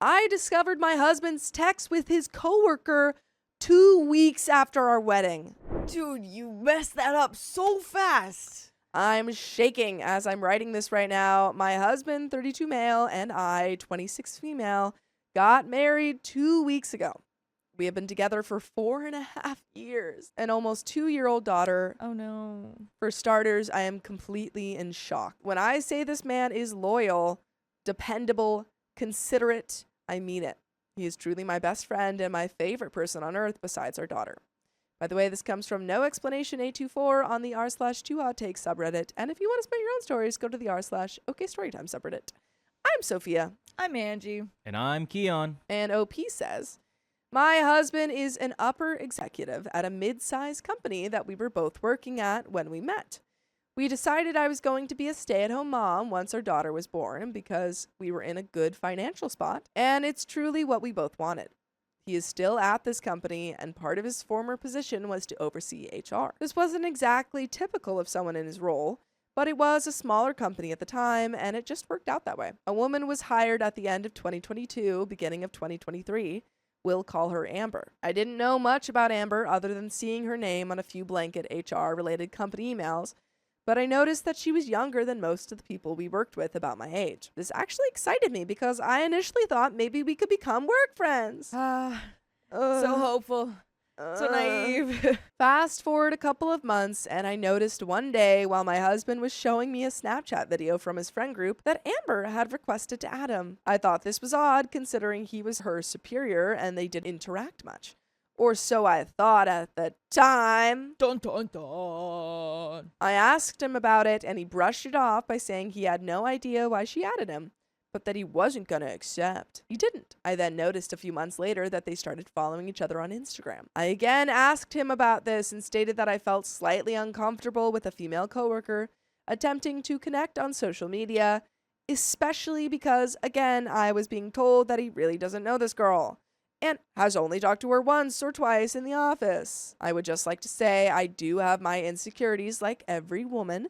I discovered my husband's text with his coworker 2 weeks after our wedding. Dude, you messed that up so fast. I'm shaking as I'm writing this right now. My husband, 32 male, and I, 26 female, got married 2 weeks ago. We have been together for 4.5 years, an almost 2-year-old daughter. Oh no. For starters, I am completely in shock. When I say this man is loyal, dependable, considerate, I mean it. He is truly my best friend and my favorite person on earth besides our daughter. By the way, this comes from No Explanation 824 on the r/2oddtakes subreddit. And if you want to spend your own stories, go to the r/okstorytime subreddit. I'm Sophia. I'm Angie. And I'm Keon. And OP says, my husband is an upper executive at a mid-sized company that we were both working at when we met. We decided I was going to be a stay-at-home mom once our daughter was born because we were in a good financial spot, and it's truly what we both wanted. He is still at this company, and part of his former position was to oversee HR. This wasn't exactly typical of someone in his role, but it was a smaller company at the time, and it just worked out that way. A woman was hired at the end of 2022, beginning of 2023. We'll call her Amber. I didn't know much about Amber other than seeing her name on a few blanket HR-related company emails, but I noticed that she was younger than most of the people we worked with about my age. This actually excited me because I initially thought maybe we could become work friends. So hopeful. So naive. Fast forward a couple of months, and I noticed one day while my husband was showing me a Snapchat video from his friend group that Amber had requested to add him. I thought this was odd considering he was her superior and they didn't interact much. Or so I thought at the time. Dun dun dun. I asked him about it, and he brushed it off by saying he had no idea why she added him, but that he wasn't going to accept. He didn't. I then noticed a few months later that they started following each other on Instagram. I again asked him about this and stated that I felt slightly uncomfortable with a female coworker attempting to connect on social media, especially because, again, I was being told that he really doesn't know this girl and has only talked to her once or twice in the office. I would just like to say I do have my insecurities like every woman,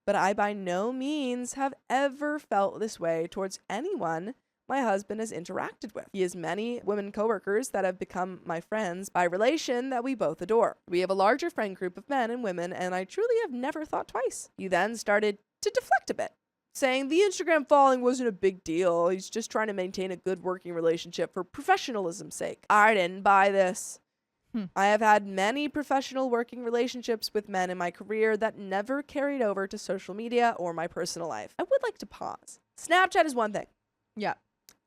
but I by no means have ever felt this way towards anyone my husband has interacted with. He has many women coworkers that have become my friends by relation that we both adore. We have a larger friend group of men and women, and I truly have never thought twice. He then started to deflect a bit, saying the Instagram following wasn't a big deal. He's just trying to maintain a good working relationship for professionalism's sake. I didn't buy this. I have had many professional working relationships with men in my career that never carried over to social media or my personal life. I would like to pause. Snapchat is one thing. Yeah.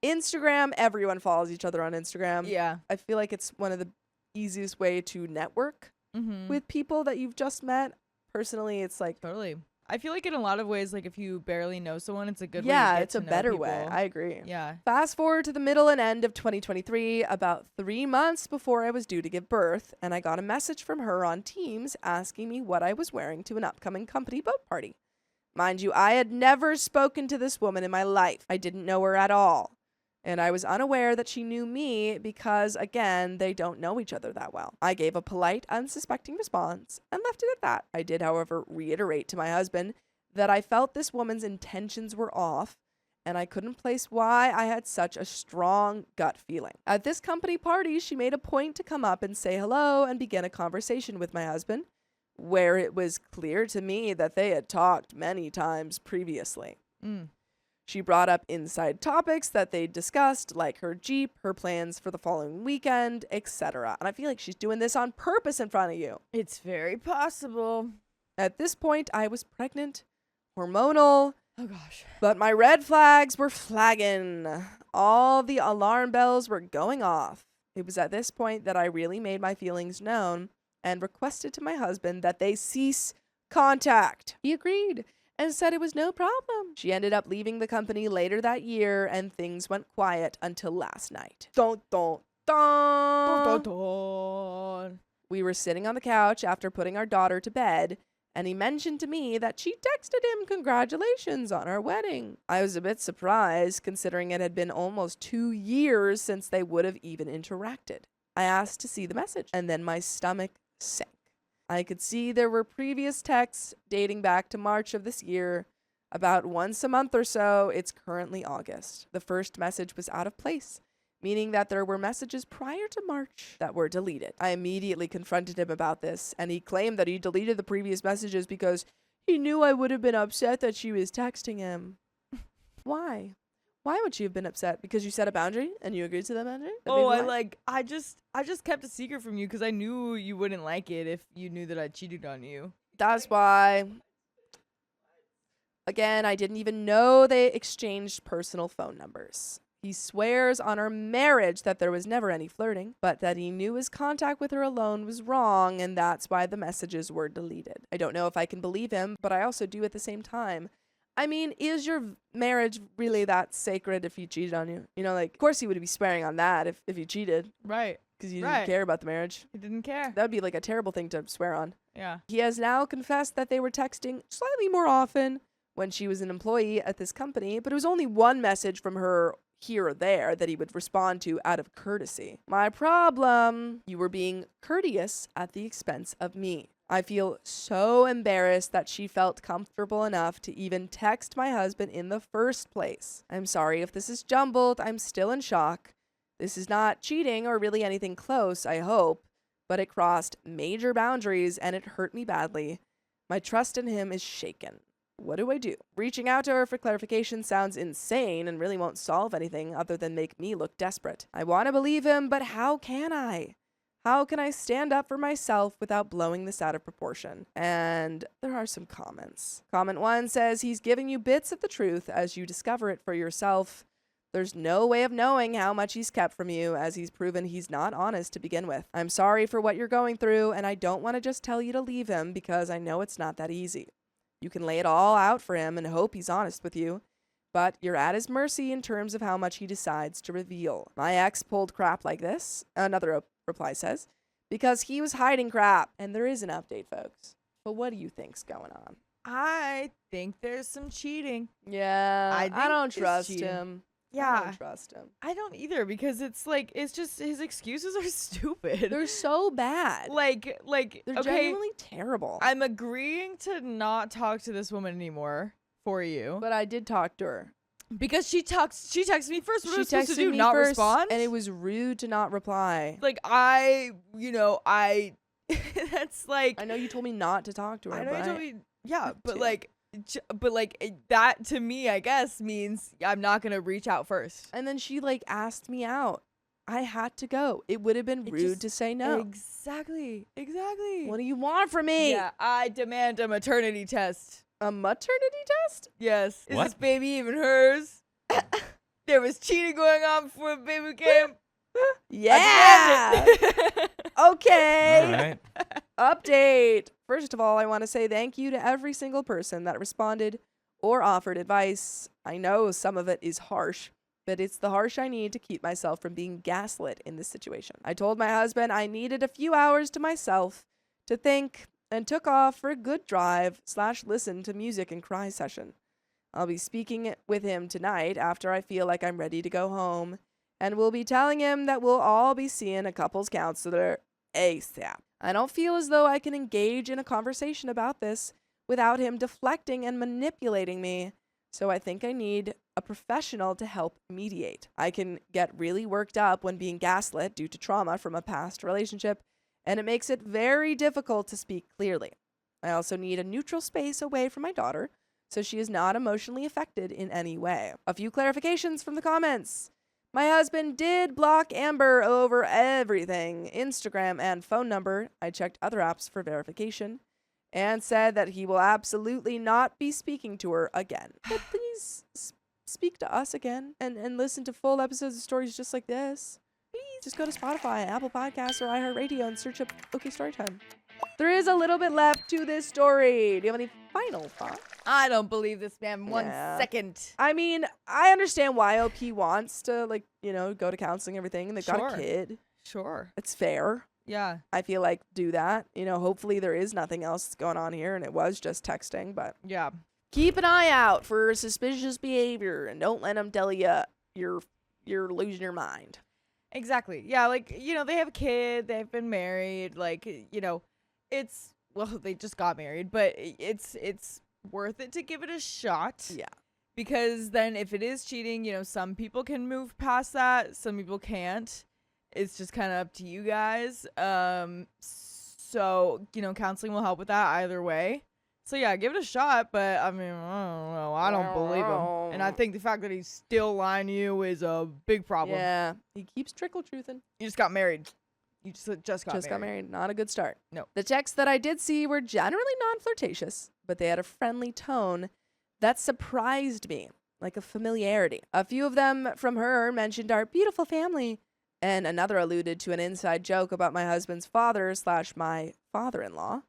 Instagram, everyone follows each other on Instagram. Yeah. I feel like it's one of the easiest way to network with people that you've just met. Personally, it's like... Totally. I feel like in a lot of ways, like if you barely know someone, it's a good way to yeah, get it's to a know better people. way. I agree. Yeah. Fast forward to the middle and end of 2023, about 3 months before I was due to give birth, and I got a message from her on Teams asking me what I was wearing to an upcoming company boat party. Mind you, I had never spoken to this woman in my life. I didn't know her at all. And I was unaware that she knew me because, again, they don't know each other that well. I gave a polite, unsuspecting response and left it at that. I did, however, reiterate to my husband that I felt this woman's intentions were off, and I couldn't place why I had such a strong gut feeling. At this company party, she made a point to come up and say hello and begin a conversation with my husband, where it was clear to me that they had talked many times previously. She brought up inside topics that they discussed, like her Jeep, her plans for the following weekend, etc. And I feel like she's doing this on purpose in front of you. It's very possible. At this point, I was pregnant, hormonal. Oh gosh. But my red flags were flagging. All the alarm bells were going off. It was at this point that I really made my feelings known and requested to my husband that they cease contact. He agreed and said it was no problem. She ended up leaving the company later that year, and things went quiet until last night. Dun, dun, dun. Dun, dun, dun. We were sitting on the couch after putting our daughter to bed, and he mentioned to me that she texted him congratulations on our wedding. I was a bit surprised, considering it had been almost 2 years since they would have even interacted. I asked to see the message, and then my stomach sank. I could see there were previous texts dating back to March of this year. About once a month or so. It's currently August. The first message was out of place, meaning that there were messages prior to March that were deleted. I immediately confronted him about this, and he claimed that he deleted the previous messages because he knew I would have been upset that she was texting him. Why? Why would she have been upset? Because you set a boundary and you agreed to that boundary? I just kept a secret from you because I knew you wouldn't like it if you knew that I cheated on you. That's why. Again, I didn't even know they exchanged personal phone numbers. He swears on our marriage that there was never any flirting, but that he knew his contact with her alone was wrong, and that's why the messages were deleted. I don't know if I can believe him, but I also do at the same time. I mean, is your marriage really that sacred if he cheated on you? You know, like, of course he would be swearing on that if you cheated. Right. Because you didn't care about the marriage. He didn't care. That would be like a terrible thing to swear on. Yeah. He has now confessed that they were texting slightly more often when she was an employee at this company, but it was only one message from her here or there that he would respond to out of courtesy. My problem, you were being courteous at the expense of me. I feel so embarrassed that she felt comfortable enough to even text my husband in the first place. I'm sorry if this is jumbled. I'm still in shock. This is not cheating or really anything close, I hope, but it crossed major boundaries and it hurt me badly. My trust in him is shaken. What do I do? Reaching out to her for clarification sounds insane and really won't solve anything other than make me look desperate. I want to believe him, but how can I? How can I stand up for myself without blowing this out of proportion? And there are some comments. Comment 1 says, he's giving you bits of the truth as you discover it for yourself. There's no way of knowing how much he's kept from you, as he's proven he's not honest to begin with. I'm sorry for what you're going through, and I don't want to just tell you to leave him because I know it's not that easy. You can lay it all out for him and hope he's honest with you, but you're at his mercy in terms of how much he decides to reveal. My ex pulled crap like this, another reply says, because he was hiding crap. And there is an update, folks. But what do you think's going on? I think there's some cheating. Yeah, I don't trust cheating. him. Yeah. I don't trust him. I don't either, because it's like, it's just, his excuses are stupid. They're so bad. Like, They're okay, genuinely terrible. I'm agreeing to not talk to this woman anymore for you. But I did talk to her. Because she texted me first. What She was I supposed to do? texted me Not first, respond? and it was rude to not reply. Like, that's like, I know you told me not to talk to her. I know but you told me, yeah, but to. like, that to me, I guess, means I'm not going to reach out first. And then she like asked me out. I had to go. It would have been rude to say no. Exactly. What do you want from me? Yeah, I demand a maternity test. A maternity test? Yes. What? Is this baby even hers? There was cheating going on before the baby came. Yeah. Okay. All right. Update. First of all, I want to say thank you to every single person that responded or offered advice. I know some of it is harsh, but it's the harsh I need to keep myself from being gaslit in this situation. I told my husband I needed a few hours to myself to think and took off for a good drive / listen to music and cry session. I'll be speaking with him tonight after I feel like I'm ready to go home, and we'll be telling him that we'll all be seeing a couples counselor ASAP. I don't feel as though I can engage in a conversation about this without him deflecting and manipulating me, so I think I need a professional to help mediate. I can get really worked up when being gaslit due to trauma from a past relationship, and it makes it very difficult to speak clearly. I also need a neutral space away from my daughter, so she is not emotionally affected in any way. A few clarifications from the comments. My husband did block Amber over everything, Instagram and phone number. I checked other apps for verification, and said that he will absolutely not be speaking to her again. But please speak to us again and listen to full episodes of stories just like this. Please just go to Spotify, Apple Podcasts, or iHeartRadio and search up OK Storytime. There is a little bit left to this story. Do you have any final thoughts? I don't believe this man one Yeah. second. I mean, I understand why OP wants to, go to counseling and everything, and they've got Sure. a kid. Sure. It's fair. Yeah. I feel like do that. Hopefully there is nothing else going on here, and it was just texting, but Yeah. keep an eye out for suspicious behavior, and don't let them tell you you're losing your mind. Exactly. Yeah, they have a kid, they've been married, they just got married, but it's worth it to give it a shot. Yeah. Because then if it is cheating, you know, some people can move past that, some people can't. It's just kind of up to you guys. So, you know, counseling will help with that either way. So yeah, give it a shot, but I mean, I don't know. I don't believe him. And I think the fact that he's still lying to you is a big problem. Yeah, he keeps trickle truthing. You just got married. You just got married. Not a good start. No. The texts that I did see were generally non-flirtatious, but they had a friendly tone that surprised me, like a familiarity. A few of them from her mentioned our beautiful family, and another alluded to an inside joke about my husband's father/my father-in-law,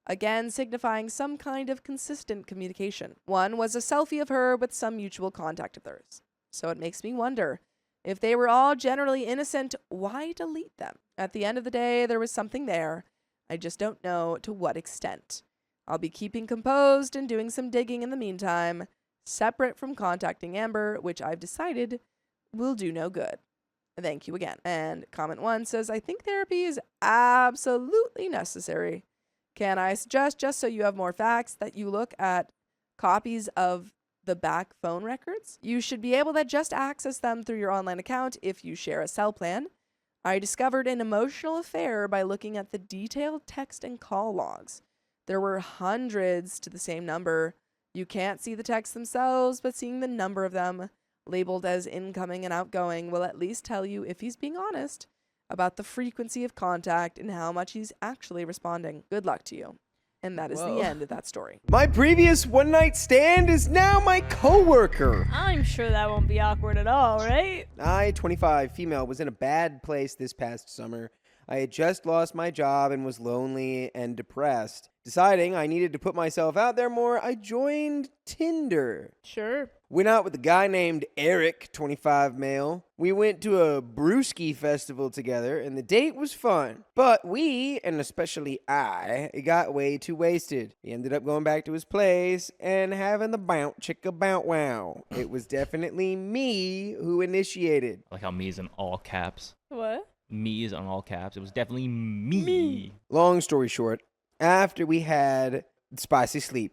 again signifying some kind of consistent communication. One was a selfie of her with some mutual contact of theirs. So it makes me wonder, if they were all generally innocent, why delete them? At the end of the day, there was something there. I just don't know to what extent. I'll be keeping composed and doing some digging in the meantime, separate from contacting Amber, which I've decided will do no good. Thank you again. And comment 1 says, I think therapy is absolutely necessary. Can I suggest, just so you have more facts, that you look at copies of the back phone records? You should be able to just access them through your online account if you share a cell plan. I discovered an emotional affair by looking at the detailed text and call logs. There were hundreds to the same number. You can't see the texts themselves, but seeing the number of them labeled as incoming and outgoing will at least tell you if he's being honest about the frequency of contact and how much he's actually responding. Good luck to you. And that is the end of that story. My previous one-night stand is now my coworker. I'm sure that won't be awkward at all, right? I, 25, female, was in a bad place this past summer. I had just lost my job and was lonely and depressed. Deciding I needed to put myself out there more, I joined Tinder. Sure. Went out with a guy named Eric, 25 male. We went to a brewski festival together, and the date was fun. But we, and especially I, got way too wasted. He ended up going back to his place and having the bounce chicka bounce wow. It was definitely me who initiated. I like how me is in all caps. What? Me is on all caps. It was definitely me. Long story short, after we had spicy sleep,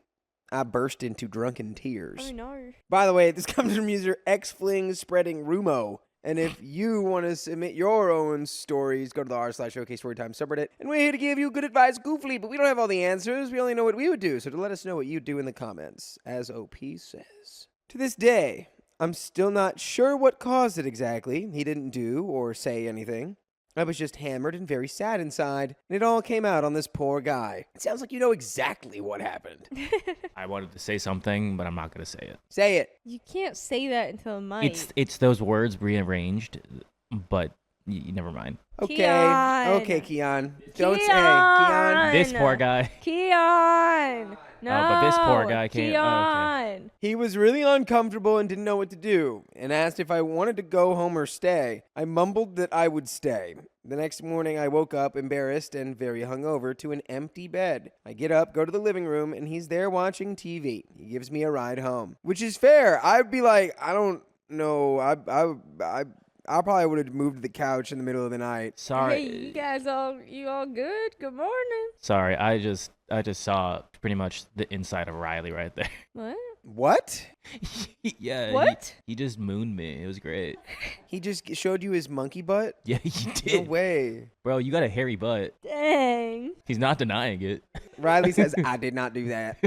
I burst into drunken tears. Oh, no. By the way, this comes from user xfling spreading rumo. And if you want to submit your own stories, go to the r/OK Storytime subreddit. And we're here to give you good advice goofily, but we don't have all the answers. We only know what we would do. So to let us know what you do in the comments, as OP says. To this day, I'm still not sure what caused it exactly. He didn't do or say anything. I was just hammered and very sad inside, and it all came out on this poor guy. It sounds like you know exactly what happened. I wanted to say something, but I'm not going to say it. Say it. You can't say that until mic. It's those words rearranged, but never mind. Okay. Keon. Okay, Keon. Don't say. Keon. Keon. This poor guy. Keon! No! but this poor guy can't- Keon! He was really uncomfortable and didn't know what to do, and asked if I wanted to go home or stay. I mumbled that I would stay. The next morning, I woke up embarrassed and very hungover to an empty bed. I get up, go to the living room, and he's there watching TV. He gives me a ride home, which is fair. I'd be like, I don't know. I probably would have moved to the couch in the middle of the night. Sorry. Hey, you all good? Good morning. Sorry, I just saw pretty much the inside of Riley right there. What? What? Yeah. What? He just mooned me. It was great. He just showed you his monkey butt? Yeah, he No did. way. Bro, you got a hairy butt. Dang. He's not denying it. Riley says, I did not do that.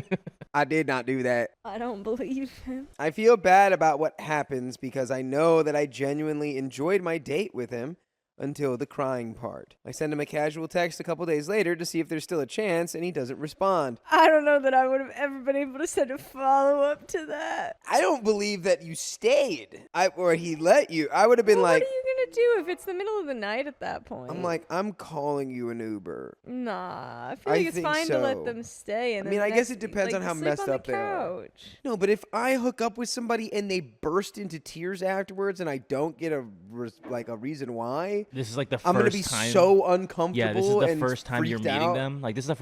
I did not do that. I don't believe him. I feel bad about what happens because I know that I genuinely enjoyed my date with him until the crying part. I send him a casual text a couple days later to see if there's still a chance, and he doesn't respond. I don't know that I would have ever been able to send a follow-up to that. I don't believe that you stayed, or he let you. I would have been Well, like, what are you going to do if it's the middle of the night at that point? I'm like, I'm calling you an Uber. Nah, I feel I like it's think fine to let so. them stay. And I mean, then I guess next- it depends like, on how sleep messed on the up they are. couch. No, but if I hook up with somebody and they burst into tears afterwards and I don't get a reason why, This is like the I'm first gonna be time. so uncomfortable. Yeah, this is the and first time you're freaked meeting out. them. Like this is the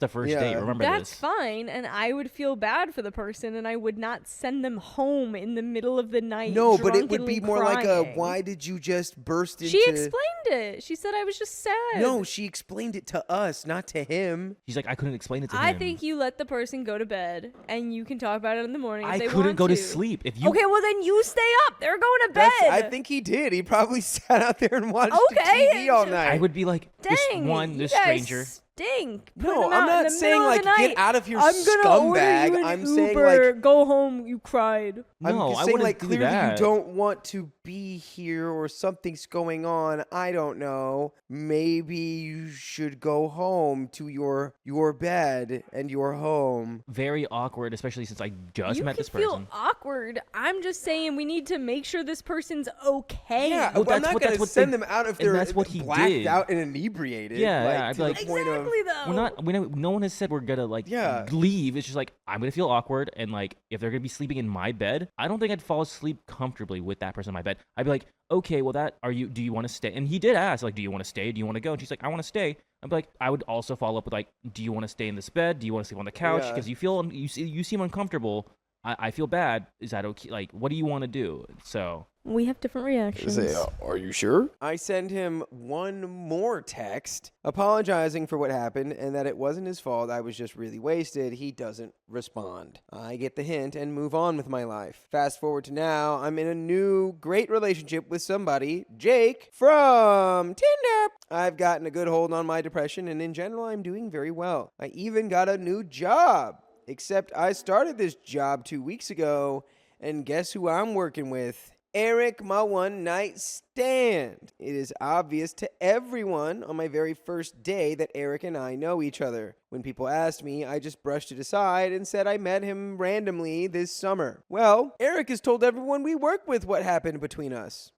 first Yeah. date. Remember That's this. fine, and I would feel bad for the person, and I would not send them home in the middle of the night. No, but it would drunkenly be more like a crying. why did you just just burst into... She explained it. She said I was just sad. No, she explained it to us, not to him. He's like, I couldn't explain it to him. I think you let the person go to bed, and you can talk about it in the morning if I they couldn't want go to to sleep. If you Okay, well then you stay up. They're going to bed. I think he did. He probably sat out there and watched Okay. TV all night. I would be like, Dang, this you guys stranger. stink. Put No, them I'm out in not the saying middle of like the night. get out of here, I'm gonna order scumbag. you an I'm Uber. saying like Go home. You cried. I'm No, just I saying wouldn't like do clearly that. you don't want to be here or something's going on. I don't know. Maybe you should go home to your bed and your home. Very awkward, especially since I just You met can this feel person. awkward. I'm just saying we need to make sure this person's okay. Yeah, Well, well, I'm that's not what- going that's to what send they- them out if and they're that's what he blacked did. out and inebriated. Yeah, like, yeah, I'd to be like- the point of, Exactly though. No one has said we're gonna like Yeah. leave. It's just like I'm gonna feel awkward, and like if they're gonna be sleeping in my bed, I don't think I'd fall asleep comfortably with that person in my bed. I'd be like, okay, well do you want to stay? And he did ask like, do you want to stay? Do you want to go? And she's like, I want to stay. I'd be like, I would also follow up with like, do you want to stay in this bed? Do you want to sleep on the couch? Yeah. Because you seem uncomfortable. I feel bad. Is that okay? Like, what do you want to do? So We have different reactions. Are you sure? I send him one more text apologizing for what happened and that it wasn't his fault. I was just really wasted. He doesn't respond. I get the hint and move on with my life. Fast forward to now, I'm in a new great relationship with somebody, Jake, from Tinder. I've gotten a good hold on my depression and in general, I'm doing very well. I even got a new job. Except I started this job 2 weeks ago, and guess who I'm working with? Eric, my one night stand. It is obvious to everyone on my very first day that Eric and I know each other. When people asked me, I just brushed it aside and said I met him randomly this summer. Well, Eric has told everyone we work with what happened between us.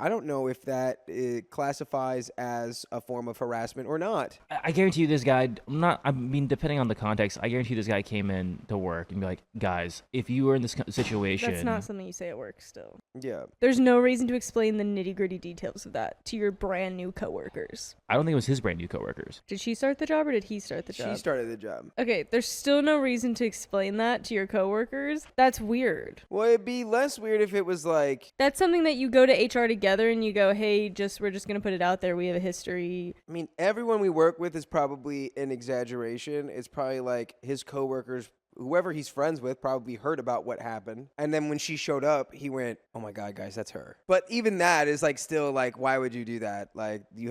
I don't know if that classifies as a form of harassment or not. I guarantee you this guy, depending on the context, I guarantee you this guy came in to work and be like, guys, if you were in this situation. That's not something you say at work still. Yeah. There's no reason to explain the nitty-gritty details of that to your brand new coworkers. I don't think it was his brand new coworkers. Did she start the job or did he start the job? She started the job. Okay, there's still no reason to explain that to your coworkers. That's weird. Well, it'd be less weird if it was like, That's something that you go to HR together and you go, hey, we're just gonna put it out there. We have a history. I mean, everyone we work with is probably an exaggeration. It's probably like his coworkers, whoever he's friends with, probably heard about what happened. And then when she showed up, he went, oh my God, guys, that's her. But even that is like still like, why would you do that? Like, you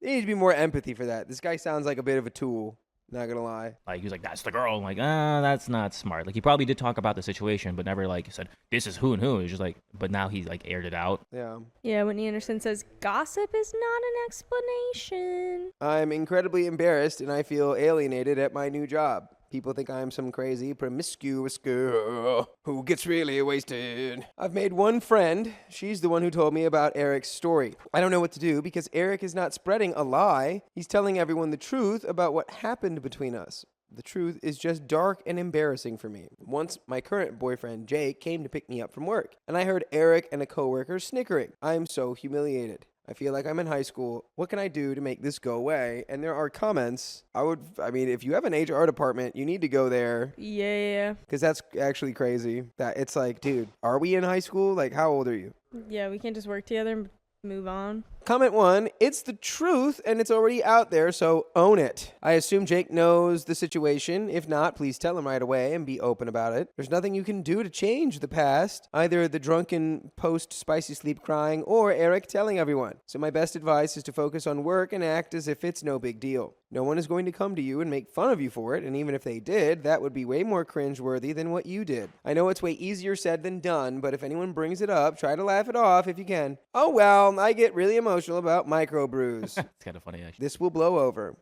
need to be more empathy for that. This guy sounds like a bit of a tool. Not gonna lie. Like, he was like, that's the girl. I'm like, that's not smart. Like, he probably did talk about the situation, but never, like, said, this is who and who. It's just like, but now he, like, aired it out. Yeah. Yeah, Whitney Anderson says, gossip is not an explanation. I'm incredibly embarrassed and I feel alienated at my new job. People think I'm some crazy, promiscuous girl who gets really wasted. I've made one friend. She's the one who told me about Eric's story. I don't know what to do because Eric is not spreading a lie. He's telling everyone the truth about what happened between us. The truth is just dark and embarrassing for me. Once, my current boyfriend, Jake, came to pick me up from work, and I heard Eric and a coworker snickering. I am so humiliated. I feel like I'm in high school. What can I do to make this go away? And there are comments. If you have an HR department, you need to go there. Yeah. Because that's actually crazy. That it's like, dude, are we in high school? Like, how old are you? Yeah, we can't just work together and move on. Comment 1, it's the truth and it's already out there, so own it. I assume Jake knows the situation. If not, please tell him right away and be open about it. There's nothing you can do to change the past, either the drunken post-spicy sleep crying or Eric telling everyone. So my best advice is to focus on work and act as if it's no big deal. No one is going to come to you and make fun of you for it, and even if they did, that would be way more cringeworthy than what you did. I know it's way easier said than done, but if anyone brings it up, try to laugh it off if you can. Oh well, I get really emotional about microbrews. It's kind of funny, actually. This will blow over.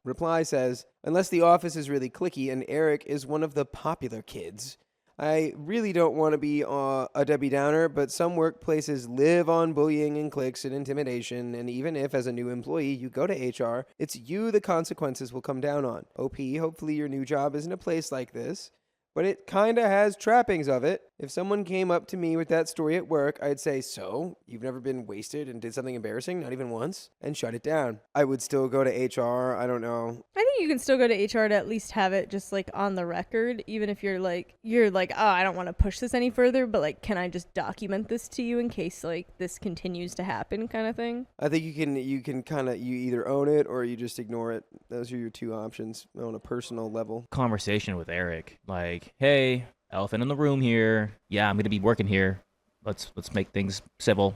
Reply says, unless the office is really cliquey and Eric is one of the popular kids. I really don't want to be a Debbie Downer, but some workplaces live on bullying and cliques and intimidation, and even if, as a new employee, you go to HR, it's you the consequences will come down on. OP, hopefully your new job isn't a place like this. but it kinda has trappings of it. If someone came up to me with that story at work, I'd say, so, you've never been wasted and did something embarrassing, not even once, and shut it down. I would still go to HR, I don't know. I think you can still go to HR to at least have it just like on the record, even if you're like, oh, I don't want to push this any further, but like, can I just document this to you in case like this continues to happen kind of thing? I think you can kind of, you either own it or you just ignore it. Those are your two options on a personal level. Conversation with Eric, like, hey, elephant in the room here. Yeah, I'm gonna be working here. Let's make things civil.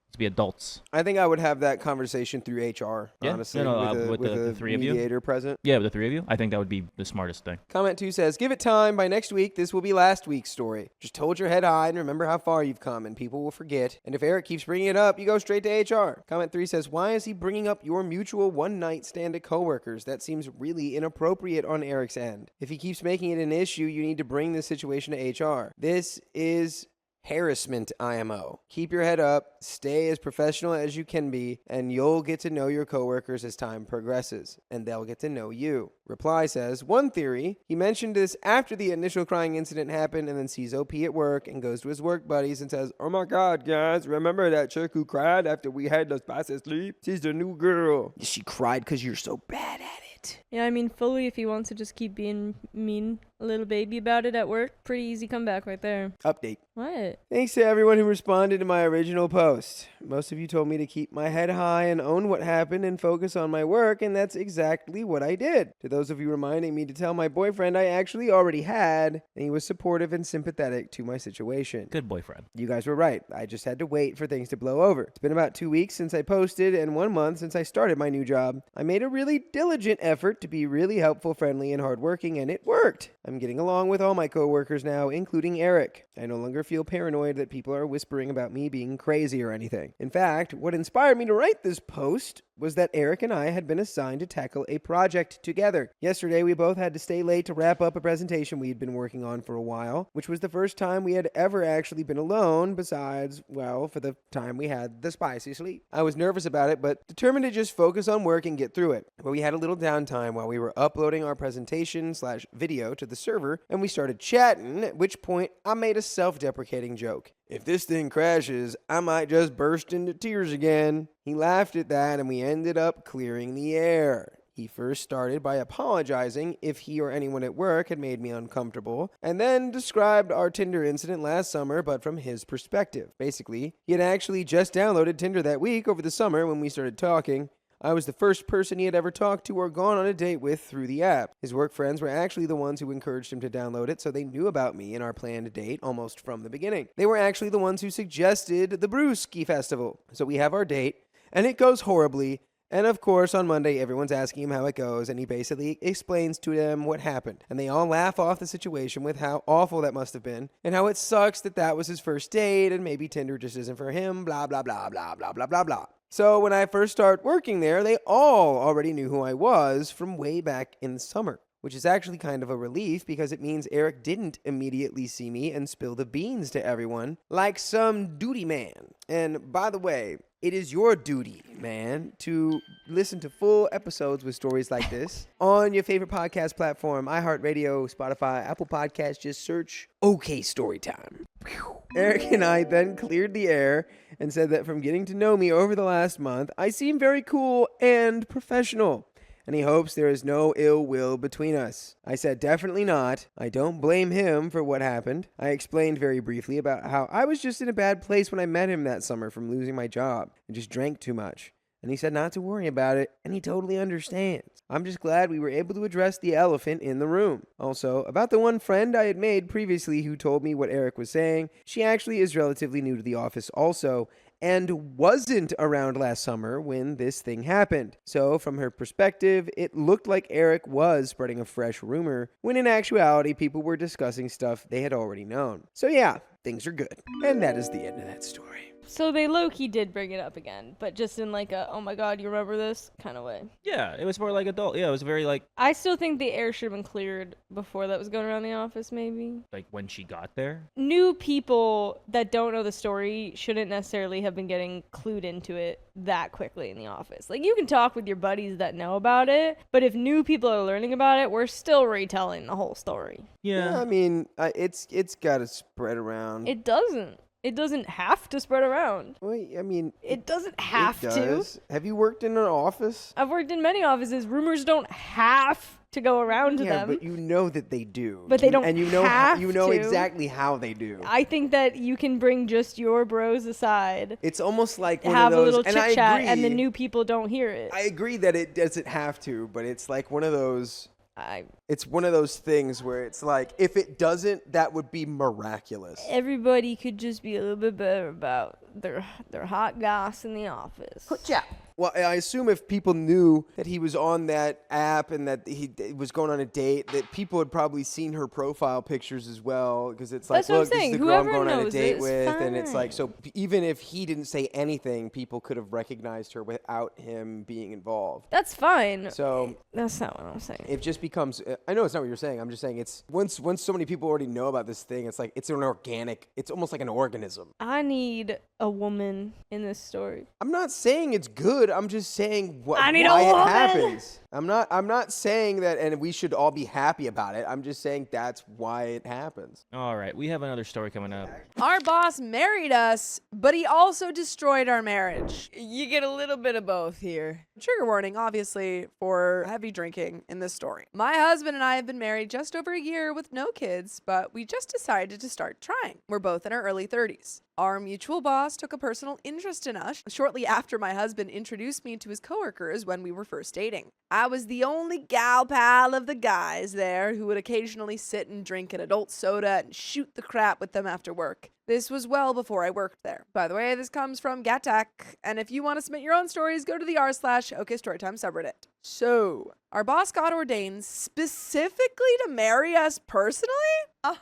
Let's be adults. I think I would have that conversation through HR, Yeah? honestly, with with the a three of you? mediator present. Yeah, with the three of you, I think that would be the smartest thing. Comment 2 says, give it time. By next week, this will be last week's story. Just hold your head high and remember how far you've come, and people will forget. And if Eric keeps bringing it up, you go straight to HR. Comment 3 says, why is he bringing up your mutual one-night stand at coworkers? That seems really inappropriate on Eric's end. If he keeps making it an issue, you need to bring this situation to HR. This is harassment, IMO. Keep your head up, stay as professional as you can be, and you'll get to know your coworkers as time progresses, and they'll get to know you. Reply says, one theory, he mentioned this after the initial crying incident happened and then sees OP at work and goes to his work buddies and says, oh my God, guys, remember that chick who cried after we had the spicy sleep? She's the new girl. She cried because you're so bad at it. Yeah, I mean, fully, if he wants to just keep being mean, a little baby about it at work, pretty easy comeback right there. Update. What? Thanks to everyone who responded to my original post. Most of you told me to keep my head high and own what happened and focus on my work, and that's exactly what I did. To those of you reminding me to tell my boyfriend I actually already had, and he was supportive and sympathetic to my situation. Good boyfriend. You guys were right. I just had to wait for things to blow over. It's been about 2 weeks since I posted and 1 month since I started my new job. I made a really diligent effort to be really helpful, friendly, and hardworking, and it worked. I'm getting along with all my coworkers now, including Eric. I no longer feel paranoid that people are whispering about me being crazy or anything. In fact, what inspired me to write this post was that Eric and I had been assigned to tackle a project together. Yesterday, we both had to stay late to wrap up a presentation we had been working on for a while, which was the first time we had ever actually been alone besides, well, for the time we had the spicy sleep. I was nervous about it, but determined to just focus on work and get through it. But we had a little downtime while we were uploading our presentation/video to the server, and we started chatting, at which point I made a self-deprecating joke. If this thing crashes, I might just burst into tears again. He laughed at that, and we ended up clearing the air. He first started by apologizing if he or anyone at work had made me uncomfortable, and then described our Tinder incident last summer, but from his perspective. Basically, he had actually just downloaded Tinder that week over the summer when we started talking. I was the first person he had ever talked to or gone on a date with through the app. His work friends were actually the ones who encouraged him to download it, so they knew about me and our planned date almost from the beginning. They were actually the ones who suggested the Brewski Festival. So we have our date, and it goes horribly. And of course, on Monday, everyone's asking him how it goes, and he basically explains to them what happened. And they all laugh off the situation with how awful that must have been, and how it sucks that that was his first date, and maybe Tinder just isn't for him, blah, blah, blah, blah, blah, blah, blah, blah. So when I first started working there, they all already knew who I was from way back in the summer, which is actually kind of a relief because it means Eric didn't immediately see me and spill the beans to everyone like some duty man. And by the way, it is your duty, man, to listen to full episodes with stories like this on your favorite podcast platform, iHeartRadio, Spotify, Apple Podcasts. Just search OK Storytime. Eric and I then cleared the air and said that from getting to know me over the last month, I seem very cool and professional, and he hopes there is no ill will between us. I said definitely not. I don't blame him for what happened. I explained very briefly about how I was just in a bad place when I met him that summer from losing my job and just drank too much. And he said not to worry about it, and he totally understands. I'm just glad we were able to address the elephant in the room. Also, about the one friend I had made previously who told me what Eric was saying, she actually is relatively new to the office also, and wasn't around last summer when this thing happened. So from her perspective, it looked like Eric was spreading a fresh rumor, when in actuality people were discussing stuff they had already known. So yeah, things are good. And that is the end of that story. So they low-key did bring it up again, but just in like a, oh my god, you remember this kind of way. Yeah, it was more like adult. Yeah, it was very like I still think the air should have been cleared before that was going around the office, maybe. when she got there. New people that don't know the story shouldn't necessarily have been getting clued into it that quickly in the office. Like, you can talk with your buddies that know about it, but if new people are learning about it, we're still retelling the whole story. Yeah, I mean, it's got to spread around. It doesn't. It doesn't have to spread around. Well, I mean, It doesn't have it to. does. Have you worked in an office? I've worked in many offices. Rumors don't have to go around to Yeah, them. but you know that they do. But they don't and you know have you know to. exactly how they do. I think that you can bring just your bros aside, It's almost like one have of a those, little and I chit chat, agree. and the new people don't hear it. I agree that it doesn't have to, but it's like one of those. It's one of those things where it's like, if it doesn't, that would be miraculous. Everybody could just be a little bit better about their hot goss in the office. Well, I assume if people knew that he was on that app and that he was going on a date, that people had probably seen her profile pictures as well, because it's like, That's what I'm look, this is saying. the girl I'm Whoever going on a knows date it's with, and it's like, fine. so even if he didn't say anything, people could have recognized her without him being involved. That's fine. So That's not what I'm saying. it just becomes. I know it's not what you're saying. I'm just saying it's once so many people already know about this thing, it's like it's an organic. It's almost like an organism. I need a woman in this story. I'm not saying it's good. I'm just saying I need a why it woman. happens. I'm not saying that, and we should all be happy about it. I'm just saying that's why it happens. All right, we have another story coming up. Our boss married us, but he also destroyed our marriage. You get a little bit of both here. Trigger warning, obviously, for heavy drinking in this story. My husband and I have been married just over a year with no kids, but we just decided to start trying. We're both in our early 30s. Our mutual boss took a personal interest in us shortly after my husband introduced me to his coworkers when we were first dating. I was the only gal pal of the guys there who would occasionally sit and drink an adult soda and shoot the crap with them after work. This was well before I worked there. By the way, this comes from Gattac, and if you want to submit your own stories, go to the r/OKStorytime subreddit. So, our boss got ordained specifically to marry us personally? Oh,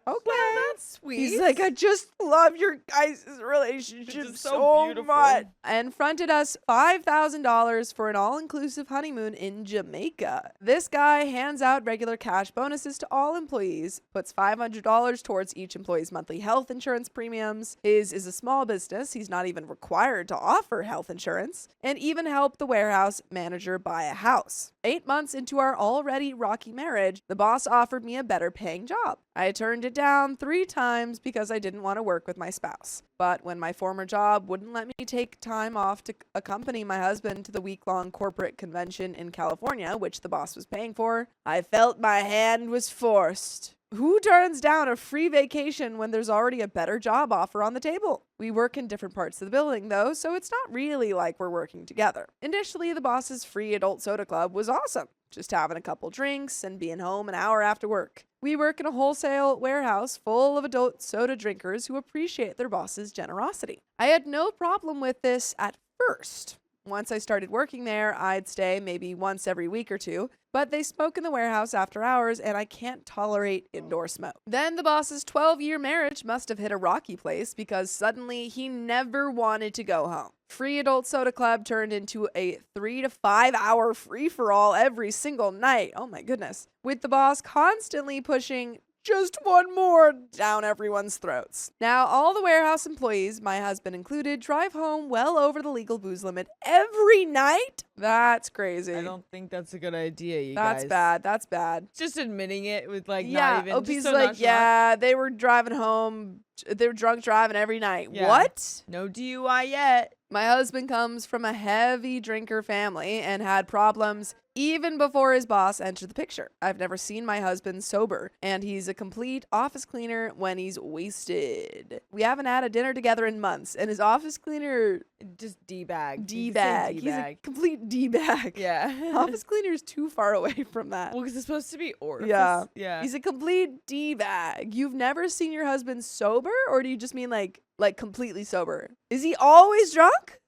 Okay. well, that's sweet. He's like, I just love your guys' relationship It's so, so beautiful. much. And fronted us $5,000 for an all-inclusive honeymoon in Jamaica. This guy hands out regular cash bonuses to all employees, puts $500 towards each employee's monthly health insurance premiums. His is a small business. He's not even required to offer health insurance, and even helped the warehouse manager buy a house. 8 months into our already rocky marriage, the boss offered me a better paying job. I turned it down 3 times because I didn't want to work with my spouse. But when my former job wouldn't let me take time off to accompany my husband to the week-long corporate convention in California, which the boss was paying for, I felt my hand was forced. Who turns down a free vacation when there's already a better job offer on the table? We work in different parts of the building, though, so it's not really like we're working together. Initially, the boss's free adult soda club was awesome. Just having a couple drinks and being home an hour after work. We work in a wholesale warehouse full of adult soda drinkers who appreciate their boss's generosity. I had no problem with this at first. Once I started working there, I'd stay maybe once every week or two, but they smoke in the warehouse after hours and I can't tolerate indoor smoke. Then the boss's 12-year marriage must have hit a rocky place because suddenly he never wanted to go home. Free adult soda club turned into a 3 to 5 hour free-for-all every single night. Oh my goodness. With the boss constantly pushing just one more down everyone's throats. Now, all the warehouse employees, my husband included, drive home well over the legal booze limit every night? That's crazy. I don't think that's a good idea, you That's guys. bad. That's bad. Just admitting it with like Yeah, not even. OP's just so like, nonchalant. yeah, they were driving home. They were drunk driving every night. Yeah. What? No DUI yet. My husband comes from a heavy drinker family and had problems even before his boss entered the picture. I've never seen my husband sober, and he's a complete office cleaner when he's wasted. We haven't had a dinner together in months, and his office cleaner, Just D-bag. D-bag. He's a complete D-bag. Yeah. Office cleaner is too far away from that. Well, because it's supposed to be orifice. Yeah. Yeah. He's a complete D-bag. You've never seen your husband sober, or do you just mean like completely sober? Is he always drunk?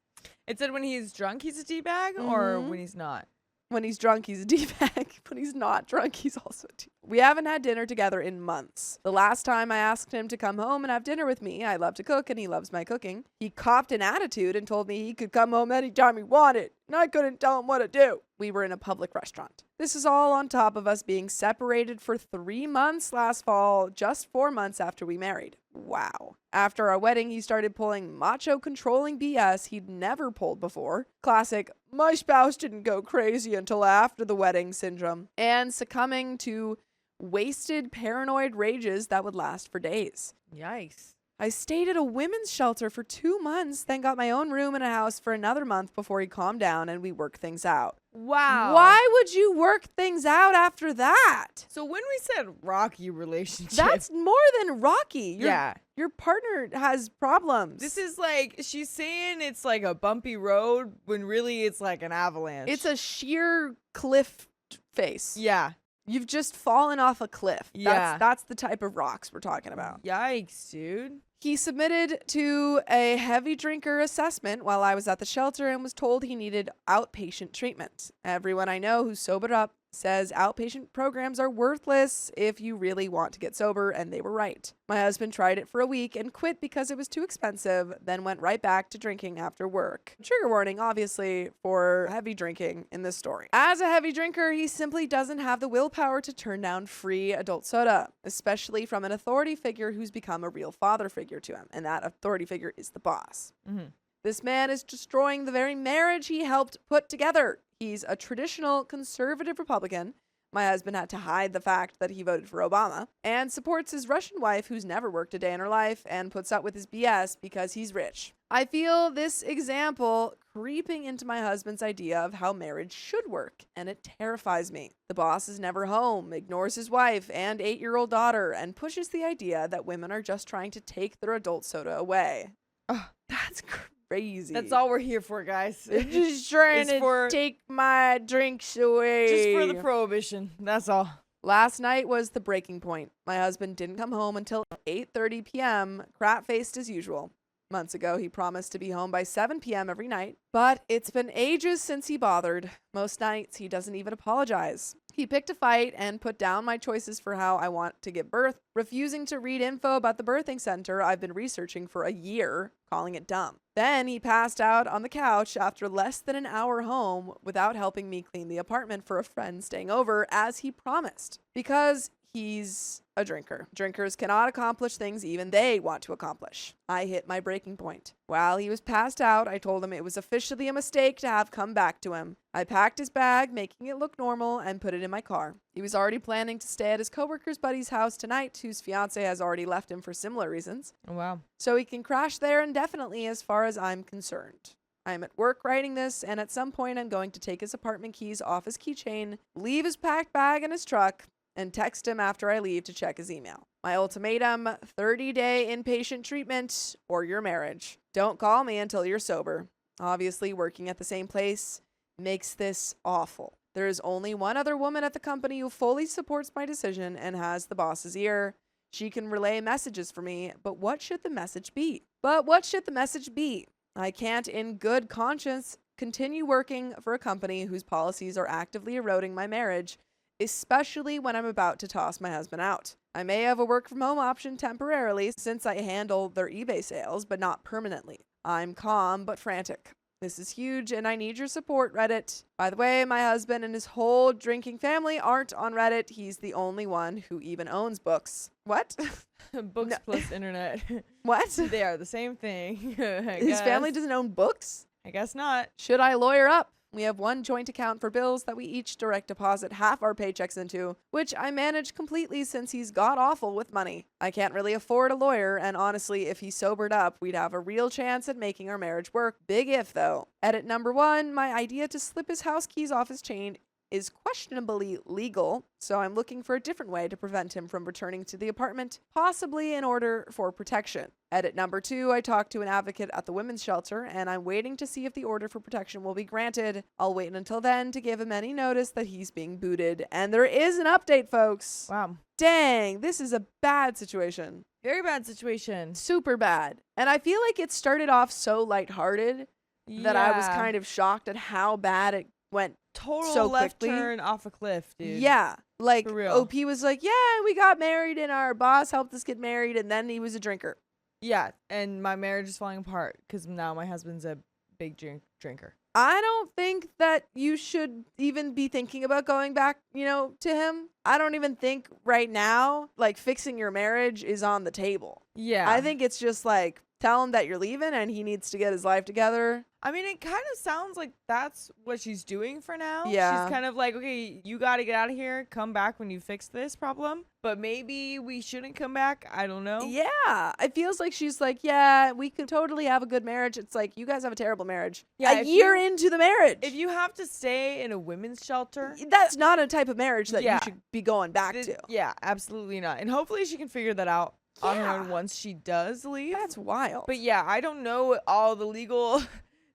It said when he's drunk, he's a D-bag, or Mhm. when he's not. When he's drunk, he's a D-bag. When he's not drunk, he's also a D-bag. We haven't had dinner together in months. The last time I asked him to come home and have dinner with me, I love to cook and he loves my cooking, he copped an attitude and told me he could come home anytime he wanted, and I couldn't tell him what to do. We were in a public restaurant. This is all on top of us being separated for 3 months last fall, just 4 months after we married. Wow. After our wedding, he started pulling macho controlling BS he'd never pulled before. Classic, my spouse didn't go crazy until after the wedding syndrome. And succumbing to wasted paranoid rages that would last for days. Yikes. I stayed at a women's shelter for 2 months, then got my own room in a house for another month before he calmed down and we worked things out. Wow. Why would you work things out after that? So when we said rocky relationship, That's more than rocky. Your partner has problems. this is like, she's saying it's like a bumpy road when really it's like an avalanche. It's a sheer cliff face. Yeah. You've just fallen off a cliff. Yeah. That's the type of rocks we're talking about. Yikes, dude. He submitted to a heavy drinker assessment while I was at the shelter and was told he needed outpatient treatment. Everyone I know who's sobered up says outpatient programs are worthless if you really want to get sober, and they were right. My husband tried it for a week and quit because it was too expensive, then went right back to drinking after work. Trigger warning, obviously, for heavy drinking in this story. As a heavy drinker, he simply doesn't have the willpower to turn down free adult soda, especially from an authority figure who's become a real father figure to him, and that authority figure is the boss. Mm-hmm. This man is destroying the very marriage he helped put together. He's a traditional conservative Republican. My husband had to hide the fact that he voted for Obama, and supports his Russian wife who's never worked a day in her life and puts up with his BS because he's rich. I feel this example creeping into my husband's idea of how marriage should work, and it terrifies me. The boss is never home, ignores his wife and 8-year-old daughter, and pushes the idea that women are just trying to take their adult soda away. Oh, that's crazy. That's all we're here for, guys. They're just trying to take my drinks away. Just for the prohibition. That's all. Last night was the breaking point. My husband didn't come home until 8:30 p.m., crap-faced as usual. Months ago, he promised to be home by 7 p.m. every night, but it's been ages since he bothered. Most nights, he doesn't even apologize. He picked a fight and put down my choices for how I want to give birth, refusing to read info about the birthing center I've been researching for a year, calling it dumb. Then he passed out on the couch after less than an hour home without helping me clean the apartment for a friend staying over, as he promised. Because he's a drinker. Drinkers cannot accomplish things even they want to accomplish. I hit my breaking point. While he was passed out, I told him it was officially a mistake to have come back to him. I packed his bag, making it look normal, and put it in my car. He was already planning to stay at his coworker's buddy's house tonight, whose fiance has already left him for similar reasons. Oh, wow. So he can crash there indefinitely as far as I'm concerned. I'm at work writing this, and at some point I'm going to take his apartment keys off his keychain, leave his packed bag in his truck, and text him after I leave to check his email. My ultimatum, 30-day inpatient treatment or your marriage. Don't call me until you're sober. Obviously, working at the same place makes this awful. There is only one other woman at the company who fully supports my decision and has the boss's ear. She can relay messages for me, but what should the message be? I can't, in good conscience, continue working for a company whose policies are actively eroding my marriage, especially when I'm about to toss my husband out. I may have a work from home option temporarily since I handle their eBay sales, but not permanently. I'm calm but frantic. This is huge and I need your support, Reddit. By the way, my husband and his whole drinking family aren't on Reddit. He's the only one who even owns books. What? Books plus internet. What? They are the same thing. His family doesn't own books? I guess not. Should I lawyer up? We have one joint account for bills that we each direct deposit half our paychecks into, which I manage completely since he's god-awful with money. I can't really afford a lawyer, and honestly, if he sobered up, we'd have a real chance at making our marriage work. Big if, though. Edit number 1, my idea to slip his house keys off his chain is questionably legal, so I'm looking for a different way to prevent him from returning to the apartment, possibly in order for protection. Edit number 2, I talked to an advocate at the women's shelter, and I'm waiting to see if the order for protection will be granted. I'll wait until then to give him any notice that he's being booted. And there is an update, folks. Wow. Dang, this is a bad situation. Very bad situation. Super bad. And I feel like it started off so lighthearted that I was kind of shocked at how bad it went Total so left quickly. turn off a cliff, dude. Yeah. Like, For real. OP was like, yeah, we got married and our boss helped us get married, and then he was a drinker. Yeah, and my marriage is falling apart because now my husband's a big drinker. I don't think that you should even be thinking about going back, to him. I don't even think right now, like, fixing your marriage is on the table. Yeah. I think it's just like, tell him that you're leaving and he needs to get his life together. I mean, it kind of sounds like that's what she's doing for now. Yeah. She's kind of like, okay, you got to get out of here. Come back when you fix this problem. But maybe we shouldn't come back. I don't know. Yeah. It feels like she's like, yeah, we could totally have a good marriage. It's like, you guys have a terrible marriage. Yeah, a if year you- into the marriage. If you have to stay in a women's shelter, That's not a type of marriage that Yeah. you should be going back to. yeah, absolutely not. And hopefully she can figure that out on her Yeah. own once she does leave. That's wild. But yeah, I don't know all the legal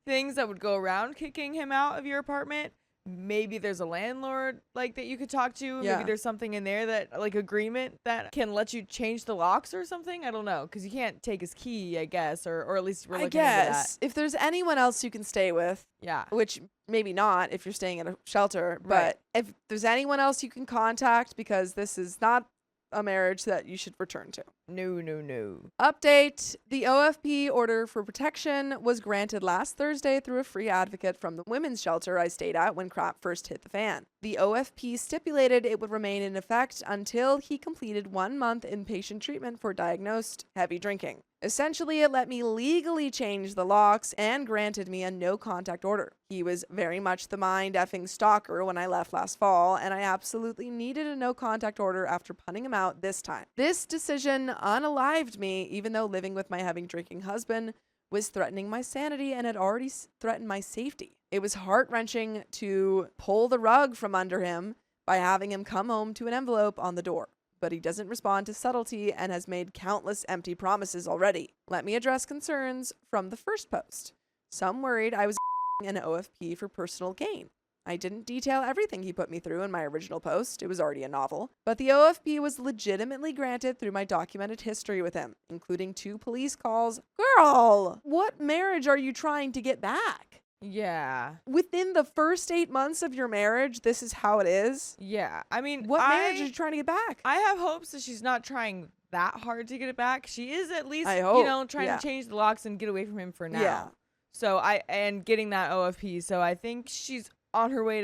things that would go around kicking him out of your apartment. Maybe there's a landlord like that you could talk to. Yeah. Maybe there's something in there that like agreement that can let you change the locks or something. I don't know, because you can't take his key, I guess, or at least we're I looking into that. guess if there's anyone else you can stay with, Yeah. which maybe not if you're staying at a shelter, Right. but if there's anyone else you can contact, because this is not a marriage that you should return to. No. Update: the OFP order for protection was granted last Thursday through a free advocate from the women's shelter I stayed at when crap first hit the fan. The OFP stipulated it would remain in effect until he completed 1 month inpatient treatment for diagnosed heavy drinking. Essentially, it let me legally change the locks and granted me a no contact order. He was very much the mind effing stalker when I left last fall, and I absolutely needed a no contact order after punning him out this time. This decision unalived me, even though living with my heavy drinking husband was threatening my sanity and had already threatened my safety. It was heart-wrenching to pull the rug from under him by having him come home to an envelope on the door. But he doesn't respond to subtlety and has made countless empty promises already. Let me address concerns from the first post. Some worried I was an OFP for personal gain. I didn't detail everything he put me through in my original post. It was already a novel. But the OFP was legitimately granted through my documented history with him, including 2 police calls. Girl, what marriage are you trying to get back? Yeah. Within the first 8 months of your marriage, this is how it is? Yeah. I mean, What marriage are you trying to get back? I have hopes that she's not trying that hard to get it back. She is at least, I hope, trying yeah. to change the locks and get away from him for now. Yeah. So and getting that OFP. So I think she's on her way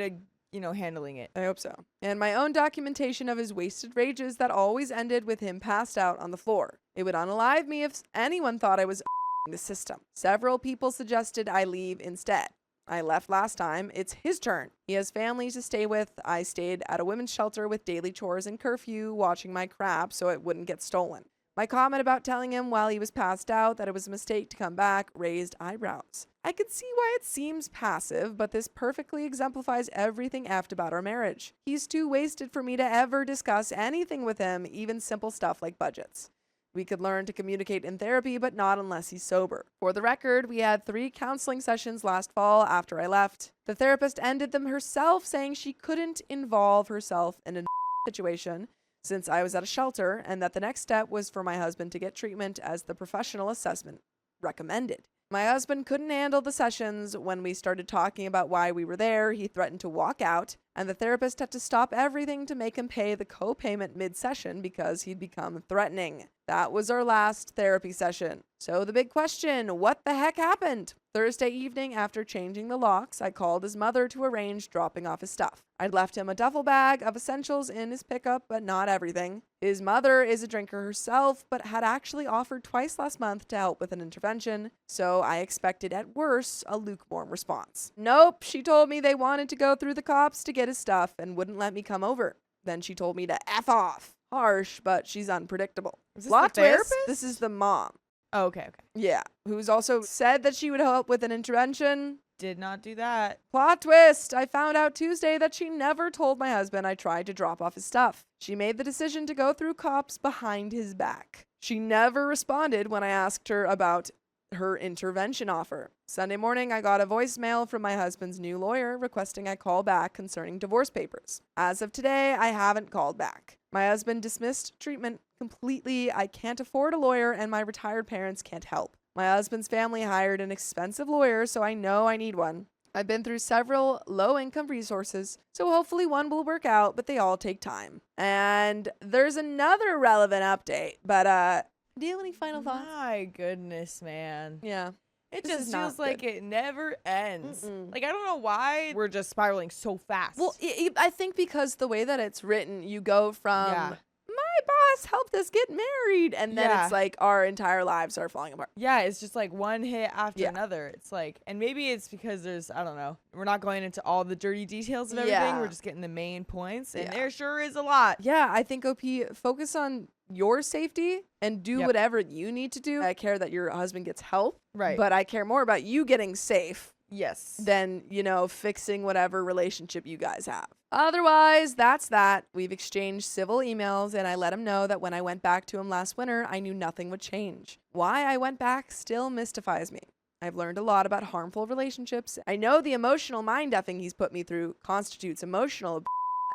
to, handling it. I hope so. And my own documentation of his wasted rages that always ended with him passed out on the floor. It would unalive me if anyone thought I was the system. Several people suggested I leave instead. I left last time. It's his turn. He has family to stay with. I stayed at a women's shelter with daily chores and curfew, watching my crap so it wouldn't get stolen. My comment about telling him while he was passed out that it was a mistake to come back raised eyebrows. I could see why it seems passive, but this perfectly exemplifies everything effed about our marriage. He's too wasted for me to ever discuss anything with him, even simple stuff like budgets. We could learn to communicate in therapy, but not unless he's sober. For the record, we had 3 counseling sessions last fall after I left. The therapist ended them herself, saying she couldn't involve herself in a situation since I was at a shelter, and that the next step was for my husband to get treatment as the professional assessment recommended. My husband couldn't handle the sessions. When we started talking about why we were there, he threatened to walk out, and the therapist had to stop everything to make him pay the co-payment mid-session because he'd become threatening. That was our last therapy session. So the big question, what the heck happened? Thursday evening, after changing the locks, I called his mother to arrange dropping off his stuff. I'd left him a duffel bag of essentials in his pickup, but not everything. His mother is a drinker herself, but had actually offered twice last month to help with an intervention, so I expected at worst a lukewarm response. Nope, she told me they wanted to go through the cops to get his stuff and wouldn't let me come over. Then she told me to F off. Harsh, but she's unpredictable. Is this Plot the twist, therapist? this is the mom. Oh, okay. Yeah, who's also said that she would help with an intervention. Did not do that. Plot twist! I found out Tuesday that she never told my husband I tried to drop off his stuff. She made the decision to go through cops behind his back. She never responded when I asked her about her intervention offer. Sunday morning, I got a voicemail from my husband's new lawyer requesting I call back concerning divorce papers. As of today, I haven't called back. My husband dismissed treatment completely. I can't afford a lawyer, and my retired parents can't help. My husband's family hired an expensive lawyer, so I know I need one. I've been through several low-income resources, so hopefully one will work out, but they all take time. And there's another relevant update, but do you have any final thoughts? My goodness, man. Yeah. It This is just not feels like good. it never ends. Mm-mm. Like, I don't know why we're just spiraling so fast. Well, I think because the way that it's written, you go from Yeah. my boss helped us get married, and then Yeah. it's like our entire lives are falling apart. Yeah, it's just like one hit after Yeah. another. It's like, and maybe it's because there's, I don't know, we're not going into all the dirty details of everything. Yeah. We're just getting the main points, and Yeah. there sure is a lot. Yeah, I think OP, focus on your safety and do Yep. whatever you need to do. I care that your husband gets help, Right. but I care more about you getting safe Yes. than, fixing whatever relationship you guys have. Otherwise, that's that. We've exchanged civil emails, and I let him know that when I went back to him last winter, I knew nothing would change. Why I went back still mystifies me. I've learned a lot about harmful relationships. I know the emotional mind-effing he's put me through constitutes emotional abuse,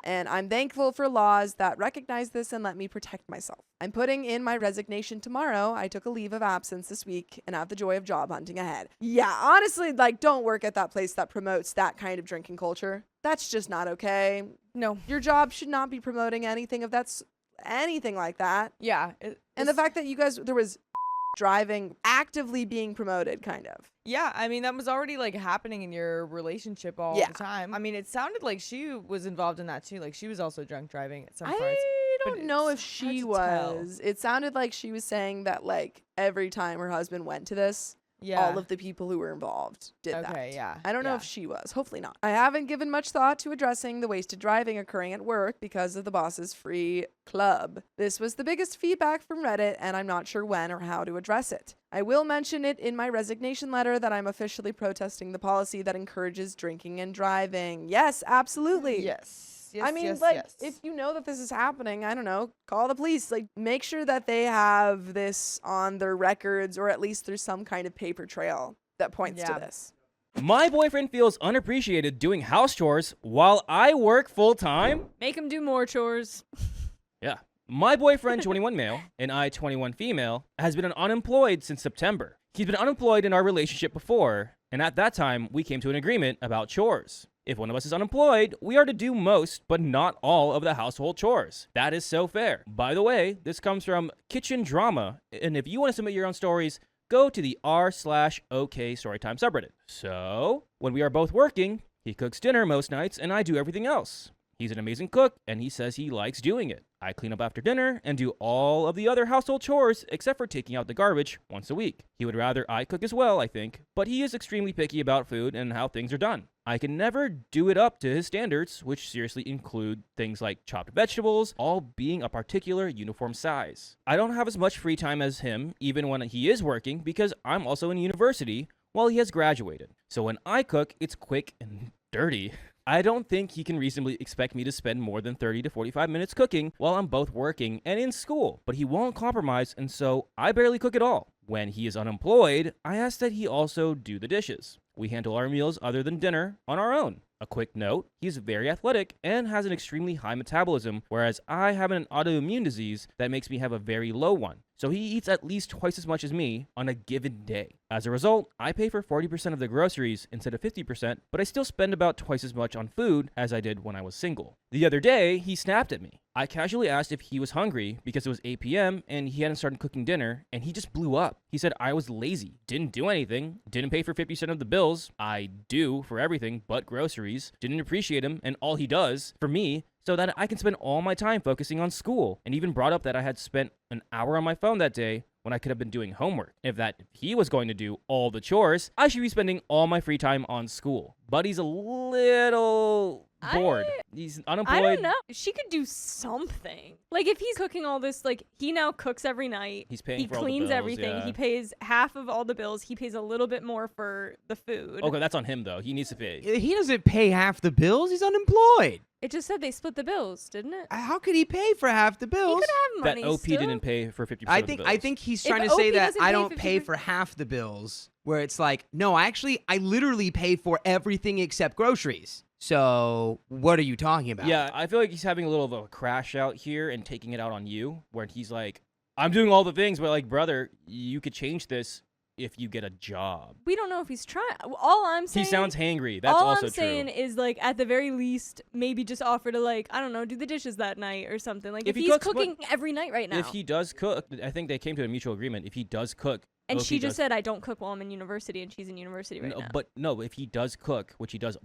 and I'm thankful for laws that recognize this and let me protect myself. I'm putting in my resignation tomorrow. I took a leave of absence this week and have the joy of job hunting ahead. Yeah, honestly, don't work at that place that promotes that kind of drinking culture. That's just not okay. No. Your job should not be promoting anything anything like that. Yeah. And the fact that there was driving actively being promoted, kind of. Yeah, I mean, that was already like happening in your relationship all Yeah. the time. I mean, it sounded like she was involved in that too. Like she was also drunk driving at some parts. I but don't know if it's she hard to tell. was. It sounded like she was saying that every time her husband went to this, Yeah. all of the people who were involved did that. Okay, yeah, I don't know yeah. if she was. Hopefully not. I haven't given much thought to addressing the wasted driving occurring at work because of the boss's free club. This was the biggest feedback from Reddit, and I'm not sure when or how to address it. I will mention it in my resignation letter that I'm officially protesting the policy that encourages drinking and driving. Yes, absolutely. Yes. Yes. I mean, yes, yes. if you know that this is happening, I don't know, call the police. Make sure that they have this on their records, or at least there's some kind of paper trail that points to Yeah. this. My boyfriend feels unappreciated doing house chores while I work full time. Make him do more chores. Yeah. My boyfriend, 21 male, and I, 21 female, has been unemployed since September. He's been unemployed in our relationship before, and at that time, we came to an agreement about chores. If one of us is unemployed, we are to do most, but not all of the household chores. That is so fair. By the way, this comes from Kitchen Drama, and if you want to submit your own stories, go to the r/OK Storytime subreddit. So, when we are both working, he cooks dinner most nights, and I do everything else. He's an amazing cook, and he says he likes doing it. I clean up after dinner and do all of the other household chores except for taking out the garbage once a week. He would rather I cook as well, I think, but he is extremely picky about food and how things are done. I can never do it up to his standards, which seriously include things like chopped vegetables, all being a particular uniform size. I don't have as much free time as him, even when he is working, because I'm also in university while he has graduated. So when I cook, it's quick and dirty. I don't think he can reasonably expect me to spend more than 30 to 45 minutes cooking while I'm both working and in school, but he won't compromise, and so I barely cook at all. When he is unemployed, I ask that he also do the dishes. We handle our meals other than dinner on our own. A quick note, he's very athletic and has an extremely high metabolism, whereas I have an autoimmune disease that makes me have a very low one. So he eats at least twice as much as me on a given day. As a result, I pay for 40% of the groceries instead of 50%, but I still spend about twice as much on food as I did when I was single. The other day, he snapped at me. I casually asked if he was hungry because it was 8 p.m. and he hadn't started cooking dinner, and he just blew up. He said I was lazy, didn't do anything, didn't pay for 50% of the bills. I do for everything but groceries, didn't appreciate him and all he does for me, so that I can spend all my time focusing on school, and even brought up that I had spent an hour on my phone that day when I could have been doing homework. If he was going to do all the chores, I should be spending all my free time on school. But he's a little bored. He's unemployed. I don't know. She could do something. If he's cooking all this, he now cooks every night. He's paying He for all the cleans bills, everything. yeah. He pays half of all the bills. He pays a little bit more for the food. Okay, that's on him though. He needs to pay. He doesn't pay half the bills. He's unemployed. It just said they split the bills, didn't it? How could he pay for half the He bills? could have That money OP still. didn't pay for 50% I of the think bills. I think he's If trying to OP say that doesn't I pay don't pay 50%. for half the bills, where it's like, no, I literally pay for everything except groceries. So what are you talking about? Yeah, I feel like he's having a little of a crash out here and taking it out on you, where he's like, I'm doing all the things, but brother, you could change this if you get a job. We don't know if he's trying. All I'm saying. He sounds hangry. That's all also I'm true. saying is, like, at the very least, maybe just offer to, like, I don't know, do the dishes that night or something. Like, if he he's cooks, cooking every night right now. If he does cook, I think they came to a mutual agreement. If he does cook, and OP she just does- said, I don't cook while I'm in university, and she's in university right now. But no, if he does cook, which he does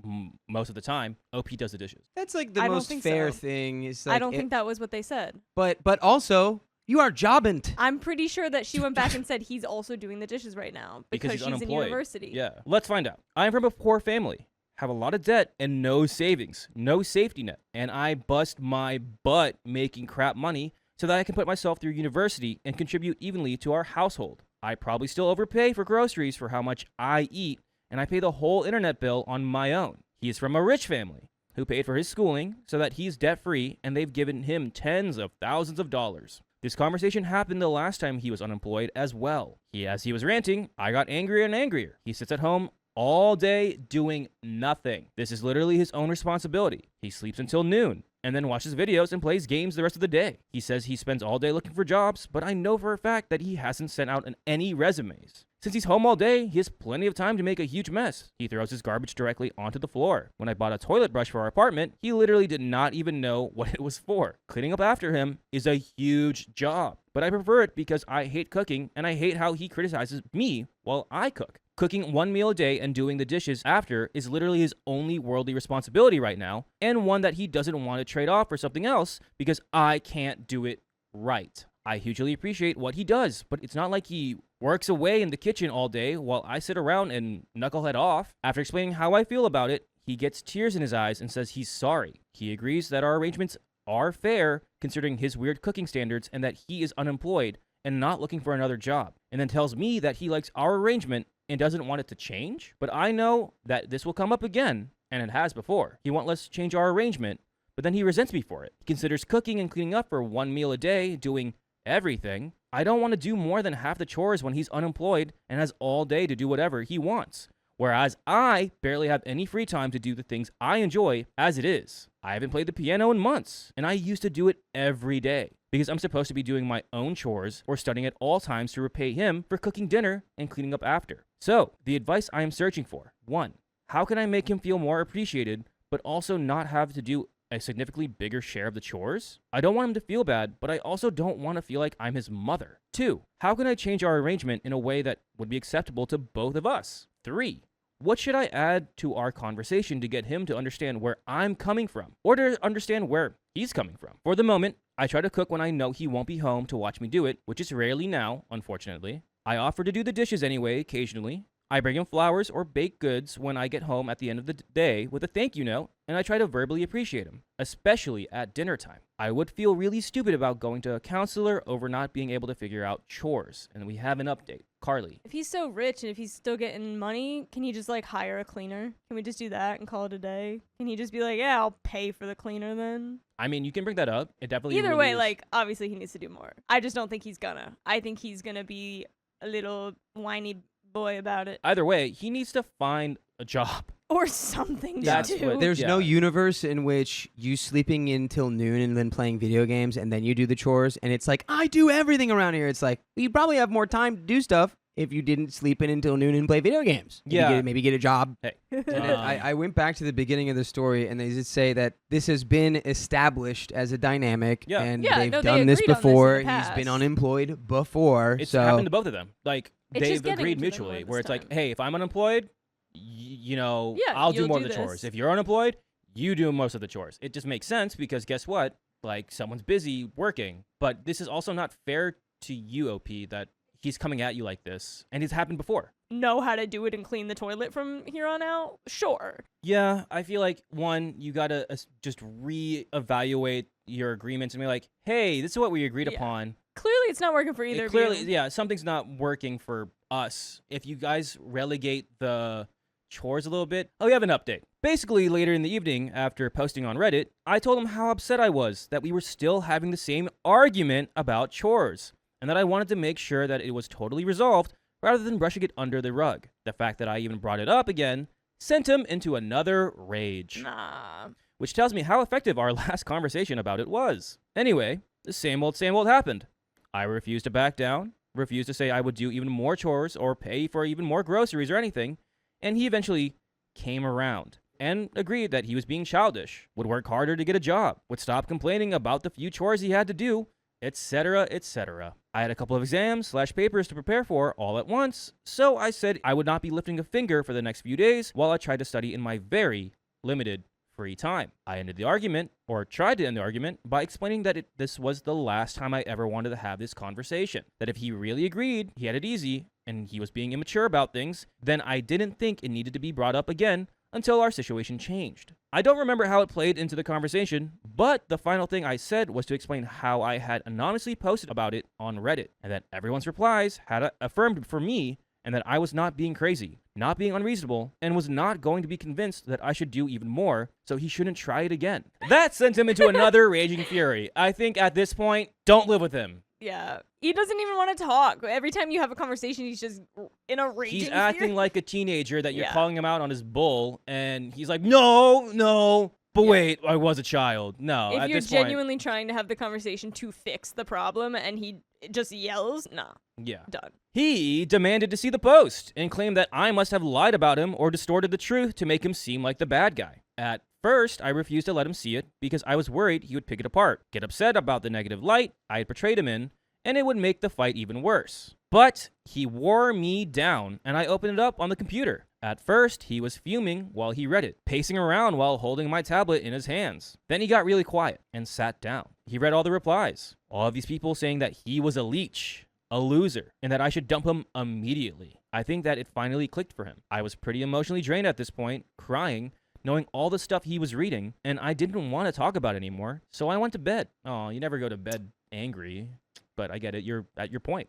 most of the time, OP does the dishes. That's like the I don't most think fair so. thing. Is I like don't think that was what they said. But also, you are jobbing. I'm pretty sure that she went back and said he's also doing the dishes right now because He's she's unemployed. in university. Yeah. Let's find out. I'm from a poor family, have a lot of debt and no savings, no safety net, and I bust my butt making crap money so that I can put myself through university and contribute evenly to our household. I probably still overpay for groceries for how much I eat, and I pay the whole internet bill on my own. He is from a rich family who paid for his schooling so that he's debt-free, and they've given him tens of thousands of dollars. This conversation happened the last time he was unemployed as well. As he was ranting, I got angrier and angrier. He sits at home all day doing nothing. This is literally his own responsibility. He sleeps until noon and then watches videos and plays games the rest of the day. He says he spends all day looking for jobs, but I know for a fact that he hasn't sent out any resumes. Since he's home all day, he has plenty of time to make a huge mess. He throws his garbage directly onto the floor. When I bought a toilet brush for our apartment, he literally did not even know what it was for. Cleaning up after him is a huge job, but I prefer it because I hate cooking and I hate how he criticizes me while I cook. Cooking one meal a day and doing the dishes after is literally his only worldly responsibility right now, and one that he doesn't want to trade off for something else because I can't do it right. I hugely appreciate what he does, but it's not like he works away in the kitchen all day while I sit around and knucklehead off. After explaining how I feel about it, he gets tears in his eyes and says he's sorry. He agrees that our arrangements are fair considering his weird cooking standards and that he is unemployed and not looking for another job, and then tells me that he likes our arrangement and doesn't want it to change. But I know that this will come up again, and it has before. He won't let us change our arrangement, but then he resents me for it. He considers cooking and cleaning up for one meal a day, doing everything. I don't want to do more than half the chores when he's unemployed and has all day to do whatever he wants. Whereas I barely have any free time to do the things I enjoy as it is. I haven't played the piano in months, and I used to do it every day because I'm supposed to be doing my own chores or studying at all times to repay him for cooking dinner and cleaning up after. So, the advice I am searching for: 1. How can I make him feel more appreciated, but also not have to do a significantly bigger share of the chores? I don't want him to feel bad, but I also don't want to feel like I'm his mother. 2. How can I change our arrangement in a way that would be acceptable to both of us? 3. What should I add to our conversation to get him to understand where I'm coming from, or to understand where he's coming from? For the moment, I try to cook when I know he won't be home to watch me do it, which is rarely now, unfortunately. I offer to do the dishes anyway, occasionally. I bring him flowers or baked goods when I get home at the end of the day with a thank you note, and I try to verbally appreciate him, especially at dinner time. I would feel really stupid about going to a counselor over not being able to figure out chores, and we have an update. Carly. If he's so rich and if he's still getting money, can he just, like, hire a cleaner? Can we just do that and call it a day? Can he just be like, yeah, I'll pay for the cleaner then? I mean, you can bring that up. It definitely Either really way, is. like, obviously he needs to do more. I just don't think he's gonna. I think he's gonna be a little whiny boy about it. Either way, he needs to find a job. Or something to That's do. what- There's no Yeah. universe in which you sleeping until noon and then playing video games and then you do the chores and it's like, I do everything around here. It's like, well, you probably have more time to do stuff if you didn't sleep in until noon and play video games. Maybe get a job. Hey. And then I went back to the beginning of the story, and they did say that this has been established as a dynamic, Yeah. and Yeah, they've no, they done this agreed on this in before. the He's past. been unemployed before. It's so happened to both of them. Like, It's they've just getting agreed to them mutually, more where this it's like, time. hey, if I'm unemployed, you know, Yeah, I'll do you'll more do of the chores. this. If you're unemployed, you do most of the chores. It just makes sense because guess what? Like, someone's busy working. But this is also not fair to you, OP, that he's coming at you like this. And it's happened before. Know how to do it and clean the toilet from here on out? Sure. Yeah, I feel like, one, you gotta just reevaluate your agreements and be like, hey, this is what we agreed Yeah. upon. Clearly it's not working for either Clearly, of you. yeah, something's not working for us. If you guys relegate the chores a little bit, we have an update. Basically, later in the evening, after posting on Reddit, I told him how upset I was that we were still having the same argument about chores, and that I wanted to make sure that it was totally resolved rather than brushing it under the rug. The fact that I even brought it up again sent him into another rage, Nah. which tells me how effective our last conversation about it was. Anyway, the same old happened. I refused to back down, refused to say I would do even more chores or pay for even more groceries or anything, and he eventually came around and agreed that he was being childish, would work harder to get a job, would stop complaining about the few chores he had to do, etc., etc. I had a couple of exams/papers to prepare for all at once, so I said I would not be lifting a finger for the next few days while I tried to study in my very limited free time. I ended the argument, or tried to end the argument, by explaining that this was the last time I ever wanted to have this conversation. That if he really agreed he had it easy, and he was being immature about things, then I didn't think it needed to be brought up again until our situation changed. I don't remember how it played into the conversation, but the final thing I said was to explain how I had anonymously posted about it on Reddit, and that everyone's replies had affirmed for me, and that I was not being crazy, not being unreasonable, and was not going to be convinced that I should do even more, so he shouldn't try it again. That sent him into another raging fury. I think at this point, don't live with him. Yeah. He doesn't even want to talk. Every time you have a conversation, he's just in a raging He's acting fury. like a teenager that you're Yeah. calling him out on his bull, and he's like, no, but wait, I was a child. No, If at you're this point, genuinely trying to have the conversation to fix the problem and he just yells, nah, yeah. done. He demanded to see the post and claimed that I must have lied about him or distorted the truth to make him seem like the bad guy. At first, I refused to let him see it because I was worried he would pick it apart, get upset about the negative light I had portrayed him in, and it would make the fight even worse. But he wore me down, and I opened it up on the computer. At first, he was fuming while he read it, pacing around while holding my tablet in his hands. Then he got really quiet and sat down. He read all the replies. All of these people saying that he was a leech, a loser, and that I should dump him immediately. I think that it finally clicked for him. I was pretty emotionally drained at this point, crying, knowing all the stuff he was reading, and I didn't want to talk about it anymore, so I went to bed. Oh, you never go to bed angry, but I get it. You're at your point.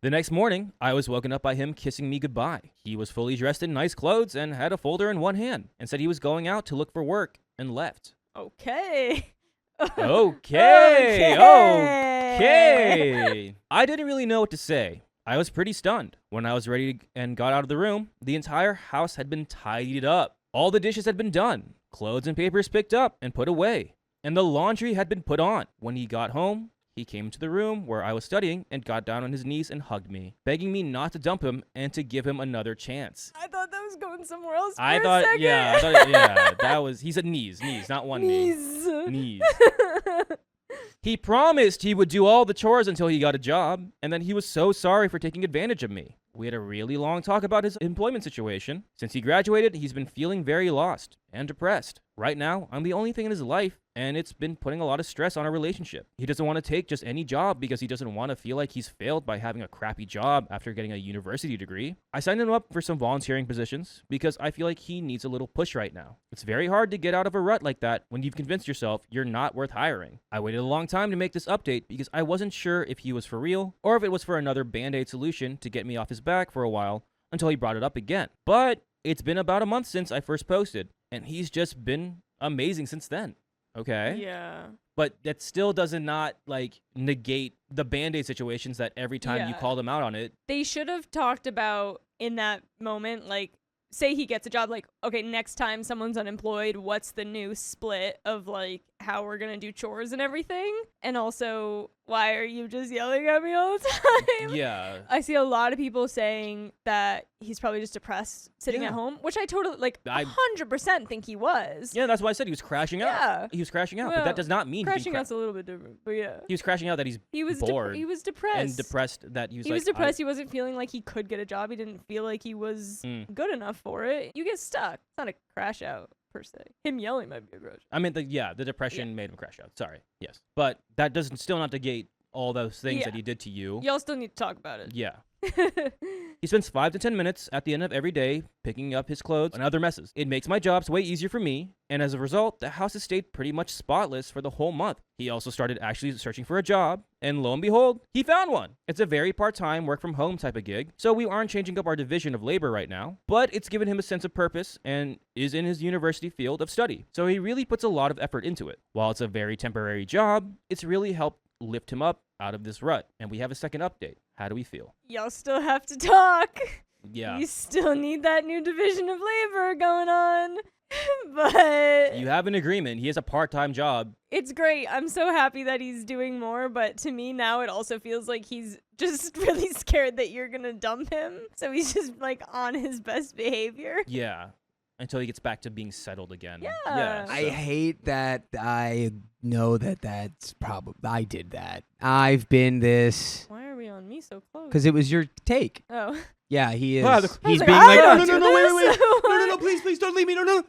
The next morning, I was woken up by him kissing me goodbye. He was fully dressed in nice clothes and had a folder in one hand and said he was going out to look for work and left. Okay. Okay. I didn't really know what to say. I was pretty stunned. When I was ready and got out of the room, the entire house had been tidied up. All the dishes had been done, clothes and papers picked up and put away, and the laundry had been put on. When he got home, he came to the room where I was studying and got down on his knees and hugged me, begging me not to dump him and to give him another chance. I thought that was going somewhere else for I a thought, second. that was, he said knees, not one knee. Knees. Knees. He promised he would do all the chores until he got a job, and then he was so sorry for taking advantage of me. We had a really long talk about his employment situation. Since he graduated, he's been feeling very lost and depressed. Right now, I'm the only thing in his life, and it's been putting a lot of stress on our relationship. He doesn't want to take just any job because he doesn't want to feel like he's failed by having a crappy job after getting a university degree. I signed him up for some volunteering positions because I feel like he needs a little push right now. It's very hard to get out of a rut like that when you've convinced yourself you're not worth hiring. I waited a long time to make this update because I wasn't sure if he was for real or if it was for another band-aid solution to get me off his back for a while until he brought it up again. But it's been about a month since I first posted, and he's just been amazing since then. Okay. Yeah. But that still doesn't not like negate the band-aid situations that every time you Yeah. call them out on it. They should have talked about in that moment, like, say he gets a job, like, okay, next time someone's unemployed, what's the new split of, like, how we're gonna do chores and everything? And also, why are you just yelling at me all the time? Yeah. I see a lot of people saying that he's probably just depressed sitting Yeah. at home, which I totally, like, I- 100% think he was. Yeah, that's why I said he was crashing out. Yeah. He was crashing out, but Well, that does not mean Crashing out's a little bit different, but yeah. he was crashing out that he's He was bored he was depressed. and depressed that he was He like was depressed. He wasn't feeling like he could get a job. He didn't feel like he was good enough for it. You get stuck. It's not a crash out per se. Him yelling might be a crash. I mean, the depression made him crash out. Sorry. Yes. But that doesn't still not negate all those things that Yeah. he did to you. Y'all still need to talk about it. Yeah. He spends 5 to 10 minutes at the end of every day picking up his clothes and other messes. It makes my jobs way easier for me, and as a result, the house has stayed pretty much spotless for the whole month. He also started actually searching for a job, and lo and behold, he found one. It's a very part-time work-from-home type of gig, so we aren't changing up our division of labor right now, but it's given him a sense of purpose and is in his university field of study. So he really puts a lot of effort into it. While it's a very temporary job, it's really helped lift him up out of this rut, and we have a second update. How do we feel? Y'all still have to talk. Yeah. You still need that new division of labor going on. But You have an agreement. He has a part-time job. It's great. I'm so happy that he's doing more, but to me now it also feels like he's just really scared that you're gonna dump him. So he's just like on his best behavior. Yeah. Until he gets back to being settled again. Yeah. I hate that I know that that's probably I did that. I've been this Why are we on me so close? because it was your take. Oh. Yeah, he is. Wow, He's like, being I like, don't no, do wait, this. no, please, don't leave me, no.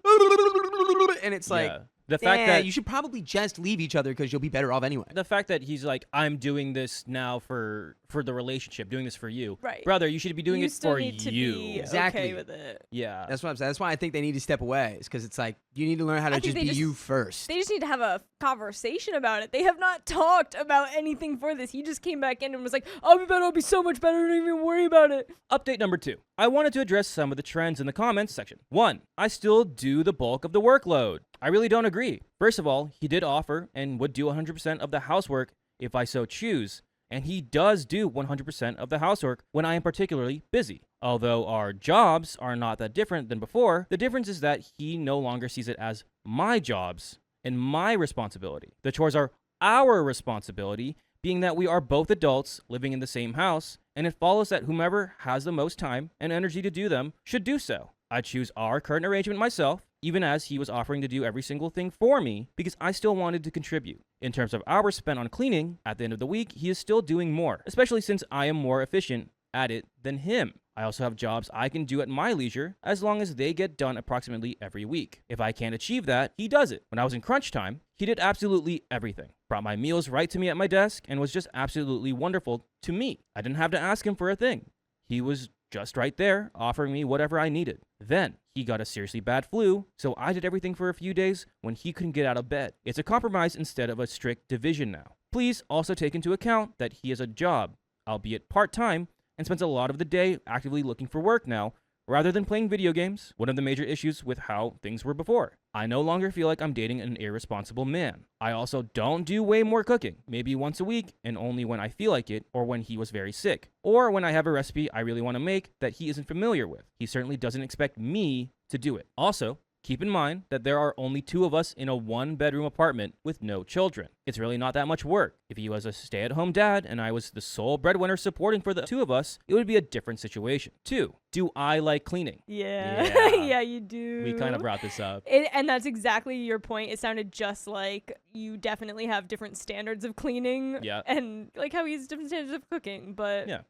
And it's like, Yeah. The fact that you should probably just leave each other because you'll be better off anyway. the fact that he's like, I'm doing this now for the relationship, doing this for you. Right. Brother, you should be doing you it still for need to you. be Exactly. okay with it. Yeah. That's what I'm saying. That's why I think they need to step away. Is because it's like you need to learn how to I think just they be you first. They just need to have a conversation about it. They have not talked about anything for this. He just came back in and was like, I'll be better, I'll be so much better, don't even worry about it. Update number 2. I wanted to address some of the trends in the comments section. 1. I still do the bulk of the workload. I really don't agree. First of all, he did offer and would do 100% of the housework if I so choose. And he does do 100% of the housework when I am particularly busy. Although our jobs are not that different than before, the difference is that he no longer sees it as my jobs and my responsibility. The chores are our responsibility, being that we are both adults living in the same house, and it follows that whomever has the most time and energy to do them should do so. I choose our current arrangement myself, even as he was offering to do every single thing for me because I still wanted to contribute. In terms of hours spent on cleaning, at the end of the week, he is still doing more, especially since I am more efficient at it than him. I also have jobs I can do at my leisure as long as they get done approximately every week. If I can't achieve that, he does it. When I was in crunch time, he did absolutely everything. Brought my meals right to me at my desk and was just absolutely wonderful to me. I didn't have to ask him for a thing. He was just right there, offering me whatever I needed. Then he got a seriously bad flu, so I did everything for a few days when he couldn't get out of bed. It's a compromise instead of a strict division now. Please also take into account that he has a job, albeit part-time, and spends a lot of the day actively looking for work now, rather than playing video games, one of the major issues with how things were before. I no longer feel like I'm dating an irresponsible man. I also don't do way more cooking, maybe once a week and only when I feel like it or when he was very sick, or when I have a recipe I really want to make that he isn't familiar with. He certainly doesn't expect me to do it. Also, keep in mind that there are only 2 of us in a 1-bedroom apartment with no children. It's really not that much work. If he was a stay-at-home dad and I was the sole breadwinner supporting for the 2 of us, it would be a different situation. 2, do I like cleaning? Yeah. Yeah. Yeah, you do. We kind of brought this up. And that's exactly your point. It sounded just like you definitely have different standards of cleaning. Yeah. And like how he has different standards of cooking. But Yeah.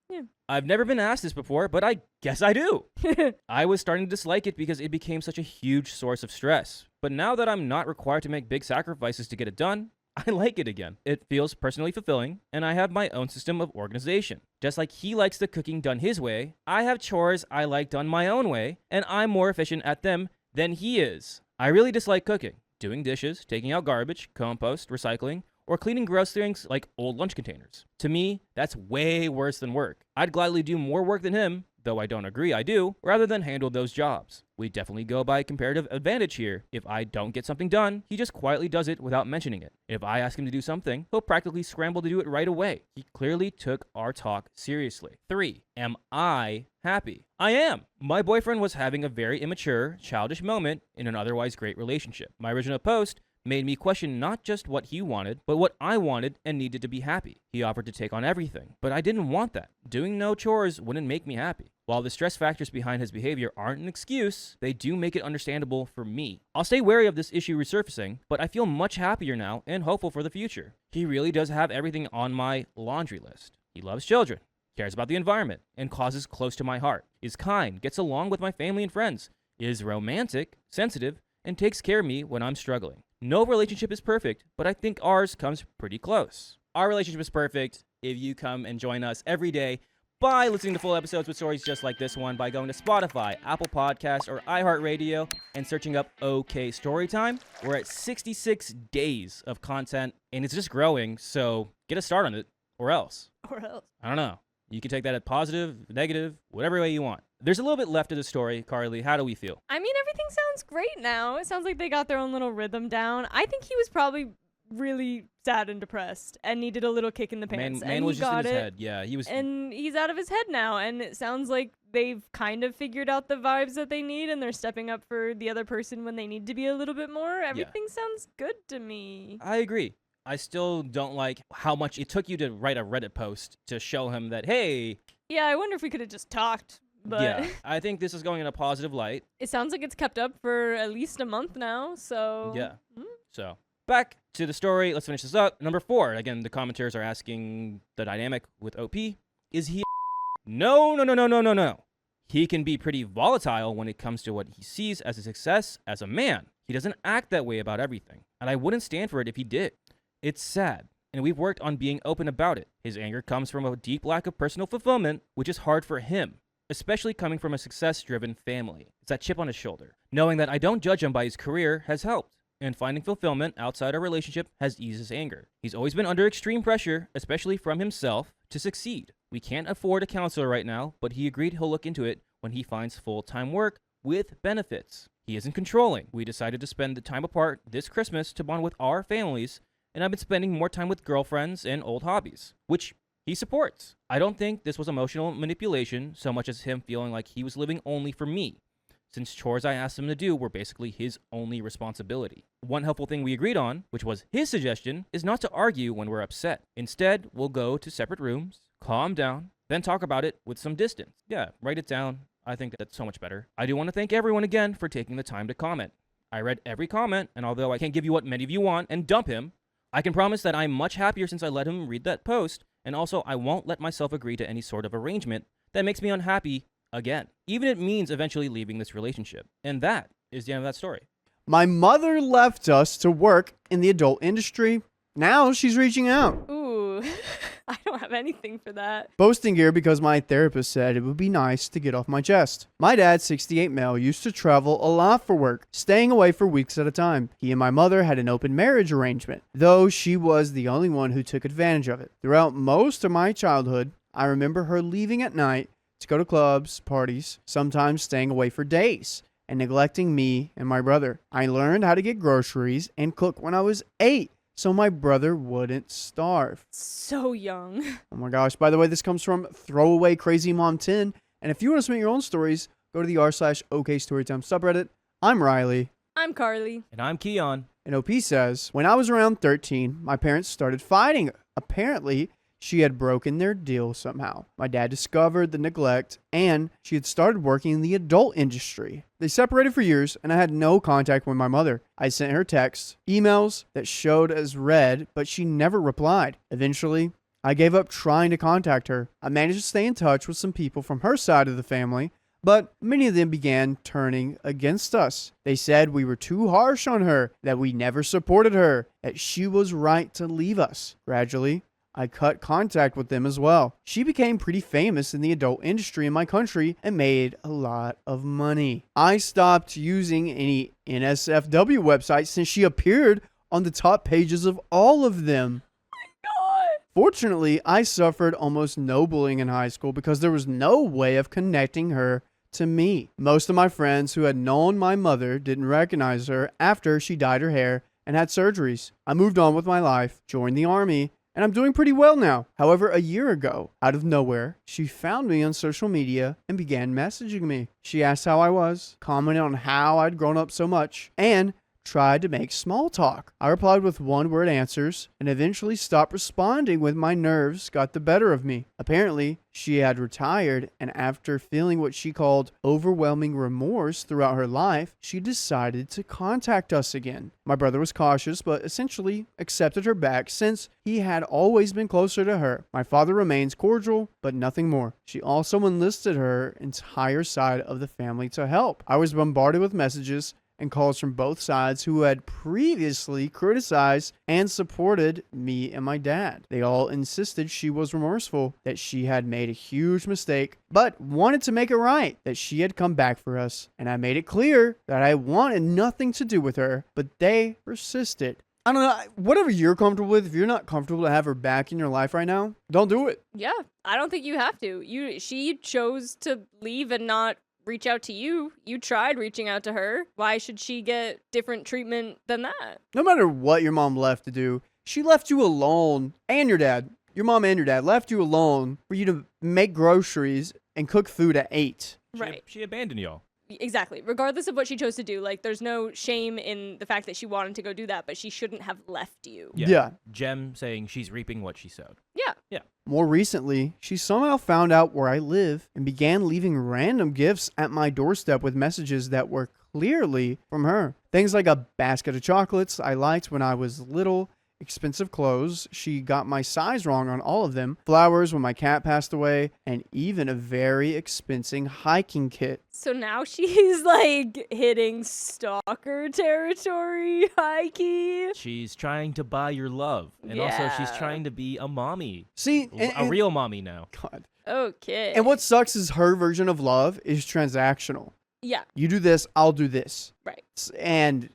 I've never been asked this before, but I guess I do. yeah. I was starting to dislike it because it became such a huge source of stress. But now that I'm not required to make big sacrifices to get it done, I like it again. It feels personally fulfilling, and I have my own system of organization. Just like he likes the cooking done his way, I have chores I like done my own way, and I'm more efficient at them than he is. I really dislike cooking, doing dishes, taking out garbage, compost, recycling, or cleaning gross things like old lunch containers. To me, that's way worse than work. I'd gladly do more work than him, though I don't agree I do, rather than handle those jobs. We definitely go by comparative advantage here. If I don't get something done, he just quietly does it without mentioning it. If I ask him to do something, he'll practically scramble to do it right away. He clearly took our talk seriously. 3. Am I happy? I am. My boyfriend was having a very immature, childish moment in an otherwise great relationship. My original post made me question not just what he wanted, but what I wanted and needed to be happy. He offered to take on everything, but I didn't want that. Doing no chores wouldn't make me happy. While the stress factors behind his behavior aren't an excuse, they do make it understandable for me. I'll stay wary of this issue resurfacing, but I feel much happier now and hopeful for the future. He really does have everything on my laundry list. He loves children, cares about the environment, and causes close to my heart, is kind, gets along with my family and friends, is romantic, sensitive, and takes care of me when I'm struggling. No relationship is perfect, but I think ours comes pretty close. Our relationship is perfect if you come and join us every day by listening to full episodes with stories just like this one by going to Spotify, Apple Podcasts, or iHeartRadio and searching up OK Storytime. We're at 66 days of content, and it's just growing, so get a start on it, or else. Or else. I don't know. You can take that as positive, negative, whatever way you want. There's a little bit left of the story, Carly. How do we feel? I mean, everything sounds great now. It sounds like they got their own little rhythm down. I think he was probably really sad and depressed and needed a little kick in the pants. Man and was he just in got his it. head. Yeah, he was. And he's out of his head now, and it sounds like they've kind of figured out the vibes that they need, and they're stepping up for the other person when they need to be a little bit more. Everything sounds good to me. I agree. I still don't like how much it took you to write a Reddit post to show him that, hey, Yeah, I wonder if we could have just talked, but yeah, I think this is going in a positive light. it sounds like it's kept up for at least a month now, so... Yeah. So back to the story. Let's finish this up. Number 4. Again, the commenters are asking the dynamic with OP. Is he No, no, no, no, no, no, no. He can be pretty volatile when it comes to what he sees as a success as a man. He doesn't act that way about everything, and I wouldn't stand for it if he did. It's sad, and we've worked on being open about it. His anger comes from a deep lack of personal fulfillment, which is hard for him, especially coming from a success-driven family. It's that chip on his shoulder. Knowing that I don't judge him by his career has helped, and finding fulfillment outside our relationship has eased his anger. He's always been under extreme pressure, especially from himself, to succeed. We can't afford a counselor right now, but he agreed he'll look into it when he finds full-time work with benefits. He isn't controlling. We decided to spend the time apart this Christmas to bond with our families, and I've been spending more time with girlfriends and old hobbies, which he supports. I don't think this was emotional manipulation so much as him feeling like he was living only for me, since chores I asked him to do were basically his only responsibility. One helpful thing we agreed on, which was his suggestion, is not to argue when we're upset. Instead, we'll go to separate rooms, calm down, then talk about it with some distance. Yeah, write it down. I think that's so much better. I do want to thank everyone again for taking the time to comment. I read every comment, and although I can't give you what many of you want and dump him, I can promise that I'm much happier since I let him read that post, and also I won't let myself agree to any sort of arrangement that makes me unhappy again, even if it means eventually leaving this relationship. And that is the end of that story. My mother left us to work in the adult industry. Now she's reaching out. Ooh, I don't have anything for that. Posting here because my therapist said it would be nice to get off my chest. My dad, 68 male, used to travel a lot for work, staying away for weeks at a time. He and my mother had an open marriage arrangement, though she was the only one who took advantage of it. Throughout most of my childhood, I remember her leaving at night to go to clubs, parties, sometimes staying away for days, and neglecting me and my brother. I learned how to get groceries and cook when I was 8. So my brother wouldn't starve. So young. Oh my gosh. By the way, this comes from Throwaway Crazy Mom 10. And if you want to submit your own stories, go to the r/OK Storytime subreddit. I'm Riley. I'm Carly. And I'm Keon. And OP says, when I was around 13, my parents started fighting. Apparently, she had broken their deal somehow. My dad discovered the neglect, and she had started working in the adult industry. They separated for years, and I had no contact with my mother. I sent her texts, emails that showed as read, but she never replied. Eventually, I gave up trying to contact her. I managed to stay in touch with some people from her side of the family, but many of them began turning against us. They said we were too harsh on her, that we never supported her, that she was right to leave us. Gradually, I cut contact with them as well. She became pretty famous in the adult industry in my country and made a lot of money. I stopped using any NSFW websites since she appeared on the top pages of all of them. Fortunately, I suffered almost no bullying in high school because there was no way of connecting her to me. Most of my friends who had known my mother didn't recognize her after she dyed her hair and had surgeries. I moved on with my life, joined the army, and I'm doing pretty well now. However, a year ago, out of nowhere, she found me on social media and began messaging me. She asked how I was, commented on how I'd grown up so much, and tried to make small talk. I replied with one-word answers and eventually stopped responding when my nerves got the better of me. Apparently, she had retired, and after feeling what she called overwhelming remorse throughout her life, she decided to contact us again. My brother was cautious, but essentially accepted her back since he had always been closer to her. My father remains cordial, but nothing more. She also enlisted her entire side of the family to help. I was bombarded with messages and calls from both sides who had previously criticized and supported me and my dad. They all insisted she was remorseful, that she had made a huge mistake, but wanted to make it right, that she had come back for us. And I made it clear that I wanted nothing to do with her, but they persisted. I don't know, whatever you're comfortable with, if you're not comfortable to have her back in your life right now, don't do it. Yeah, I don't think you have to. She chose to leave and not reach out to you. You tried reaching out to her. Why should she get different treatment than that? No matter what your mom left to do, she left you alone, and your dad. Your mom and your dad left you alone for you to make groceries and cook food at 8. Right. She abandoned y'all. Exactly. Regardless of what she chose to do, like, there's no shame in the fact that she wanted to go do that, but she shouldn't have left you. Yeah. Jem saying she's reaping what she sowed. Yeah. More recently, she somehow found out where I live and began leaving random gifts at my doorstep with messages that were clearly from her. Things like a basket of chocolates I liked when I was little, expensive clothes. She got my size wrong on all of them. Flowers when my cat passed away, and even a very expensive hiking kit. So now she's like hitting stalker territory, high key. She's trying to buy your love. And also she's Yeah. trying to be a mommy. See, A real mommy now. God. Okay. And what sucks is her version of love is transactional. Yeah, You do this, I'll do this. right. And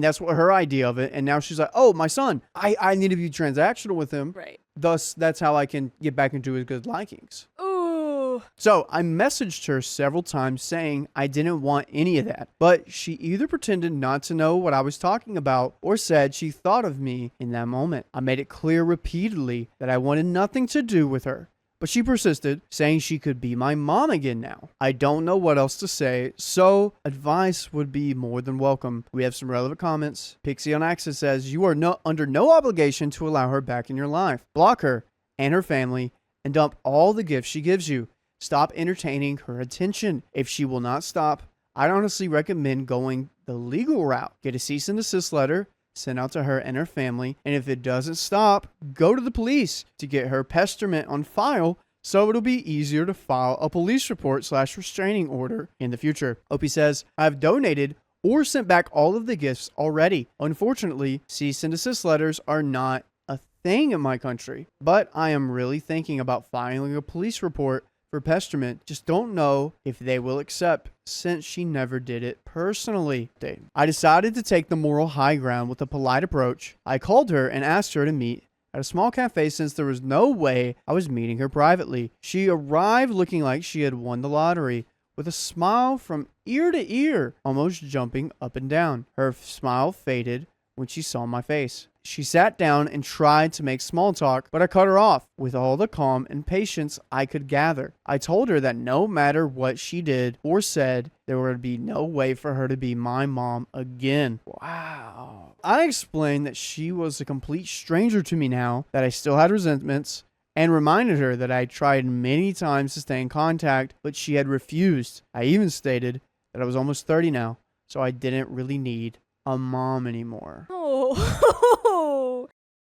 that's what her idea of it. And now she's like, oh, my son, I need to be transactional with him. Right. Thus, that's how I can get back into his good likings. Ooh. So I messaged her several times saying I didn't want any of that. But she either pretended not to know what I was talking about or said she thought of me in that moment. I made it clear repeatedly that I wanted nothing to do with her. But she persisted, saying she could be my mom again now. I don't know what else to say, so advice would be more than welcome. We have some relevant comments. Pixie on Access says, you are under no obligation to allow her back in your life. Block her and her family and dump all the gifts she gives you. Stop entertaining her attention. If she will not stop, I'd honestly recommend going the legal route. Get a cease and desist letter sent out to her and her family, and if it doesn't stop, go to the police to get her pesterment on file so it'll be easier to file a police report / restraining order in the future. Opie says, I've donated or sent back all of the gifts already. Unfortunately, cease and desist letters are not a thing in my country, but I am really thinking about filing a police report for pesterment. Just don't know if they will accept since she never did it personally. I decided to take the moral high ground with a polite approach. I called her and asked her to meet at a small cafe since there was no way I was meeting her privately. She arrived looking like she had won the lottery, with a smile from ear to ear, almost jumping up and down. Her smile faded when she saw my face. She sat down and tried to make small talk, but I cut her off with all the calm and patience I could gather. I told her that no matter what she did or said, there would be no way for her to be my mom again. Wow. I explained that she was a complete stranger to me now, that I still had resentments, and reminded her that I tried many times to stay in contact, but she had refused. I even stated that I was almost 30 now, so I didn't really need a mom anymore. Oh.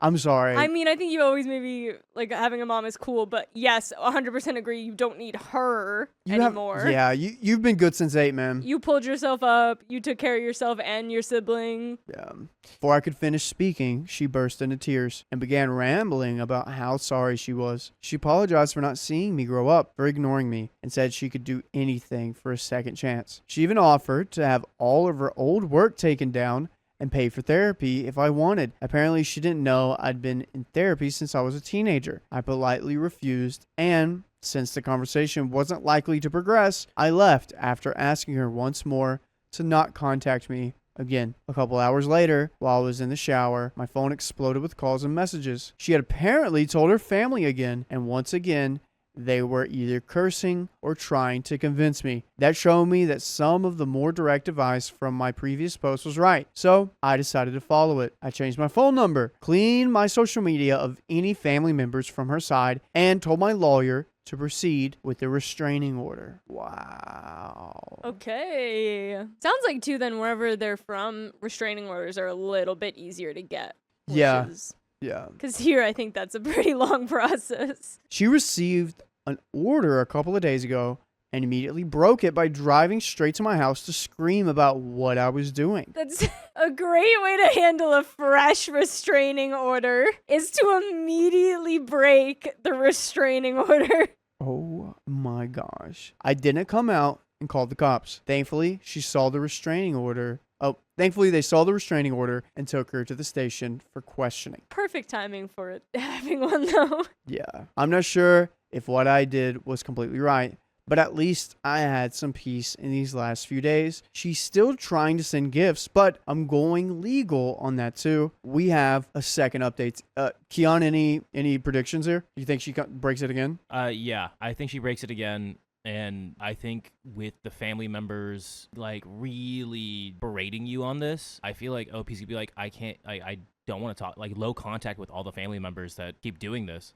I'm sorry. I mean, I think you always maybe like having a mom is cool, but yes, 100% agree. You don't need her anymore. You've been good since 8, man. You pulled yourself up. You took care of yourself and your sibling. Yeah. Before I could finish speaking, she burst into tears and began rambling about how sorry she was. She apologized for not seeing me grow up, for ignoring me, and said she could do anything for a second chance. She even offered to have all of her old work taken down and pay for therapy if I wanted. Apparently, she didn't know I'd been in therapy since I was a teenager. I politely refused, and since the conversation wasn't likely to progress, I left after asking her once more to not contact me again. A couple hours later, while I was in the shower, my phone exploded with calls and messages. She had apparently told her family again, and once again, they were either cursing or trying to convince me. That showed me that some of the more direct advice from my previous post was right. So I decided to follow it. I changed my phone number, cleaned my social media of any family members from her side, and told my lawyer to proceed with the restraining order. Wow. Okay. Sounds like, too, then wherever they're from, restraining orders are a little bit easier to get. Yeah. Is... Yeah. Because here, I think that's a pretty long process. She received an order a couple of days ago and immediately broke it by driving straight to my house to scream about what I was doing. That's a great way to handle a fresh restraining order, is to immediately break the restraining order. Oh my gosh. I didn't come out and call the cops. Thankfully, she saw the restraining order. Thankfully, they saw the restraining order and took her to the station for questioning. Perfect timing for it having one, though. Yeah. I'm not sure if what I did was completely right, but at least I had some peace in these last few days. She's still trying to send gifts, but I'm going legal on that too. We have a second update. Keon, any predictions here? You think she breaks it again? Yeah, I think she breaks it again. And I think with the family members like really berating you on this, I feel like OP's gonna be like, I don't want to talk, like low contact with all the family members that keep doing this.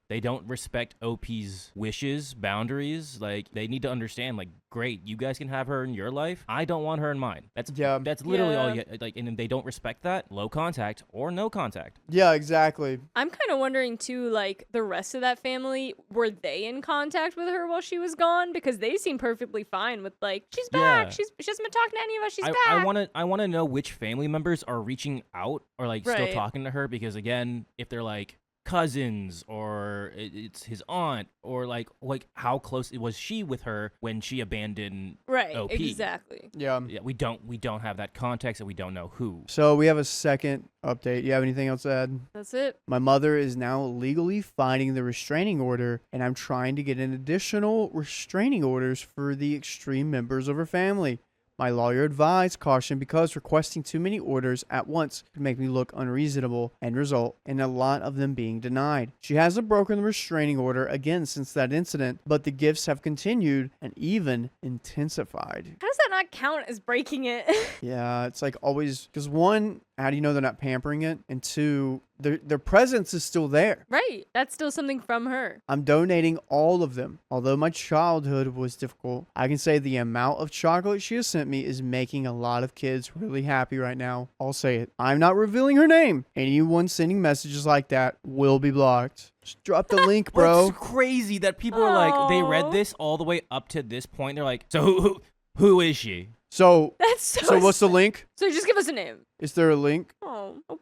They don't respect OP's wishes, boundaries. Like, they need to understand, like, great, you guys can have her in your life. I don't want her in mine. That's literally all you, like, and if they don't respect that, low contact or no contact. Yeah, exactly. I'm kind of wondering, too, like, the rest of that family, were they in contact with her while she was gone? Because they seem perfectly fine with, like, she's back. Yeah. She hasn't been talking to any of us. She's back. I want to know which family members are reaching out or, like, still Right. talking to her. Because, again, if they're, like, cousins or it's his aunt or like how close was she with her when she abandoned Right, OP? exactly. Yeah. We don't have that context and we don't know who. So we have a second update. You have anything else to add? That's it. My mother is now legally fighting the restraining order, and I'm trying to get an additional restraining orders for the extreme members of her family. My lawyer advised caution because requesting too many orders at once could make me look unreasonable and result in a lot of them being denied. She hasn't broken the restraining order again since that incident, but the gifts have continued and even intensified. How does that not count as breaking it? Yeah, it's like always, because one, how do you know they're not pampering it? And two, their presence is still there. Right. That's still something from her. I'm donating all of them. Although my childhood was difficult, I can say the amount of chocolate she has sent me is making a lot of kids really happy right now. I'll say it. I'm not revealing her name. Anyone sending messages like that will be blocked. Just drop the link, bro. It's crazy that people are like, they read this all the way up to this point. They're like, so who is she? So That's so what's the link? So just give us a name. Is there a link? Oh, OP.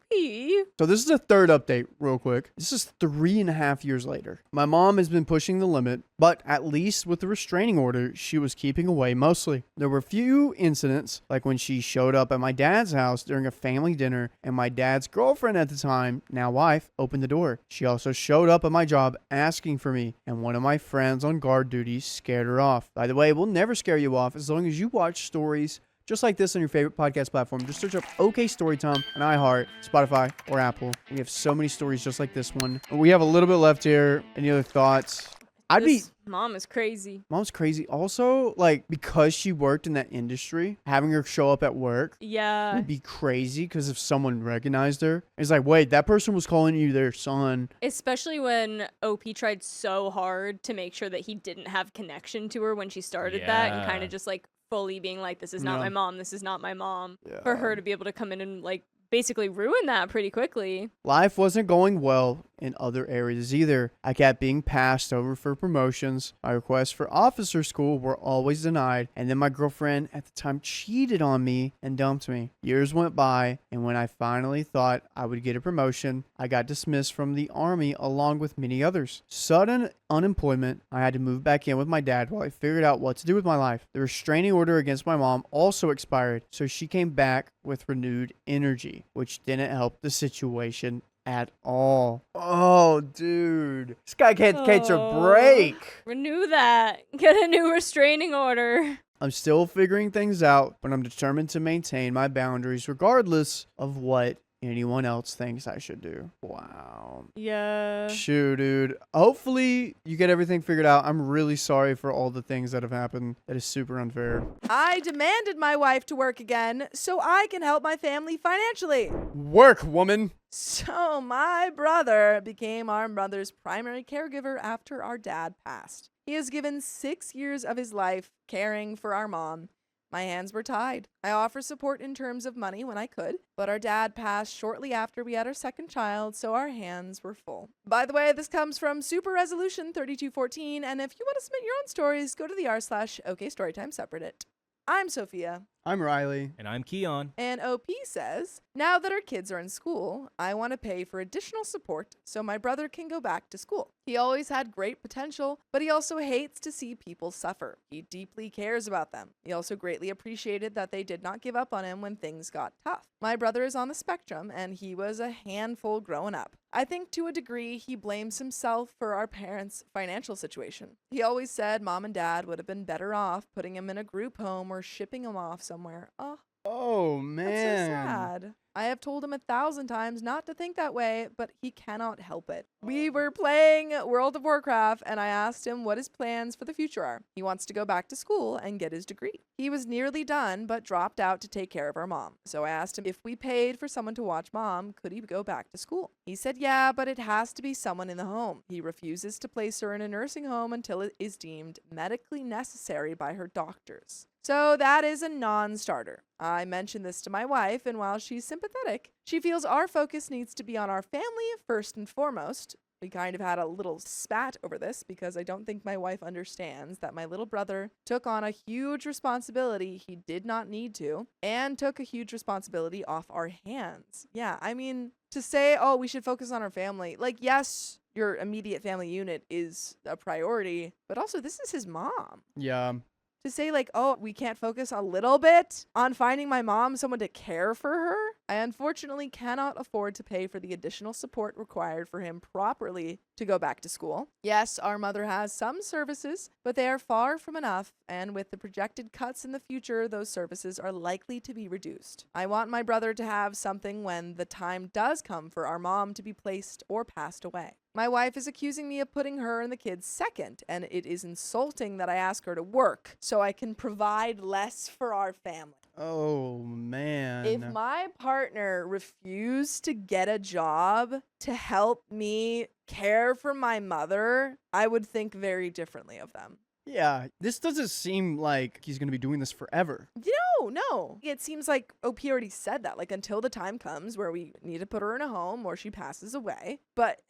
So this is a third update real quick. This is 3.5 years later. My mom has been pushing the limit, but at least with the restraining order, she was keeping away mostly. There were a few incidents, like when she showed up at my dad's house during a family dinner and my dad's girlfriend at the time, now wife, opened the door. She also showed up at my job asking for me, and one of my friends on guard duty scared her off. By the way, we'll never scare you off as long as you watch stories just like this on your favorite podcast platform. Just search up OK Storytime on iHeart, Spotify, or Apple. We have so many stories just like this one. We have a little bit left here. Any other thoughts? Mom is crazy. Mom's crazy. Also, like, because she worked in that industry, having her show up at work Yeah. would be crazy because if someone recognized her, it's like, wait, that person was calling you their son. Especially when OP tried so hard to make sure that he didn't have connection to her when she started that and kind Yeah. of just like fully being like, this is not Yeah. my mom. This is not my mom. Yeah. For her to be able to come in and like basically ruin that pretty quickly. Life wasn't going well in other areas either. I kept being passed over for promotions. My requests for officer school were always denied. And then my girlfriend at the time cheated on me and dumped me. Years went by, and when I finally thought I would get a promotion, I got dismissed from the army along with many others. Sudden unemployment. I had to move back in with my dad while I figured out what to do with my life. The restraining order against my mom also expired, so she came back with renewed energy, which didn't help the situation at all. Oh, dude. This guy can't catch a break. Renew that. Get a new restraining order. I'm still figuring things out, but I'm determined to maintain my boundaries regardless of what anyone else thinks I should do. Wow. Yeah. Shoot, dude. Hopefully you get everything figured out. I'm really sorry for all the things that have happened. That is super unfair. I demanded my wife to work again so I can help my family financially. Work, woman. So my brother became our mother's primary caregiver after our dad passed. He has given 6 years of his life caring for our mom. My hands were tied. I offered support in terms of money when I could, but our dad passed shortly after we had our second child, so our hands were full. By the way, this comes from Super Resolution 3214, and if you want to submit your own stories, go to the r/OK Storytime subreddit. I'm Sophia. I'm Riley. And I'm Keon. And OP says, now that our kids are in school, I want to pay for additional support so my brother can go back to school. He always had great potential, but he also hates to see people suffer. He deeply cares about them. He also greatly appreciated that they did not give up on him when things got tough. My brother is on the spectrum, and he was a handful growing up. I think to a degree he blames himself for our parents' financial situation. He always said mom and dad would have been better off putting him in a group home or shipping him off somewhere. Oh, Oh, that's man. so sad. I have told him 1,000 times not to think that way, but he cannot help it. We were playing World of Warcraft, and I asked him what his plans for the future are. He wants to go back to school and get his degree. He was nearly done, but dropped out to take care of our mom. So I asked him if we paid for someone to watch mom, could he go back to school? He said, yeah, but it has to be someone in the home. He refuses to place her in a nursing home until it is deemed medically necessary by her doctors. So that is a non-starter. I mentioned this to my wife, and while she's sympathetic, she feels our focus needs to be on our family first and foremost. We kind of had a little spat over this because I don't think my wife understands that my little brother took on a huge responsibility he did not need to and took a huge responsibility off our hands. Yeah, I mean, to say, oh, we should focus on our family, like, yes, your immediate family unit is a priority, but also this is his mom. Yeah. To say like, oh, we can't focus a little bit on finding my mom someone to care for her? I unfortunately cannot afford to pay for the additional support required for him properly to go back to school. Yes, our mother has some services, but they are far from enough, and with the projected cuts in the future, those services are likely to be reduced. I want my brother to have something when the time does come for our mom to be placed or passed away. My wife is accusing me of putting her and the kids second, and it is insulting that I ask her to work so I can provide less for our family. Oh, man. If my partner refused to get a job to help me care for my mother, I would think very differently of them. Yeah, this doesn't seem like he's going to be doing this forever. No. It seems like OP already said that, like until the time comes where we need to put her in a home or she passes away. But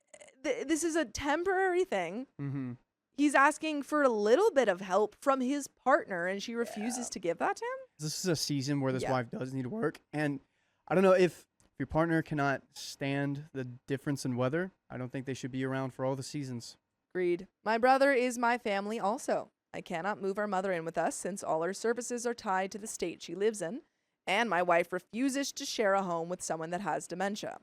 this is a temporary thing. Mm-hmm. He's asking for a little bit of help from his partner, and she refuses to give that to him. This is a season where this Yeah. wife does need to work. And I don't know if your partner cannot stand the difference in weather. I don't think they should be around for all the seasons. Agreed. My brother is my family also. I cannot move our mother in with us since all her services are tied to the state she lives in, and my wife refuses to share a home with someone that has dementia.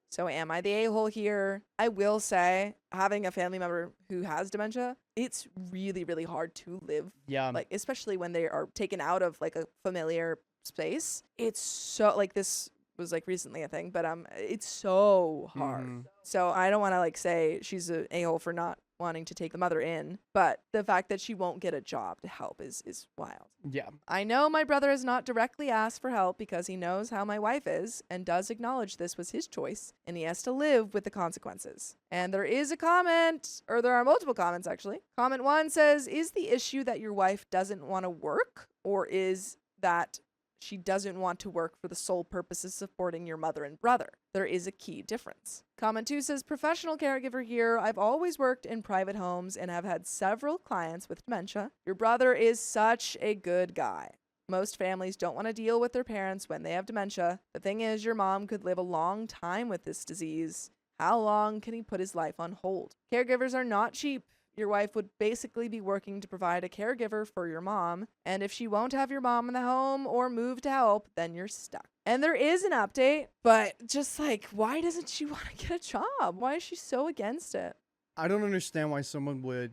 So am I the a-hole here? I will say, having a family member who has dementia, it's really, really hard to live, Yeah. like, especially when they are taken out of, like, a familiar space. It's so, like, this was, like, recently a thing, but it's so hard. Mhm. So I don't want to, like, say she's an a-hole for not wanting to take the mother in, but the fact that she won't get a job to help is wild. Yeah. I know my brother has not directly asked for help because he knows how my wife is and does acknowledge this was his choice and he has to live with the consequences. And there is a comment, or there are multiple comments actually. Comment 1 says, is the issue that your wife doesn't want to work, or is that she doesn't want to work for the sole purpose of supporting your mother and brother? There is a key difference. Comment 2 says, professional caregiver here. I've always worked in private homes and have had several clients with dementia. Your brother is such a good guy. Most families don't want to deal with their parents when they have dementia. The thing is, your mom could live a long time with this disease. How long can he put his life on hold? Caregivers are not cheap. Your wife would basically be working to provide a caregiver for your mom, and if she won't have your mom in the home or move to help, then you're stuck. And there is an update, but just like, why doesn't she want to get a job? Why is she so against it? I don't understand why someone would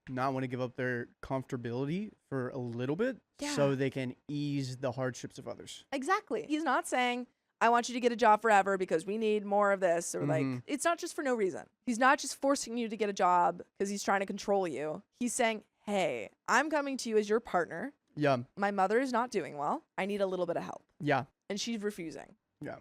not want to give up their comfortability for a little bit so they can ease the hardships of others. Exactly. He's not saying, I want you to get a job forever because we need more of this, or like, it's not just for no reason. He's not just forcing you to get a job because he's trying to control you. He's saying, hey, I'm coming to you as your partner. Yeah. My mother is not doing well. I need a little bit of help. Yeah. And she's refusing. Yeah.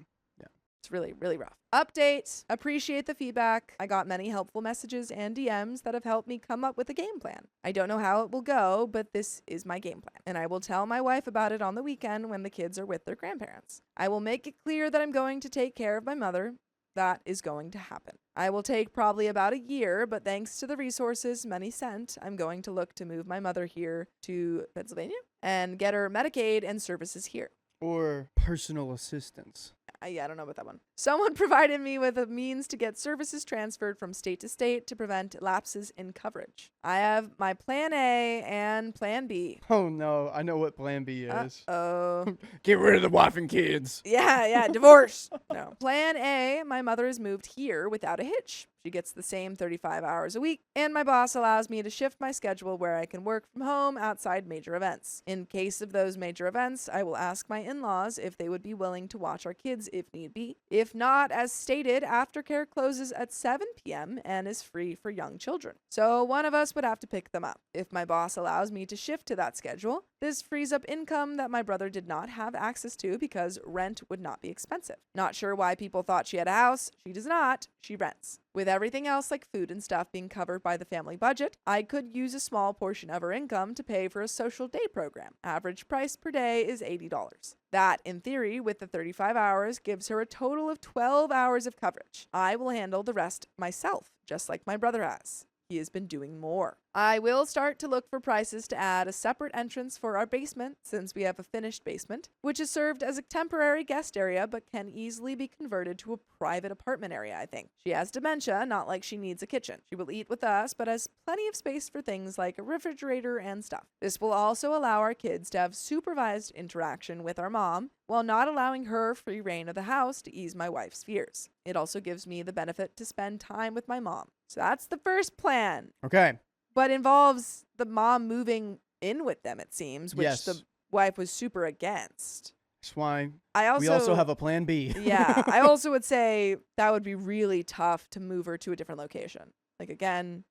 It's really, really rough. Update. Appreciate the feedback. I got many helpful messages and DMs that have helped me come up with a game plan. I don't know how it will go, but this is my game plan. And I will tell my wife about it on the weekend when the kids are with their grandparents. I will make it clear that I'm going to take care of my mother, that is going to happen. I will take probably about a year, but thanks to the resources money sent, I'm going to look to move my mother here to Pennsylvania and get her Medicaid and services here. Or personal assistance. Yeah, I don't know about that one. Someone provided me with a means to get services transferred from state to state to prevent lapses in coverage. I have my plan A and plan B. Oh no, I know what plan B is. Oh. Get rid of the wife and kids. Yeah, divorce. No. Plan A, my mother is moved here without a hitch. She gets the same 35 hours a week, and my boss allows me to shift my schedule where I can work from home outside major events. In case of those major events, I will ask my in-laws if they would be willing to watch our kids if need be. If not, as stated, aftercare closes at 7 p.m. and is free for young children. So one of us would have to pick them up. If my boss allows me to shift to that schedule, this frees up income that my brother did not have access to because rent would not be expensive. Not sure why people thought she had a house. She does not. She rents. With everything else like food and stuff being covered by the family budget, I could use a small portion of her income to pay for a social day program. Average price per day is $80. That, in theory, with the 35 hours, gives her a total of 12 hours of coverage. I will handle the rest myself, just like my brother has. He has been doing more. I will start to look for prices to add a separate entrance for our basement, since we have a finished basement, which is served as a temporary guest area but can easily be converted to a private apartment area, I think. She has dementia, not like she needs a kitchen. She will eat with us, but has plenty of space for things like a refrigerator and stuff. This will also allow our kids to have supervised interaction with our mom, while not allowing her free reign of the house to ease my wife's fears. It also gives me the benefit to spend time with my mom. So that's the first plan. Okay. But involves the mom moving in with them, it seems, which Yes. the wife was super against. That's why We we also have a plan B. Yeah, I also would say that would be really tough to move her to a different location. Like, again,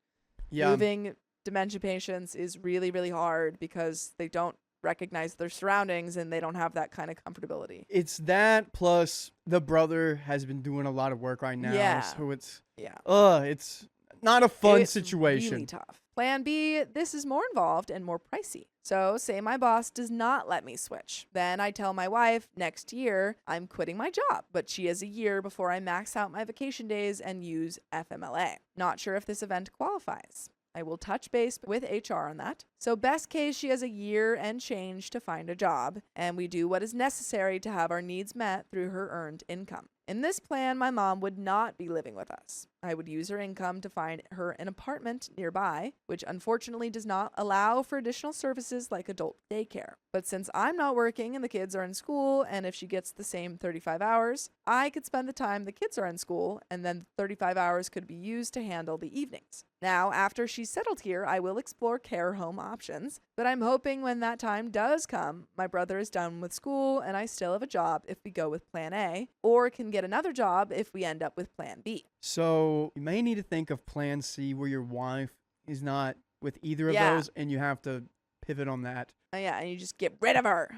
Yeah. moving dementia patients is really, really hard because they don't recognize their surroundings and they don't have that kind of comfortability. It's that plus the brother has been doing a lot of work right now. Yeah. So it's Yeah. it's not a fun It's situation. really tough. Plan B, this is more involved and more pricey. So say my boss does not let me switch. Then I tell my wife next year I'm quitting my job, but she has a year before I max out my vacation days and use FMLA. Not sure if this event qualifies. I will touch base with HR on that. So best case, she has a year and change to find a job, and we do what is necessary to have our needs met through her earned income. In this plan, my mom would not be living with us. I would use her income to find her an apartment nearby, which unfortunately does not allow for additional services like adult daycare. But since I'm not working and the kids are in school, and if she gets the same 35 hours, I could spend the time the kids are in school, and then 35 hours could be used to handle the evenings. Now, after she's settled here, I will explore care home options, but I'm hoping when that time does come, my brother is done with school and I still have a job if we go with plan A, or can get another job if we end up with plan B. So you may need to think of plan C where your wife is not with either of Yeah. those and you have to pivot on that. Yeah, and you just get rid of her.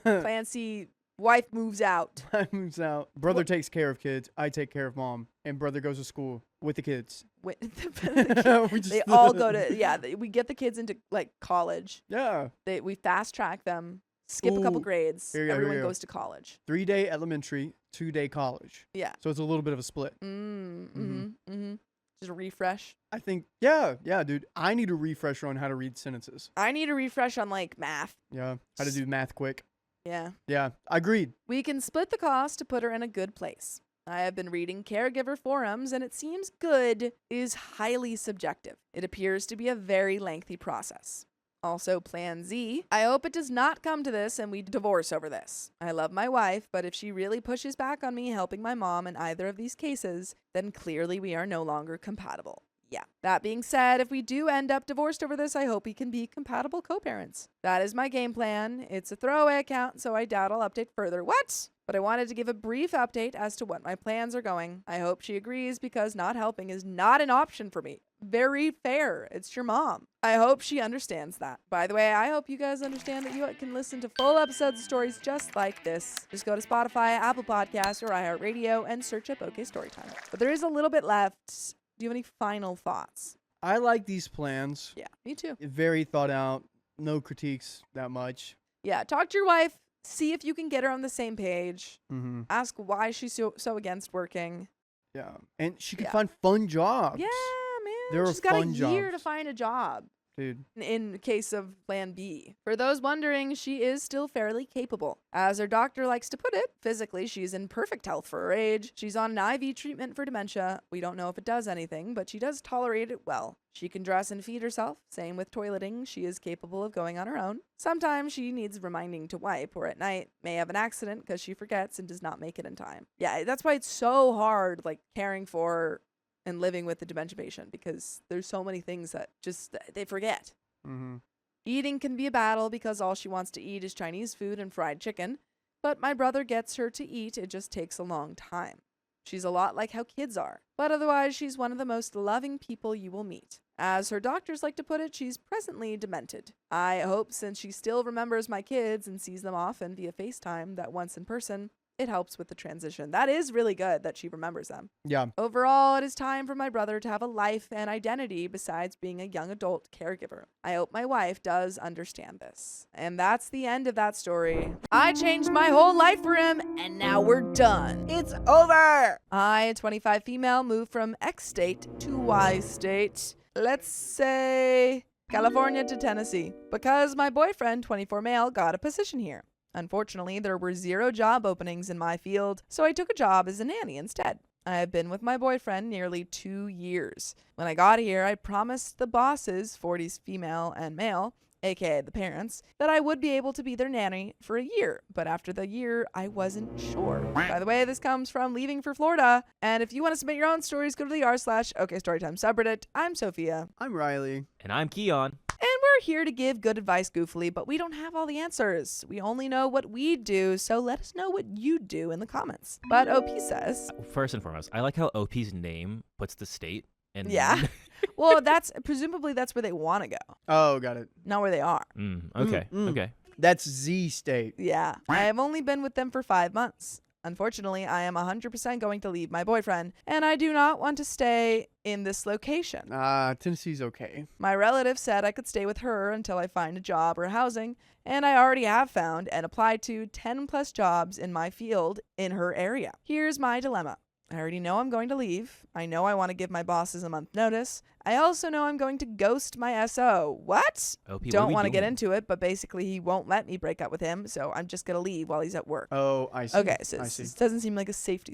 Plan C, wife moves out. Wife moves out. Brother takes care of kids. I take care of mom. And brother goes to school with the kids. We We all go to, we get the kids into like college. Yeah. We fast track them, skip a couple Ooh, grades. here we go, here we Everyone go. goes to college. 3-day elementary, 2-day college. Yeah. So it's a little bit of a split. Just a refresh. I think, yeah, dude. I need a refresher on how to read sentences. I need a refresh on like math. Yeah. How to do math quick. Yeah. Yeah. Agreed. We can split the cost to put her in a good place. I have been reading caregiver forums, and it seems good is highly subjective. It appears to be a very lengthy process. Also, Plan Z. I hope it does not come to this and we divorce over this. I love my wife, but if she really pushes back on me helping my mom in either of these cases, then clearly we are no longer compatible. Yeah. That being said, if we do end up divorced over this, I hope we can be compatible co-parents. That is my game plan. It's a throwaway account, so I doubt I'll update further. What? But I wanted to give a brief update as to what my plans are going. I hope she agrees because not helping is not an option for me. Very fair. It's your mom. I hope she understands that. By the way, I hope you guys understand that you can listen to full episodes of stories just like this. Just go to Spotify, Apple Podcasts, or iHeartRadio and search up OK Storytime. But there is a little bit left. Do you have any final thoughts? I like these plans. Yeah, me too. Very thought out. No critiques that much. Yeah, talk to your wife. See if you can get her on the same page. Mm-hmm. Ask why she's so against working. Yeah. And she could Yeah. find fun jobs. Yeah, man. There are She's got a fun year to jobs. find a job. Dude. In case of plan B. For those wondering, she is still fairly capable. As her doctor likes to put it, physically she's in perfect health for her age. She's on an IV treatment for dementia. We don't know if it does anything, but she does tolerate it well. She can dress and feed herself. Same with toileting. She is capable of going on her own. Sometimes she needs reminding to wipe, or at night may have an accident because she forgets and does not make it in time. Yeah, that's why it's so hard, like, caring for and living with the dementia patient, because there's so many things that just they forget. Mm-hmm. Eating can be a battle because all she wants to eat is Chinese food and fried chicken, but my brother gets her to eat. It just takes a long time. She's a lot like how kids are, but otherwise she's one of the most loving people you will meet. As her doctors like to put it, she's presently demented. I hope, since she still remembers my kids and sees them often via FaceTime, that once in person, it helps with the transition. That is really good that she remembers them. Yeah. Overall, it is time for my brother to have a life and identity besides being a young adult caregiver. I hope my wife does understand this. And that's the end of that story. I changed my whole life for him, and now we're done. It's over. I, a 25 female, moved from X state to Y state. Let's say California to Tennessee, because my boyfriend, 24 male, got a position here. Unfortunately, there were 0 job openings in my field, so I took a job as a nanny instead. I have been with my boyfriend nearly 2 years. When I got here, I promised the bosses, 40s female and male, aka the parents, that I would be able to be their nanny for a year. But after the year, I wasn't sure. By the way, this comes from leaving for Florida. And if you want to submit your own stories, go to the r/OKStorytime subreddit. I'm Sophia. I'm Riley. And I'm Keon. And we're here to give good advice goofily, but we don't have all the answers. We only know what we do, so let us know what you do in the comments. But OP says, First and foremost, I like how OP's name puts the state. And yeah. Well, presumably that's where they want to go, Oh, got it. not where they are. Okay. Mm. Okay. That's Z State. Yeah. I have only been with them for 5 months. Unfortunately, I am 100% going to leave my boyfriend, and I do not want to stay in this location. Tennessee's okay. My relative said I could stay with her until I find a job or housing, and I already have found and applied to 10 plus jobs in my field in her area. Here's my dilemma. I already know I'm going to leave. I know I want to give my bosses a month notice. I also know I'm going to ghost my SO. What? OP, what are Don't we want to get doing? into it, but basically he won't let me break up with him, so I'm just going to leave while he's at work. Oh, I see. Okay, so I this see. doesn't seem like a safe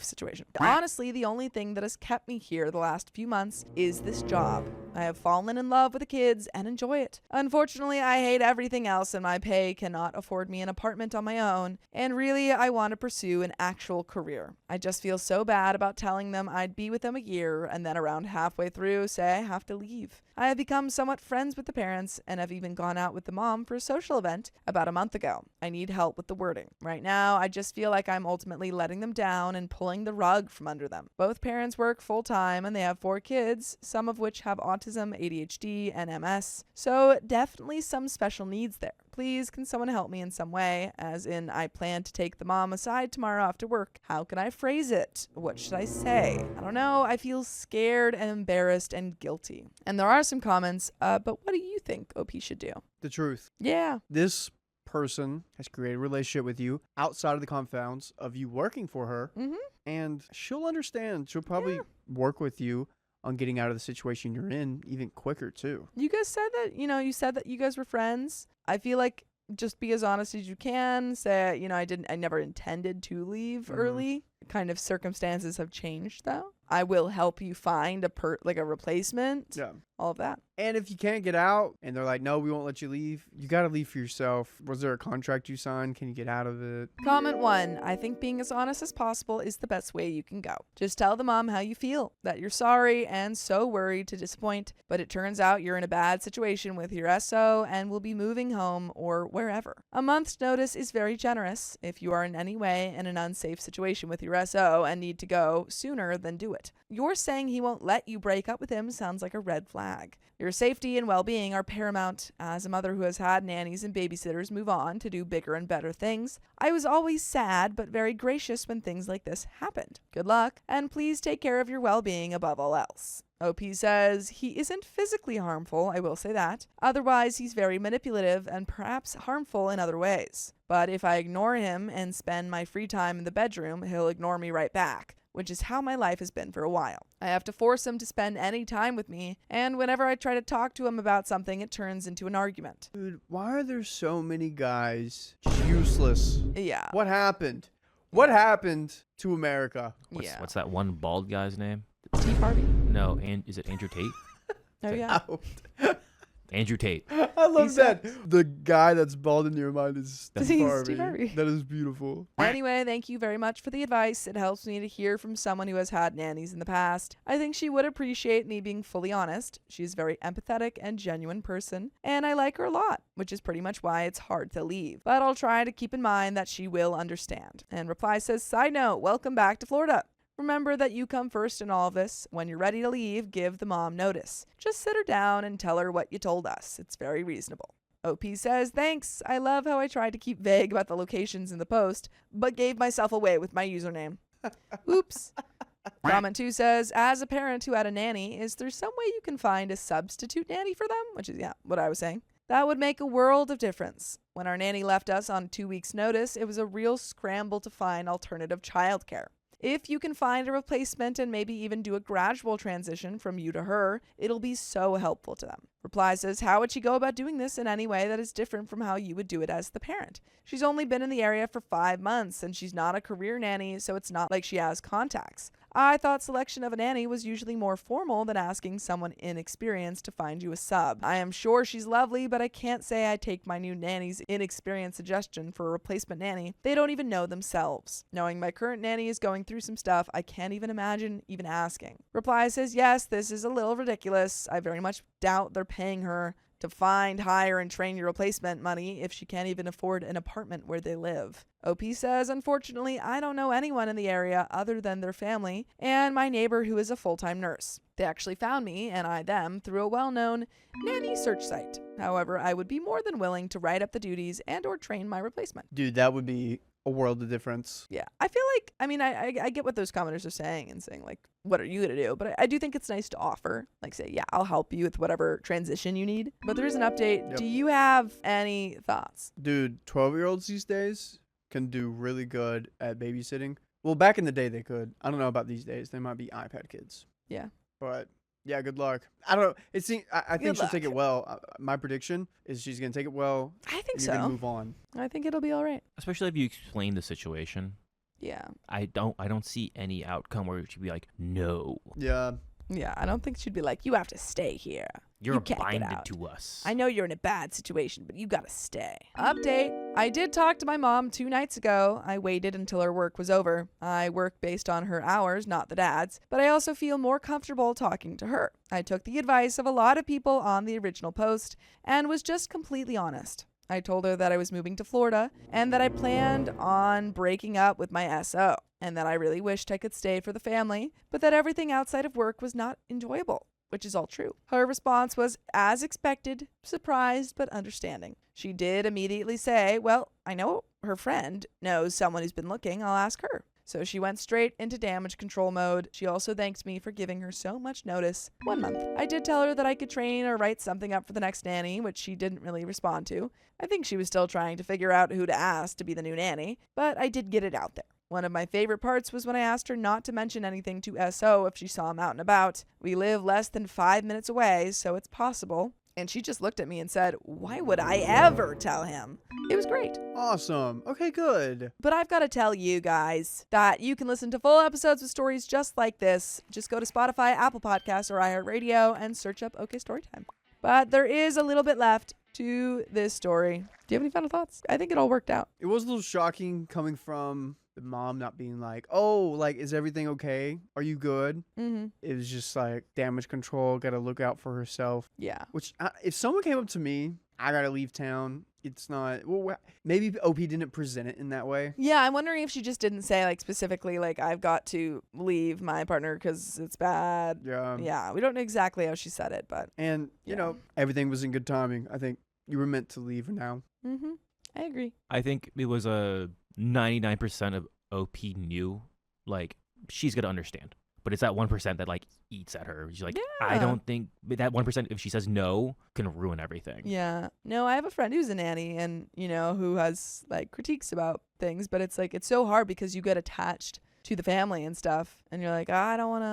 situation. Honestly, the only thing that has kept me here the last few months is this job. I have fallen in love with the kids and enjoy it. Unfortunately, I hate everything else, and my pay cannot afford me an apartment on my own, and really, I want to pursue an actual career. I just feel so bad about telling them I'd be with them a year, and then around halfway through, say I have to leave. I have become somewhat friends with the parents, and have even gone out with the mom for a social event about a month ago. I need help with the wording. Right now, I just feel like I'm ultimately letting them down and pulling the rug from under them. Both parents work full-time, and they have 4 kids, some of which have autism, ADHD, and MS, so definitely some special needs there. Please, can someone help me in some way? As in, I plan to take the mom aside tomorrow after work. How can I phrase it? What should I say? I don't know. I feel scared and embarrassed and guilty. And there are some comments, but what do you think OP should do? The truth. Yeah. This person has created a relationship with you outside of the confounds of you working for her, Mm-hmm. and she'll understand. She'll probably work with you on getting out of the situation you're in even quicker, too. You guys said that, you said that you guys were friends. I feel like just be as honest as you can. Say, I never intended to leave early. Kind of circumstances have changed, though. I will help you find a replacement. Yeah. All of that. And if you can't get out and they're like, no, we won't let you leave, you got to leave for yourself. Was there a contract you signed? Can you get out of it? Comment 1. I think being as honest as possible is the best way you can go. Just tell the mom how you feel, that you're sorry and so worried to disappoint, but it turns out you're in a bad situation with your SO and will be moving home or wherever. A month's notice is very generous if you are in any way in an unsafe situation with your SO and need to go sooner, then do it. You're saying he won't let you break up with him sounds like a red flag. Your safety and well-being are paramount. As a mother who has had nannies and babysitters move on to do bigger and better things, I was always sad but very gracious when things like this happened. Good luck, and please take care of your well-being above all else. OP says he isn't physically harmful, I will say that. Otherwise, he's very manipulative and perhaps harmful in other ways. But if I ignore him and spend my free time in the bedroom, he'll ignore me right back. which is how my life has been for a while. I have to force him to spend any time with me, and whenever I try to talk to him about something, it turns into an argument. Dude, why are there so many guys useless? Yeah. What happened? What happened to America? What's that one bald guy's name? Steve Harvey? No, is it Andrew Tate? Oh, yeah. Andrew Tate. I love that. The guy that's bald in your mind is He's Steve Harvey. Steve Harvey. That is beautiful. Anyway, thank you very much for the advice. It helps me to hear from someone who has had nannies in the past. I think she would appreciate me being fully honest. She's a very empathetic and genuine person, and I like her a lot, which is pretty much why it's hard to leave. But I'll try to keep in mind that she will understand. And reply says, side note, welcome back to Florida. Remember that you come first in all of this. When you're ready to leave, give the mom notice. Just sit her down and tell her what you told us. It's very reasonable. OP says, thanks. I love how I tried to keep vague about the locations in the post, but gave myself away with my username. Oops. Comment 2 says, as a parent who had a nanny, is there some way you can find a substitute nanny for them? Which is, what I was saying. That would make a world of difference. When our nanny left us on 2 weeks' notice, it was a real scramble to find alternative childcare. If you can find a replacement and maybe even do a gradual transition from you to her, it'll be so helpful to them. Reply says, how would she go about doing this in any way that is different from how you would do it as the parent? She's only been in the area for 5 months and she's not a career nanny, so it's not like she has contacts. I thought selection of a nanny was usually more formal than asking someone inexperienced to find you a sub. I am sure she's lovely, but I can't say I take my new nanny's inexperienced suggestion for a replacement nanny. They don't even know themselves. Knowing my current nanny is going through some stuff, I can't even imagine even asking. Reply says, yes, this is a little ridiculous. I very much doubt they're paying her to find, hire, and train your replacement money if she can't even afford an apartment where they live. OP says, unfortunately, I don't know anyone in the area other than their family and my neighbor who is a full-time nurse. They actually found me, and I them, through a well-known nanny search site. However, I would be more than willing to write up the duties and or train my replacement. Dude, that would be a world of difference. Yeah, I feel like, I get what those commenters are saying and saying, like, what are you going to do? But I do think it's nice to offer, like, say, yeah, I'll help you with whatever transition you need. But there is an update. Yep. Do you have any thoughts? Dude, 12-year-olds these days can do really good at babysitting. Well, back in the day they could. I don't know about these days. They might be iPad kids. Yeah. But yeah, good luck. I don't know. I think Good she'll take it luck. well. My prediction is she's gonna take it well. I think and you're gonna so. move on. I think it'll be all right. Especially if you explain the situation. Yeah. I don't see any outcome where she'd be like, no, Yeah. Yeah, I don't think she'd be like, you have to stay here. you're You can't get binded out. to us. I know you're in a bad situation, but you gotta stay. Update. I did talk to my mom 2 nights ago. I waited until her work was over. I work based on her hours, not the dad's, but I also feel more comfortable talking to her. I took the advice of a lot of people on the original post and was just completely honest. I told her that I was moving to Florida and that I planned on breaking up with my SO and that I really wished I could stay for the family, but that everything outside of work was not enjoyable, which is all true. Her response was, as expected, surprised but understanding. She did immediately say, well, I know her friend knows someone who's been looking. I'll ask her. So she went straight into damage control mode. She also thanked me for giving her so much notice. 1 month. I did tell her that I could train or write something up for the next nanny, which she didn't really respond to. I think she was still trying to figure out who to ask to be the new nanny, but I did get it out there. One of my favorite parts was when I asked her not to mention anything to SO if she saw him out and about. We live less than 5 minutes away, so it's possible. And she just looked at me and said, why would I ever tell him? It was great. Awesome. Okay, good. But I've got to tell you guys that you can listen to full episodes with stories just like this. Just go to Spotify, Apple Podcasts, or iHeartRadio and search up OK Storytime. But there is a little bit left to this story. Do you have any final thoughts? I think it all worked out. It was a little shocking coming from the mom not being like, oh, like, is everything okay? Are you good? Mm-hmm. It was just like damage control, gotta look out for herself. Yeah. Which, if someone came up to me, I gotta leave town. It's not, well, maybe OP didn't present it in that way. Yeah, I'm wondering if she just didn't say, like, specifically, like, I've got to leave my partner because it's bad. Yeah. Yeah, we don't know exactly how she said it, but. And, you Yeah. know, everything was in good timing. I think you were meant to leave now. Mm-hmm. I agree. I think it was a 99% of OP knew, like, she's gonna understand. But it's that 1% that, like, eats at her. She's like, I Yeah. don't think that 1%, if she says no, can ruin everything. Yeah. No, I have a friend who's a nanny and, you know, who has, like, critiques about things, but it's, like, it's so hard because you get attached to the family and stuff. And you're like, I don't want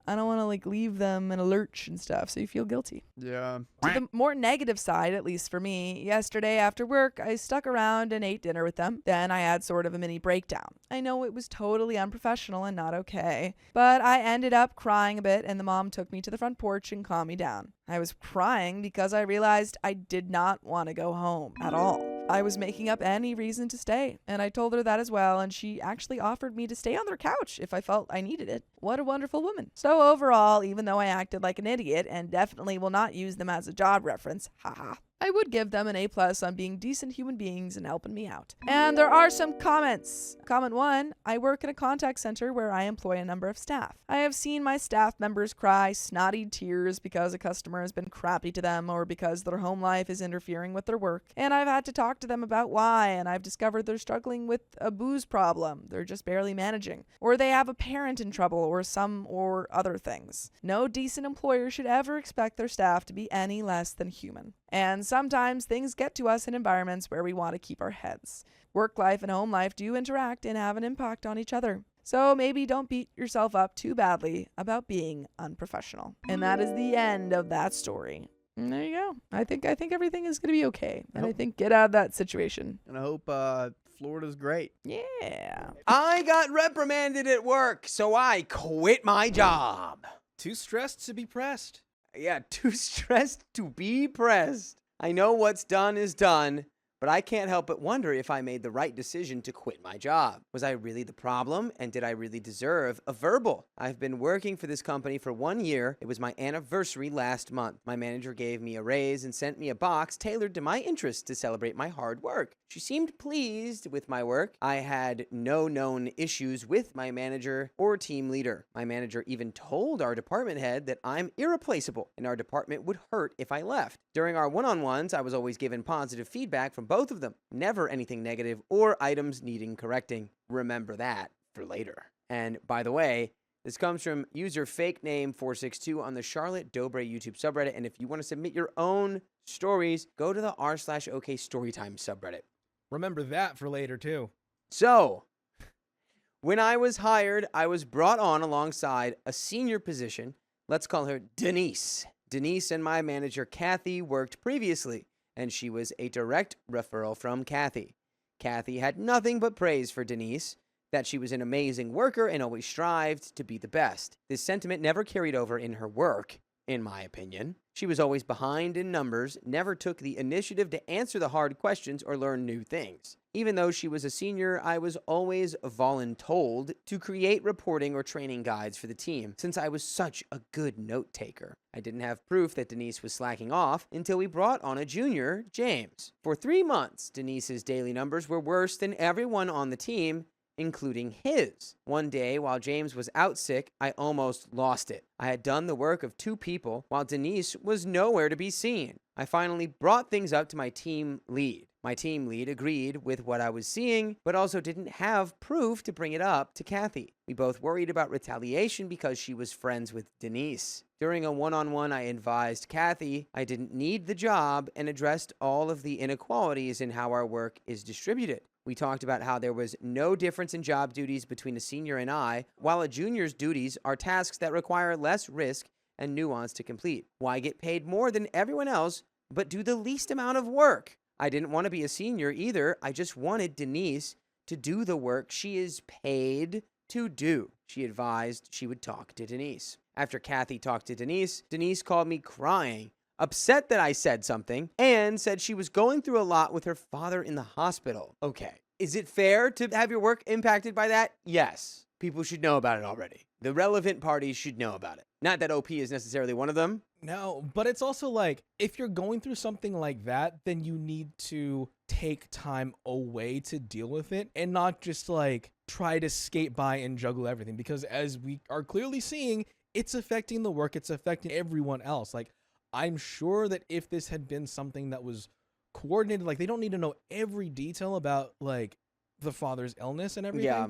to like leave them in a lurch and stuff. So you feel guilty. Yeah. To the more negative side, at least for me, yesterday after work, I stuck around and ate dinner with them. Then I had sort of a mini breakdown. I know it was totally unprofessional and not okay, but I ended up crying a bit, and the mom took me to the front porch and calmed me down. I was crying because I realized I did not want to go home at all. I was making up any reason to stay, and I told her that as well, and she actually offered me to stay on their couch if I felt I needed it. What a wonderful woman. So overall, even though I acted like an idiot and definitely will not use them as a job reference, haha, I would give them an A+ on being decent human beings and helping me out. And there are some comments. Comment 1, I work in a contact center where I employ a number of staff. I have seen my staff members cry snotty tears because a customer has been crappy to them or because their home life is interfering with their work. And I've had to talk to them about why, and I've discovered they're struggling with a booze problem. They're just barely managing. Or they have a parent in trouble or other things. No decent employer should ever expect their staff to be any less than human. And sometimes things get to us in environments where we want to keep our heads. Work life and home life do interact and have an impact on each other. So maybe don't beat yourself up too badly about being unprofessional. And that is the end of that story. And there you go. I think everything is going to be okay. And I think get out of that situation. And I hope Florida's great. Yeah. I got reprimanded at work, so I quit my job. Too stressed to be pressed. Yeah, too stressed to be pressed. I know what's done is done, but I can't help but wonder if I made the right decision to quit my job. Was I really the problem, and did I really deserve a verbal? I've been working for this company for 1 year. It was my anniversary last month. My manager gave me a raise and sent me a box tailored to my interests to celebrate my hard work. She seemed pleased with my work. I had no known issues with my manager or team leader. My manager even told our department head that I'm irreplaceable and our department would hurt if I left. During our one-on-ones, I was always given positive feedback from both of them. Never anything negative or items needing correcting. Remember that for later. And by the way, this comes from user fake name 462 on the Charlotte Dobre YouTube subreddit. And if you want to submit your own stories, go to the r/OK Storytime subreddit. Remember that for later, too. So, when I was hired, I was brought on alongside a senior position. Let's call her Denise. Denise and my manager, Kathy, worked previously, and she was a direct referral from Kathy. Kathy had nothing but praise for Denise, that she was an amazing worker and always strived to be the best. This sentiment never carried over in her work, in my opinion. She was always behind in numbers, never took the initiative to answer the hard questions or learn new things. Even though she was a senior, I was always voluntold to create reporting or training guides for the team, since I was such a good note taker. I didn't have proof that Denise was slacking off until we brought on a junior, James. For 3 months, Denise's daily numbers were worse than everyone on the team, including his. One day, while James was out sick, I almost lost it. I had done the work of 2 people, while Denise was nowhere to be seen. I finally brought things up to my team lead. My team lead agreed with what I was seeing, but also didn't have proof to bring it up to Kathy. We both worried about retaliation because she was friends with Denise. During a one-on-one, I advised Kathy I didn't need the job and addressed all of the inequalities in how our work is distributed. We talked about how there was no difference in job duties between a senior and I, while a junior's duties are tasks that require less risk and nuance to complete. Why get paid more than everyone else, but do the least amount of work? I didn't want to be a senior either. I just wanted Denise to do the work she is paid to do. She advised she would talk to Denise. After Kathy talked to Denise, Denise called me crying, upset that I said something, and said she was going through a lot with her father in the hospital. Okay. Is it fair to have your work impacted by that? Yes. People should know about it already. The relevant parties should know about it. Not that OP is necessarily one of them. No, but it's also like, if you're going through something like that, then you need to take time away to deal with it and not just like try to skate by and juggle everything. Because as we are clearly seeing, it's affecting the work. It's affecting everyone else. Like, I'm sure that if this had been something that was coordinated, like they don't need to know every detail about like the father's illness and everything. Yeah.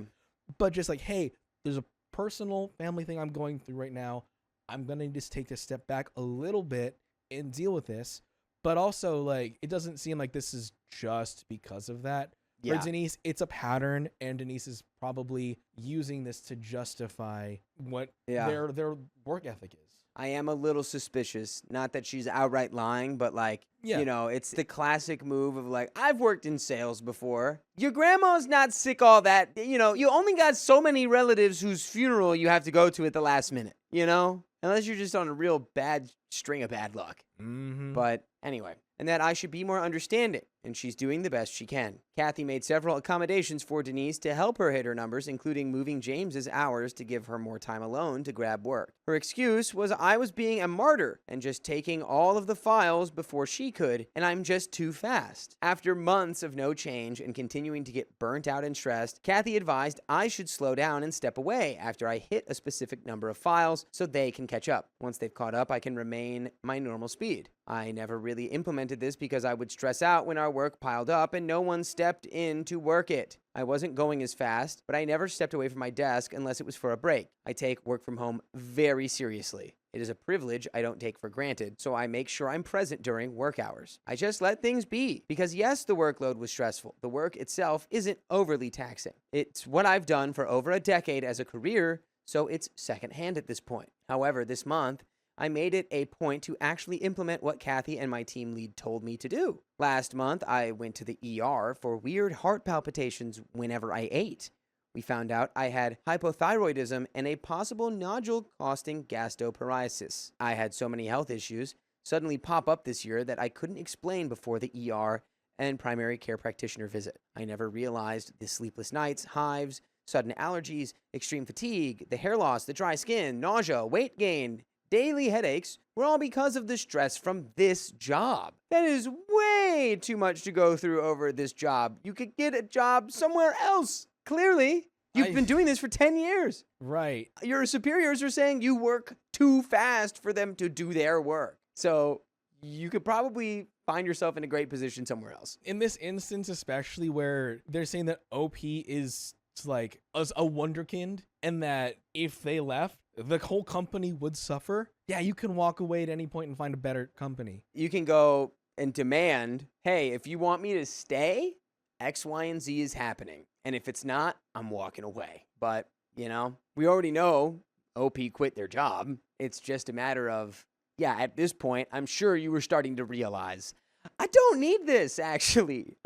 But just like, hey, there's a personal family thing I'm going through right now. I'm going to just take a step back a little bit and deal with this. But also, like, it doesn't seem like this is just because of that. Yeah. For Denise, it's a pattern, and Denise is probably using this to justify what their work ethic is. I am a little suspicious. Not that she's outright lying, but like, Yeah. you know, it's the classic move of like, I've worked in sales before. Your grandma's not sick all that. You know, you only got so many relatives whose funeral you have to go to at the last minute, you know? Unless you're just on a real bad string of bad luck. Mm-hmm. But anyway, and that I should be more understanding, and she's doing the best she can. Kathy made several accommodations for Denise to help her hit her numbers, including moving James's hours to give her more time alone to grab work. Her excuse was I was being a martyr and just taking all of the files before she could, and I'm just too fast. After months of no change and continuing to get burnt out and stressed, Kathy advised I should slow down and step away after I hit a specific number of files so they can catch up. Once they've caught up, I can remain my normal speed. I never really implemented this because I would stress out when our work piled up and no one stepped in to work it. I wasn't going as fast, but I never stepped away from my desk unless it was for a break. I take work from home very seriously. It is a privilege I don't take for granted, so I make sure I'm present during work hours. I just let things be, because yes, the workload was stressful. The work itself isn't overly taxing. It's what I've done for over a decade as a career, so it's secondhand at this point. However, this month, I made it a point to actually implement what Kathy and my team lead told me to do. Last month, I went to the ER for weird heart palpitations whenever I ate. We found out I had hypothyroidism and a possible nodule causing gastroparesis. I had so many health issues suddenly pop up this year that I couldn't explain before the ER and primary care practitioner visit. I never realized the sleepless nights, hives, sudden allergies, extreme fatigue, the hair loss, the dry skin, nausea, weight gain, daily headaches were all because of the stress from this job. That is way too much to go through over this job. You could get a job somewhere else. Clearly, you've been doing this for 10 years. Right. Your superiors are saying you work too fast for them to do their work. So you could probably find yourself in a great position somewhere else. In this instance, especially where they're saying that OP is like a wonderkind and that if they left, the whole company would suffer. Yeah, you can walk away at any point and find a better company. You can go and demand, hey, if you want me to stay, X, Y, and Z is happening. And if it's not, I'm walking away. But, you know, we already know OP quit their job. It's just a matter of, yeah, at this point, I'm sure you were starting to realize, I don't need this, actually.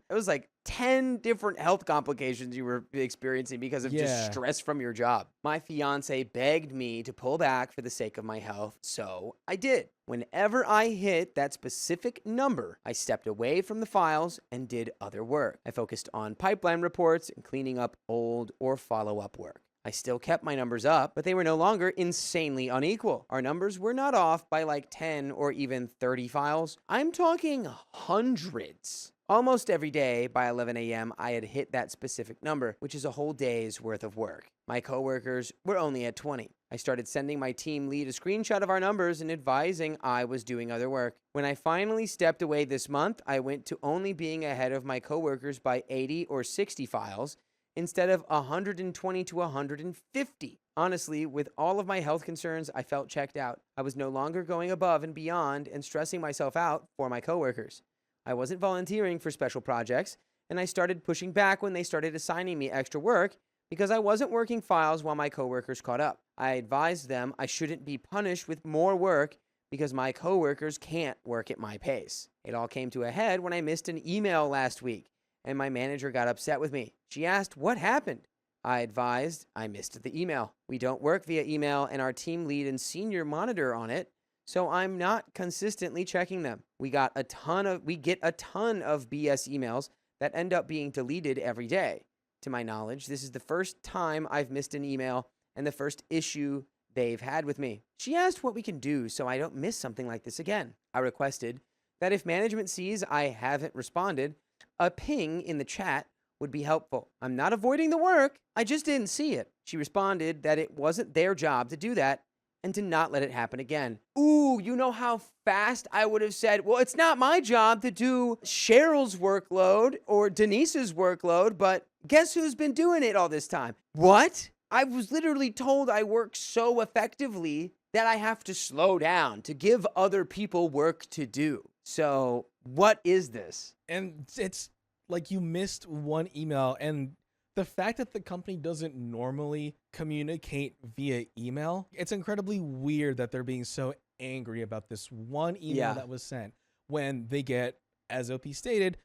It was like 10 different health complications you were experiencing because of just stress from your job. My fiance begged me to pull back for the sake of my health, so I did. Whenever I hit that specific number, I stepped away from the files and did other work. I focused on pipeline reports and cleaning up old or follow-up work. I still kept my numbers up, but they were no longer insanely unequal. Our numbers were not off by like 10 or even 30 files. I'm talking hundreds. Almost every day by 11 a.m., I had hit that specific number, which is a whole day's worth of work. My coworkers were only at 20. I started sending my team lead a screenshot of our numbers and advising I was doing other work. When I finally stepped away this month, I went to only being ahead of my coworkers by 80 or 60 files, instead of 120 to 150. Honestly, with all of my health concerns, I felt checked out. I was no longer going above and beyond and stressing myself out for my coworkers. I wasn't volunteering for special projects, and I started pushing back when they started assigning me extra work because I wasn't working files while my coworkers caught up. I advised them I shouldn't be punished with more work because my coworkers can't work at my pace. It all came to a head when I missed an email last week, and my manager got upset with me. She asked what happened. I advised I missed the email. We don't work via email, and our team lead and senior monitor on it, so I'm not consistently checking them. We get a ton of BS emails that end up being deleted every day. To my knowledge, this is the first time I've missed an email and the first issue they've had with me. She asked what we can do so I don't miss something like this again. I requested that if management sees I haven't responded, a ping in the chat would be helpful. I'm not avoiding the work, I just didn't see it. She responded that it wasn't their job to do that and to not let it happen again. Ooh, you know how fast I would have said, well, it's not my job to do Cheryl's workload or Denise's workload, but guess who's been doing it all this time? What? I was literally told I work so effectively that I have to slow down to give other people work to do. So what is this? And it's like you missed one email, and the fact that the company doesn't normally communicate via email, it's incredibly weird that they're being so angry about this one email that was sent when they get, as OP stated,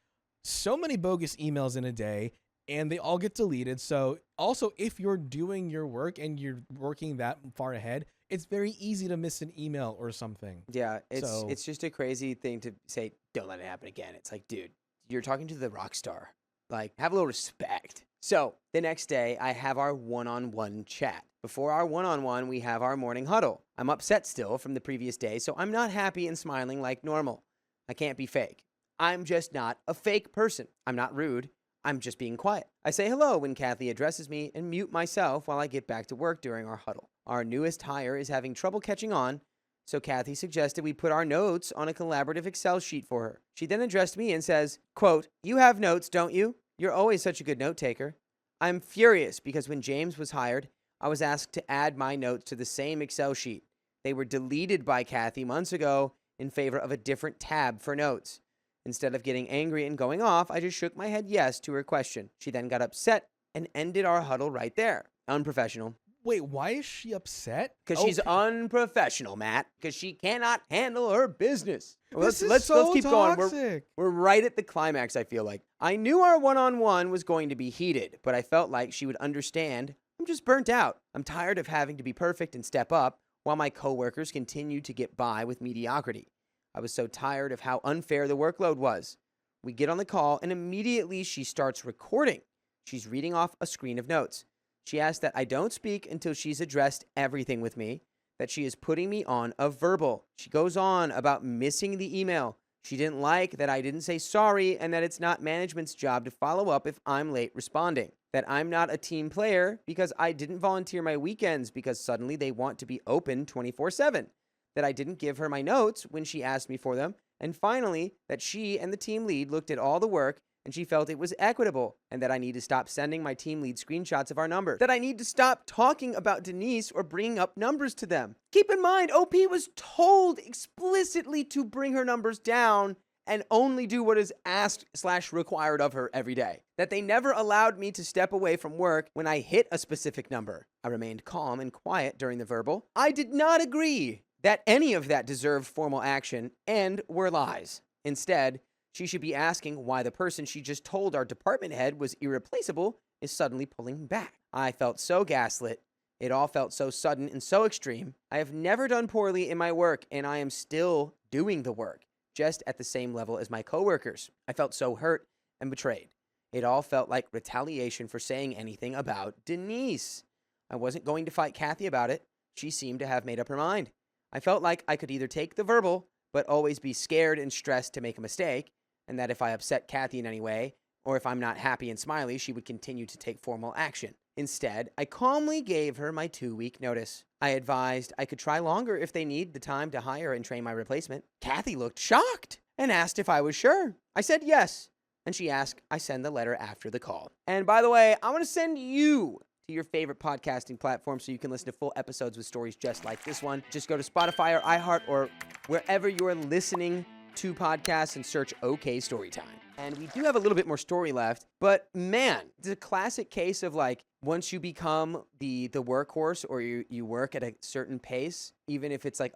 so many bogus emails in a day, and they all get deleted. So also, if you're doing your work and you're working that far ahead, it's very easy to miss an email or something. Yeah, it's just a crazy thing to say, don't let it happen again. It's like, dude, you're talking to the rock star. Like, have a little respect. So the next day, I have our one-on-one chat. Before our one-on-one, we have our morning huddle. I'm upset still from the previous day, so I'm not happy and smiling like normal. I can't be fake. I'm just not a fake person. I'm not rude. I'm just being quiet. I say hello when Kathy addresses me and mute myself while I get back to work during our huddle. Our newest hire is having trouble catching on, so Kathy suggested we put our notes on a collaborative Excel sheet for her. She then addressed me and says, quote, "You have notes, don't you? You're always such a good note taker." I'm furious because when James was hired, I was asked to add my notes to the same Excel sheet. They were deleted by Kathy months ago in favor of a different tab for notes. Instead of getting angry and going off, I just shook my head yes to her question. She then got upset and ended our huddle right there. Unprofessional. Wait, why is she upset? Because she's unprofessional, Matt. Because she cannot handle her business. Let's keep going. toxic. We're right at the climax, I feel like. I knew our one-on-one was going to be heated, but I felt like she would understand. I'm just burnt out. I'm tired of having to be perfect and step up while my coworkers continue to get by with mediocrity. I was so tired of how unfair the workload was. We get on the call, and immediately she starts recording. She's reading off a screen of notes. She asks that I don't speak until she's addressed everything with me, that she is putting me on a verbal. She goes on about missing the email. She didn't like that I didn't say sorry and that it's not management's job to follow up if I'm late responding. That I'm not a team player because I didn't volunteer my weekends because suddenly they want to be open 24/7. That I didn't give her my notes when she asked me for them. And finally, that she and the team lead looked at all the work and she felt it was equitable, and that I need to stop sending my team lead screenshots of our numbers. That I need to stop talking about Denise or bringing up numbers to them. Keep in mind, OP was told explicitly to bring her numbers down and only do what is asked/required of her every day. That they never allowed me to step away from work when I hit a specific number. I remained calm and quiet during the verbal. I did not agree that any of that deserved formal action and were lies. Instead, she should be asking why the person she just told our department head was irreplaceable is suddenly pulling back. I felt so gaslit. It all felt so sudden and so extreme. I have never done poorly in my work, and I am still doing the work, just at the same level as my coworkers. I felt so hurt and betrayed. It all felt like retaliation for saying anything about Denise. I wasn't going to fight Kathy about it. She seemed to have made up her mind. I felt like I could either take the verbal, but always be scared and stressed to make a mistake, and that if I upset Kathy in any way, or if I'm not happy and smiley, she would continue to take formal action. Instead, I calmly gave her my 2-week notice. I advised I could try longer if they need the time to hire and train my replacement. Kathy looked shocked and asked if I was sure. I said yes, and she asked I send the letter after the call. And by the way, I want to send you to your favorite podcasting platform so you can listen to full episodes with stories just like this one. Just go to Spotify or iHeart or wherever you're listening to podcasts and search OK Storytime. And we do have a little bit more story left, but man, it's a classic case of like, once you become the workhorse or you work at a certain pace, even if it's like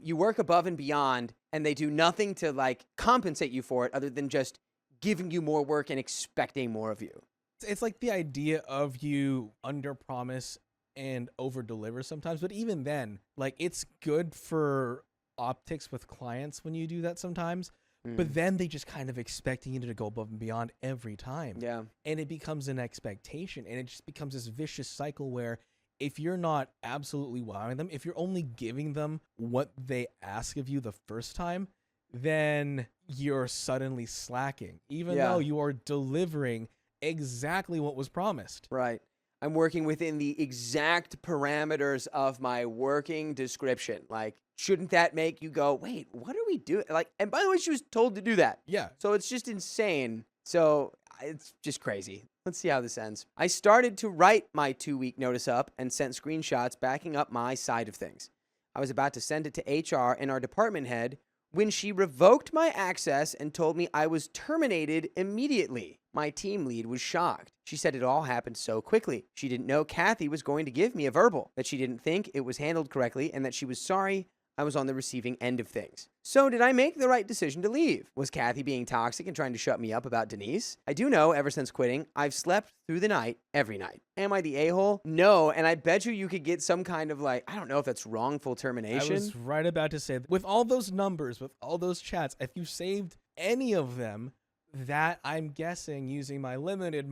you work above and beyond, and they do nothing to like compensate you for it other than just giving you more work and expecting more of you. It's like the idea of you under-promise and over-deliver sometimes, but even then, like, it's good for optics with clients when you do that sometimes, but then they just kind of expecting you to go above and beyond every time. Yeah. And it becomes an expectation, and it just becomes this vicious cycle where if you're not absolutely wowing them, if you're only giving them what they ask of you the first time, then you're suddenly slacking, even though you are delivering exactly what was promised. Right. I'm working within the exact parameters of my working description. Like, shouldn't that make you go, wait, what are we doing? Like, and by the way, she was told to do that. Yeah. So it's just insane. So it's just crazy. Let's see how this ends. I started to write my 2-week notice up and sent screenshots backing up my side of things. I was about to send it to HR and our department head when she revoked my access and told me I was terminated immediately. My team lead was shocked. She said it all happened so quickly. She didn't know Kathy was going to give me a verbal, that she didn't think it was handled correctly, and that she was sorry I was on the receiving end of things. So did I make the right decision to leave? Was Kathy being toxic and trying to shut me up about Denise? I do know, ever since quitting, I've slept through the night every night. Am I the a-hole? No, and I bet you could get some kind of I don't know if that's wrongful termination. I was right about to say, with all those numbers, with all those chats, if you saved any of them, that I'm guessing, using my limited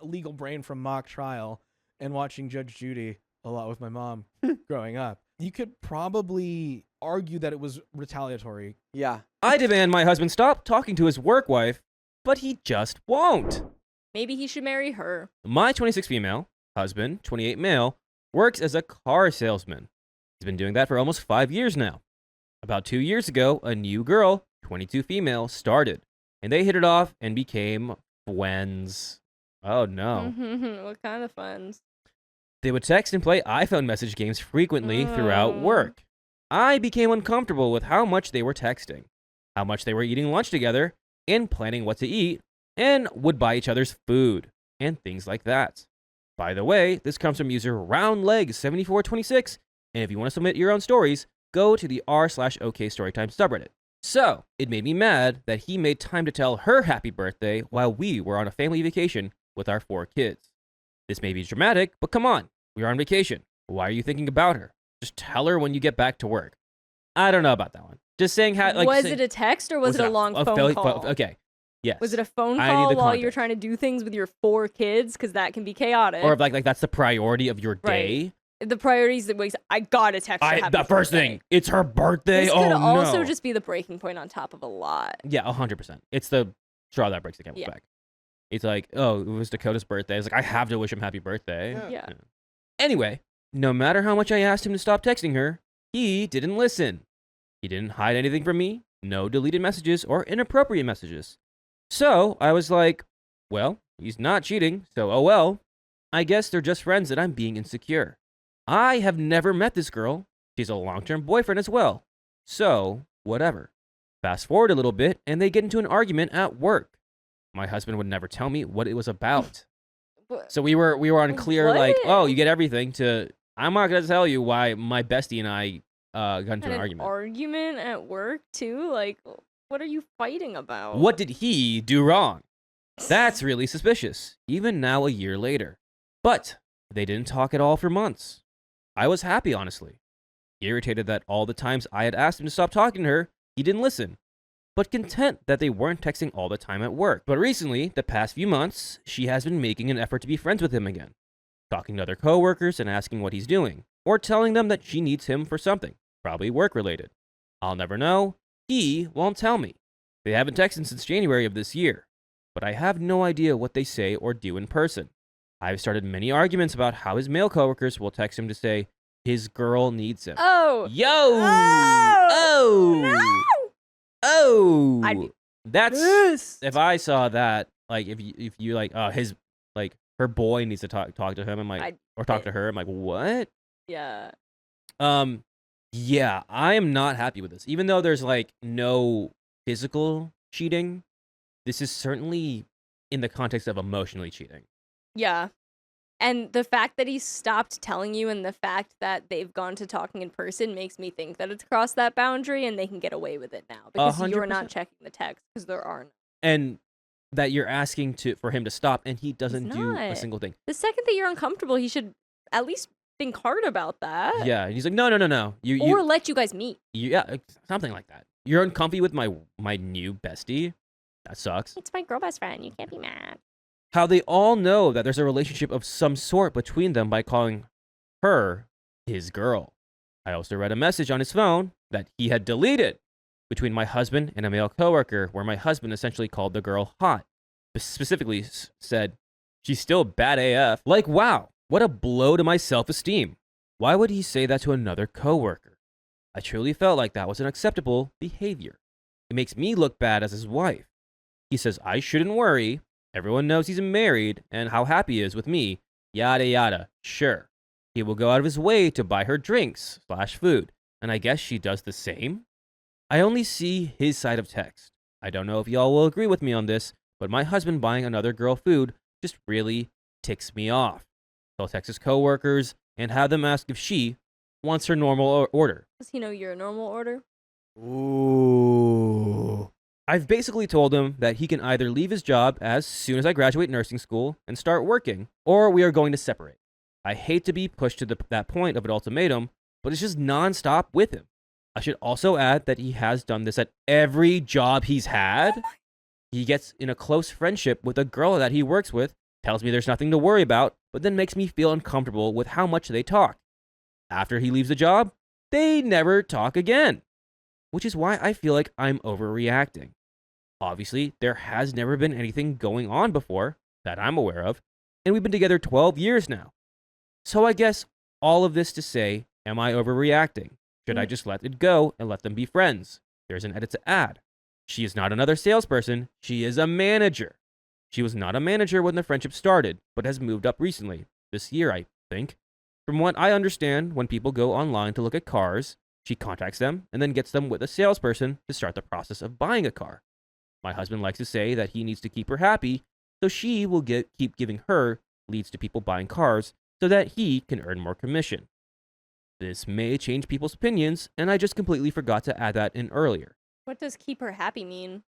legal brain from mock trial and watching Judge Judy a lot with my mom growing up, you could probably argue that it was retaliatory. Yeah. I demand my husband stop talking to his work wife, but he just won't. Maybe he should marry her. My 26 female husband, 28 male, works as a car salesman. He's been doing that for almost 5 years now. About 2 years ago, a new girl, 22 female, started, and they hit it off and became friends. Oh no. What kind of friends? They would text and play iPhone message games frequently throughout work. I became uncomfortable with how much they were texting, how much they were eating lunch together, and planning what to eat, and would buy each other's food, and things like that. By the way, this comes from user RoundLeg7426, and if you want to submit your own stories, go to the r/OK Storytime subreddit. So, it made me mad that he made time to tell her happy birthday while we were on a family vacation with our 4 kids. This may be dramatic, but come on, we are on vacation. Why are you thinking about her? Just tell her when you get back to work. I don't know about that one. Just saying how, was it a text or was it a long phone call? Okay. Yes. Was it a phone I need call the while you're context. trying to do things with your 4 kids? Because that can be chaotic. Or if like that's the priority of your day. The priorities that wakes. I gotta text her. Happy The first birthday. thing, it's her birthday. This Oh could no. also just be the breaking point on top of a lot. Yeah, 100%. It's the straw that breaks the camel's back. It's like, oh, it was Dakota's birthday. It's like, I have to wish him happy birthday. Yeah. Anyway, no matter how much I asked him to stop texting her, he didn't listen. He didn't hide anything from me, no deleted messages or inappropriate messages. So I was like, well, he's not cheating, so oh well. I guess they're just friends and I'm being insecure. I have never met this girl. She's a long-term boyfriend as well. So, whatever. Fast forward a little bit and they get into an argument at work. My husband would never tell me what it was about. So we were unclear, like, oh, you get everything, to I'm not gonna tell you why my bestie and I got into an argument. Argument at work too? Like, what are you fighting about? What did he do wrong? That's really suspicious, even now a year later. But they didn't talk at all for months. I was happy, honestly. Irritated that all the times I had asked him to stop talking to her, he didn't listen. But content that they weren't texting all the time at work. But recently, the past few months, she has been making an effort to be friends with him again. Talking to other coworkers and asking what he's doing. Or telling them that she needs him for something, probably work-related. I'll never know. He won't tell me. They haven't texted since January of this year. But I have no idea what they say or do in person. I've started many arguments about how his male coworkers will text him to say his girl needs him. Oh! Yo! Oh! No! Oh! I'd be That's pissed. if I saw that, like if you like his like her boy needs to talk to him, I'm like, or talk to her, I'm like, what? Yeah. Yeah, I am not happy with this. Even though there's like no physical cheating, this is certainly in the context of emotionally cheating. Yeah. And the fact that he stopped telling you and the fact that they've gone to talking in person makes me think that it's crossed that boundary and they can get away with it now. Because you're not 100%. checking the text because there are no. And that you're asking for him to stop and he doesn't do a not. single thing. The second that you're uncomfortable, he should at least think hard about that. Yeah, and he's like, no. Or let you guys meet. Yeah, something like that. You're uncomfy with my new bestie. That sucks. It's my girl best friend. You can't be mad. How they all know that there's a relationship of some sort between them by calling her his girl. I also read a message on his phone that he had deleted between my husband and a male coworker, where my husband essentially called the girl hot. Specifically said, she's still bad AF. Like, wow, what a blow to my self-esteem. Why would he say that to another coworker? I truly felt like that was an acceptable behavior. It makes me look bad as his wife. He says I shouldn't worry. Everyone knows he's married and how happy he is with me. Yada yada. Sure. He will go out of his way to buy her drinks / food. And I guess she does the same? I only see his side of text. I don't know if y'all will agree with me on this, but my husband buying another girl food just really ticks me off. He'll text his coworkers and have them ask if she wants her normal order. Does he know your normal order? Ooh. I've basically told him that he can either leave his job as soon as I graduate nursing school and start working, or we are going to separate. I hate to be pushed to that point of an ultimatum, but it's just nonstop with him. I should also add that he has done this at every job he's had. He gets in a close friendship with a girl that he works with, tells me there's nothing to worry about, but then makes me feel uncomfortable with how much they talk. After he leaves the job, they never talk again, which is why I feel like I'm overreacting. Obviously, there has never been anything going on before that I'm aware of, and we've been together 12 years now. So I guess all of this to say, am I overreacting? Should I just let it go and let them be friends? There's an edit to add. She is not another salesperson. She is a manager. She was not a manager when the friendship started, but has moved up recently. This year, I think. From what I understand, when people go online to look at cars, she contacts them and then gets them with a salesperson to start the process of buying a car. My husband likes to say that he needs to keep her happy, so she will keep giving her leads to people buying cars so that he can earn more commission. This may change people's opinions, and I just completely forgot to add that in earlier. What does keep her happy mean?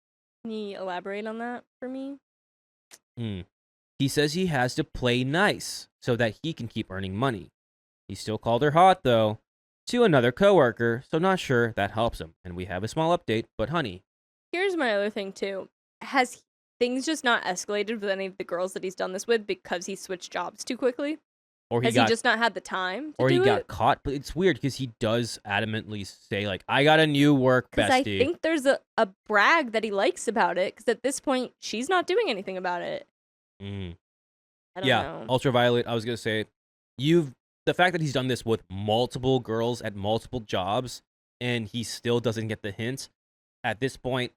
Can you elaborate on that for me? He says he has to play nice so that he can keep earning money. He still called her hot, though, to another coworker, so not sure that helps him. And we have a small update, but honey. Here's my other thing, too. Has things just not escalated with any of the girls that he's done this with because he switched jobs too quickly? Or Has he just not had the time to do got it? caught? But it's weird because he does adamantly say, like, I got a new work bestie. Because I think there's a brag that he likes about it, because at this point, she's not doing anything about it. I don't know. Ultraviolet, I was going to say, the fact that he's done this with multiple girls at multiple jobs and he still doesn't get the hint, at this point,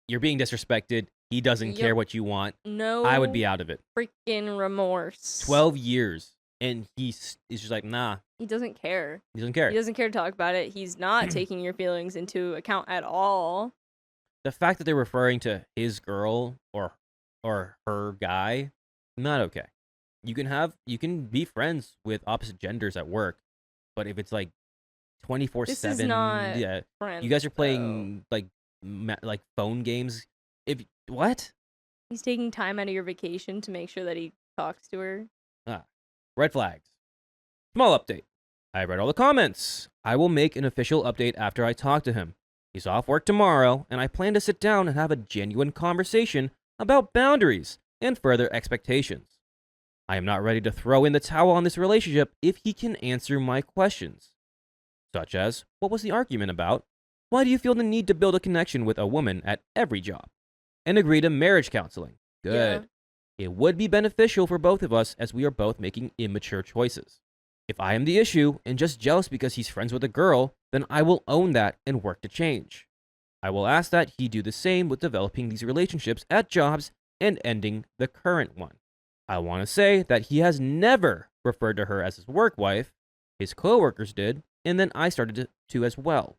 you're being disrespected. He doesn't care what you want. No. I would be out of it. Freaking remorse. 12 years. And he's just like, nah. He doesn't care. He doesn't care. He doesn't care to talk about it. He's not taking your feelings into account at all. The fact that they're referring to his girl or her guy, not okay. You can be friends with opposite genders at work, but if it's like 24/7, This is not friends, you guys are playing like phone games. What? He's taking time out of your vacation to make sure that he talks to her. Red flags. Small update. I read all the comments. I will make an official update after I talk to him. He's off work tomorrow, and I plan to sit down and have a genuine conversation about boundaries and further expectations. I am not ready to throw in the towel on this relationship if he can answer my questions. Such as, what was the argument about? Why do you feel the need to build a connection with a woman at every job? And agree to marriage counseling. Good. It would be beneficial for both of us as we are both making immature choices. If I am the issue and just jealous because he's friends with a girl, then I will own that and work to change. I will ask that he do the same with developing these relationships at jobs and ending the current one. I want to say that he has never referred to her as his work wife. His coworkers did, and then I started to as well.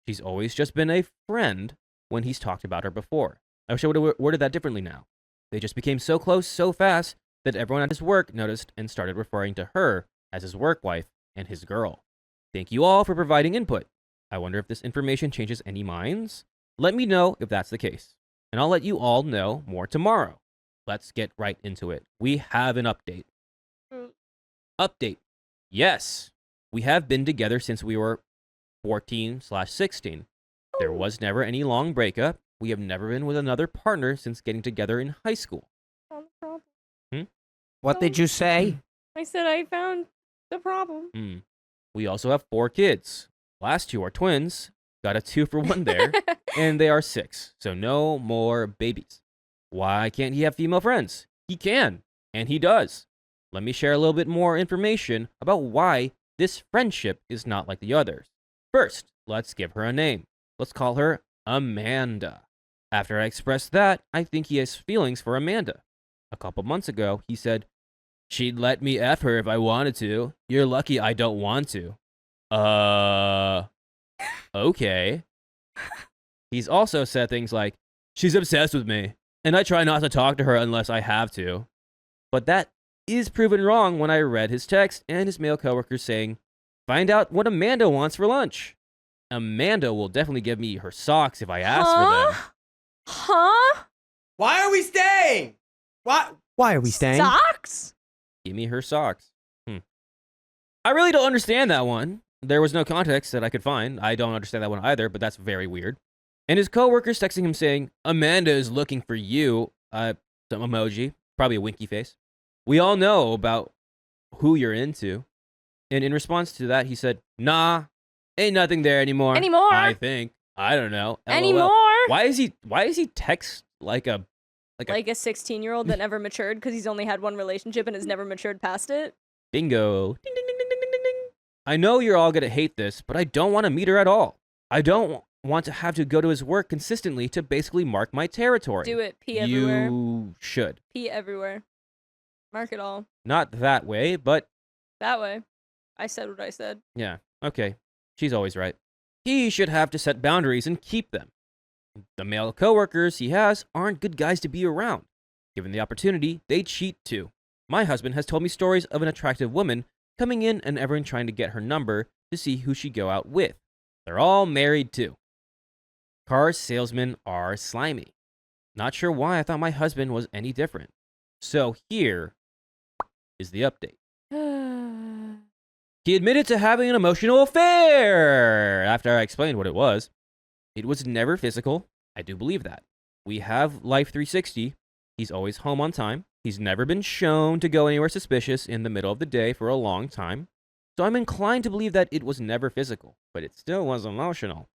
She's always just been a friend when he's talked about her before. I wish I would have worded that differently now. They just became so close so fast that everyone at his work noticed and started referring to her as his work wife and his girl. Thank you all for providing input. I wonder if this information changes any minds? Let me know if that's the case, and I'll let you all know more tomorrow. Let's get right into it. We have an update. Update. Yes, we have been together since we were 14/16. There was never any long breakup. We have never been with another partner since getting together in high school. What did you say? I said I found the problem. We also have 4 kids. Last 2 are twins. Got a 2 for 1 there. And they are 6. So no more babies. Why can't he have female friends? He can. And he does. Let me share a little bit more information about why this friendship is not like the others. First, let's give her a name. Let's call her Amanda. After I expressed that, I think he has feelings for Amanda. A couple months ago, he said, she'd let me F her if I wanted to. You're lucky I don't want to. Okay. He's also said things like, she's obsessed with me. and I try not to talk to her unless I have to. But that is proven wrong when I read his text and his male coworker saying, find out what Amanda wants for lunch. Amanda will definitely give me her socks if I ask for them. Huh? Why are we staying? Why are we staying? Socks? Give me her socks. I really don't understand that one. There was no context that I could find. I don't understand that one either, but that's very weird. And his coworker's texting him saying, Amanda is looking for you. Some emoji, probably a winky face. We all know about who you're into. And in response to that, he said, nah, ain't nothing there anymore. I think. I don't know. LOL. Anymore? Why is he text like a 16-year-old that never matured because he's only had one relationship and has never matured past it? bingo. Ding, ding, ding, ding, ding, ding, ding. I know you're all going to hate this, but I don't want to meet her at all. I don't want to have to go to his work consistently to basically mark my territory. Do it. Pee everywhere. You should. Pee everywhere. Mark it all. Not that way, but... That way. I said what I said. Yeah, okay. She's always right. He should have to set boundaries and keep them. The male coworkers he has aren't good guys to be around. Given the opportunity, they cheat too. My husband has told me stories of an attractive woman coming in and everyone trying to get her number to see who she'd go out with. They're all married too. Car salesmen are slimy. Not sure why I thought my husband was any different. So here is the update. He admitted to having an emotional affair after I explained what it was. It was never physical. I do believe that. We have Life 360. He's always home on time. He's never been shown to go anywhere suspicious in the middle of the day for a long time. So I'm inclined to believe that it was never physical, but it still was emotional.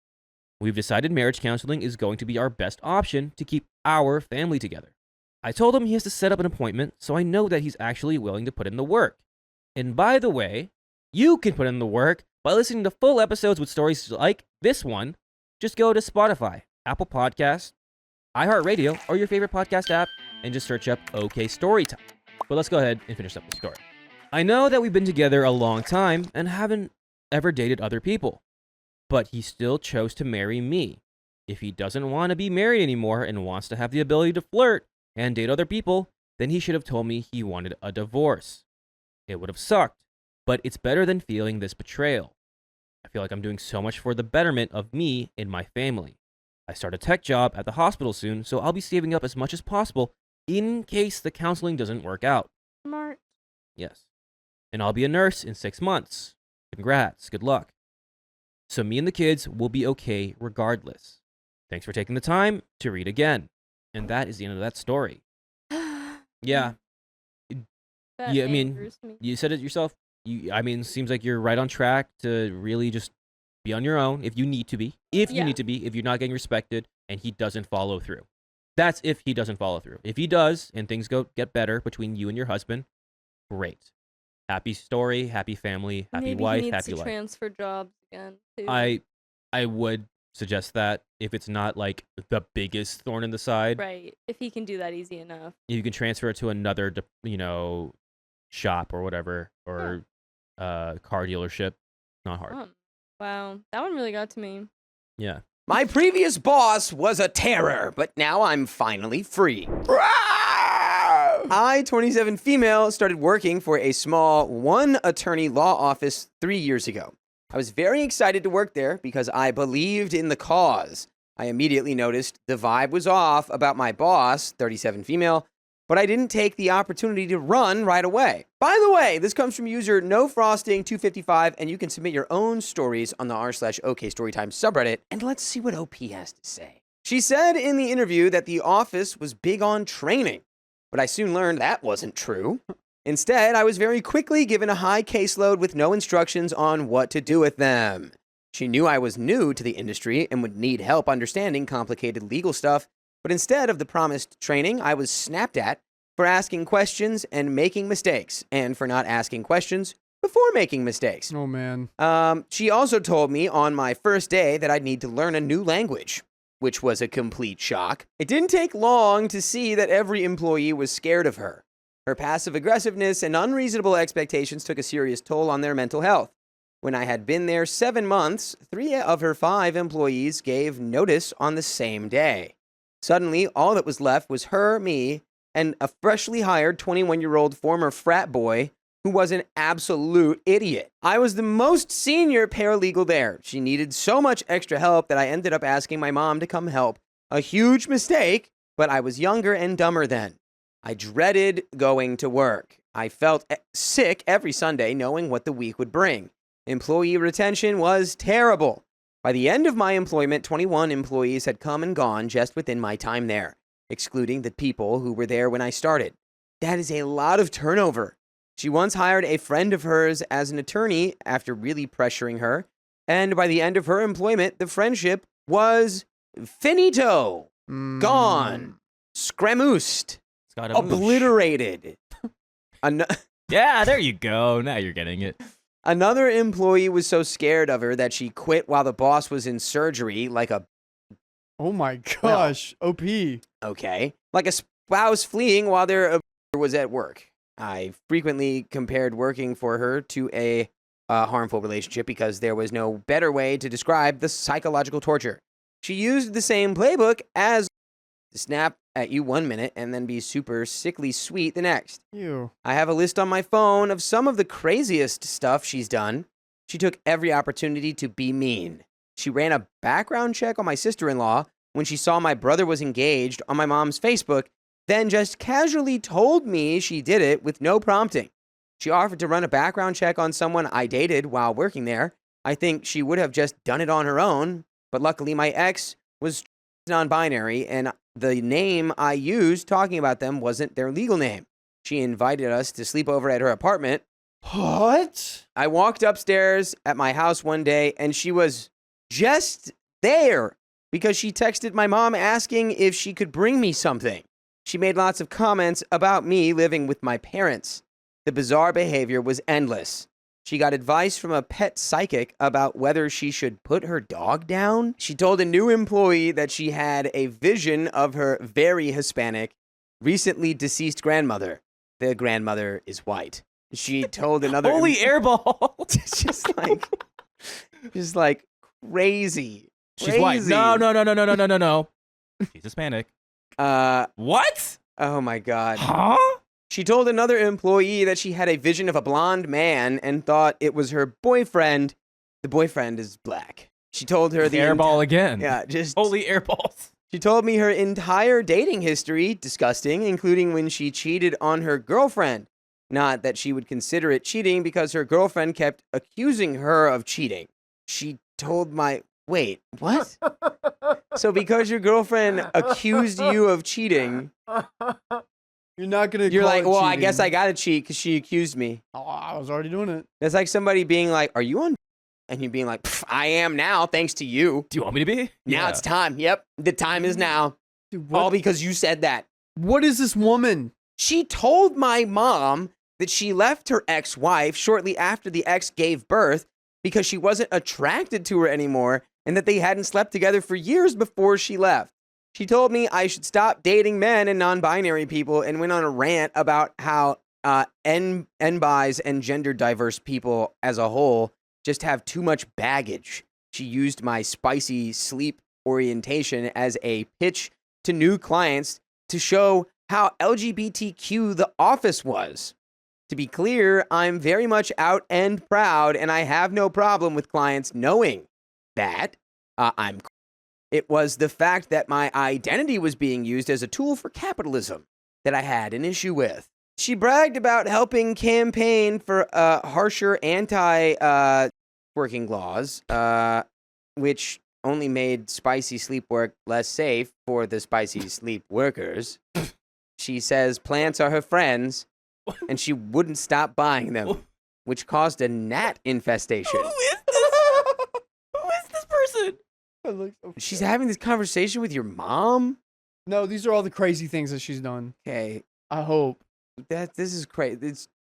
We've decided marriage counseling is going to be our best option to keep our family together. I told him he has to set up an appointment, so I know that he's actually willing to put in the work. And by the way, you can put in the work by listening to full episodes with stories like this one. Just go to Spotify, Apple Podcasts, iHeartRadio, or your favorite podcast app, and just search up OK Storytime. But let's go ahead and finish up the story. I know that we've been together a long time and haven't ever dated other people, but he still chose to marry me. If he doesn't want to be married anymore and wants to have the ability to flirt and date other people, then he should have told me he wanted a divorce. It would have sucked, but it's better than feeling this betrayal. I feel like I'm doing so much for the betterment of me and my family. I start a tech job at the hospital soon, so I'll be saving up as much as possible in case the counseling doesn't work out. Smart. Yes. And I'll be a nurse in 6 months. Congrats. Good luck. So me and the kids will be okay regardless. Thanks for taking the time to read again. And that is the end of that story. Yeah. That Yeah, I mean, angers me. you said it yourself. Seems like you're right on track to really just be on your own if you need to be. If you Yeah. need to be, if you're not getting respected and he doesn't follow through. That's if he doesn't follow through. If he does and things get better between you and your husband, great. Happy story, happy family, happy Maybe wife, he needs happy to life. transfer jobs again, too. I would suggest that if it's not like the biggest thorn in the side. Right. If he can do that easy enough. You can transfer it to another, shop or whatever, or car dealership. Not hard. Wow. That one really got to me. Yeah. My previous boss was a terror, but now I'm finally free. I, 27 female, started working for a small one-attorney law office 3 years ago. I was very excited to work there because I believed in the cause. I immediately noticed the vibe was off about my boss, 37 female, but I didn't take the opportunity to run right away. By the way, this comes from user NoFrosting255, and you can submit your own stories on the r/OK Storytime subreddit, and let's see what OP has to say. She said in the interview that the office was big on training, but I soon learned that wasn't true. Instead, I was very quickly given a high caseload with no instructions on what to do with them. She knew I was new to the industry and would need help understanding complicated legal stuff, but instead of the promised training, I was snapped at for asking questions and making mistakes, and for not asking questions before making mistakes. Oh, man. She also told me on my first day that I'd need to learn a new language, which was a complete shock. It didn't take long to see that every employee was scared of her. Her passive aggressiveness and unreasonable expectations took a serious toll on their mental health. When I had been there 7 months, 3 of her 5 employees gave notice on the same day. Suddenly, all that was left was her, me, and a freshly hired 21-year-old former frat boy who was an absolute idiot. I was the most senior paralegal there. She needed so much extra help that I ended up asking my mom to come help. A huge mistake, but I was younger and dumber then. I dreaded going to work. I felt sick every Sunday knowing what the week would bring. Employee retention was terrible. By the end of my employment, 21 employees had come and gone just within my time there, excluding the people who were there when I started. That is a lot of turnover. She once hired a friend of hers as an attorney after really pressuring her, and by the end of her employment, the friendship was finito, gone, scramoosed, obliterated. Yeah, there you go. Now you're getting it. Another employee was so scared of her that she quit while the boss was in surgery, like a... Oh my gosh, OP. Okay. Like a spouse fleeing while their was at work. I frequently compared working for her to a harmful relationship because there was no better way to describe the psychological torture. She used the same playbook as to snap at you 1 minute and then be super sickly sweet the next. Ew. I have a list on my phone of some of the craziest stuff she's done. She took every opportunity to be mean. She ran a background check on my sister-in-law when she saw my brother was engaged on my mom's Facebook, then just casually told me she did it with no prompting. She offered to run a background check on someone I dated while working there. I think she would have just done it on her own, but luckily my ex was non-binary and the name I used talking about them wasn't their legal name. She invited us to sleep over at her apartment. What? I walked upstairs at my house one day and she was just there because she texted my mom asking if she could bring me something. She made lots of comments about me living with my parents. The bizarre behavior was endless. She got advice from a pet psychic about whether she should put her dog down. She told a new employee that she had a vision of her very Hispanic, recently deceased grandmother. The grandmother is white. She told another... Holy airball! just like crazy. She's white. No. She's Hispanic. What? Oh my God. Huh? She told another employee that she had a vision of a blonde man and thought it was her boyfriend. The boyfriend is black. She told her the airball again. Yeah, just holy airballs. She told me her entire dating history, disgusting, including when she cheated on her girlfriend. Not that she would consider it cheating because her girlfriend kept accusing her of cheating. She told my... Wait, what? So because your girlfriend accused you of cheating... You're not going to You're like, well, I cheating. guess I got to cheat because she accused me. Oh, I was already doing it. It's like somebody being like, are you on? And you being like, I am now, thanks to you. Do you want me to be? Now it's time. Yep, the time is now. Dude, All because you said that. What is this woman? She told my mom that she left her ex-wife shortly after the ex gave birth because she wasn't attracted to her anymore and that they hadn't slept together for years before she left. She told me I should stop dating men and non-binary people and went on a rant about how NBIs and gender diverse people as a whole just have too much baggage. She used my spicy sleep orientation as a pitch to new clients to show how LGBTQ the office was. To be clear, I'm very much out and proud, and I have no problem with clients knowing that I'm. It was the fact that my identity was being used as a tool for capitalism that I had an issue with. She bragged about helping campaign for harsher anti-working laws, which only made spicy sleep work less safe for the spicy sleep workers. She says plants are her friends, and she wouldn't stop buying them, which caused a gnat infestation. Who is this? Who is this person? She's having this conversation with your mom? No, these are all the crazy things that she's done. Okay. I hope. This is crazy.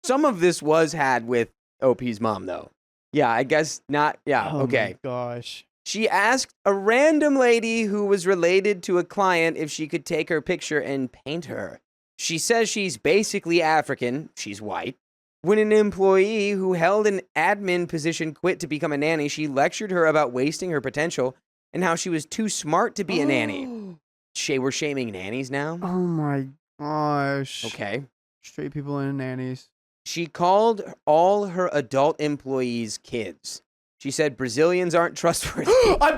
Some of this was had with OP's mom, though. Yeah, I guess not. Yeah, Oh okay. my gosh. She asked a random lady who was related to a client if she could take her picture and paint her. She says she's basically African. She's white. When an employee who held an admin position quit to become a nanny, she lectured her about wasting her potential and how she was too smart to be a nanny. We're shaming nannies now? Oh my gosh. Okay. Straight people and nannies. She called all her adult employees kids. She said Brazilians aren't trustworthy. I'm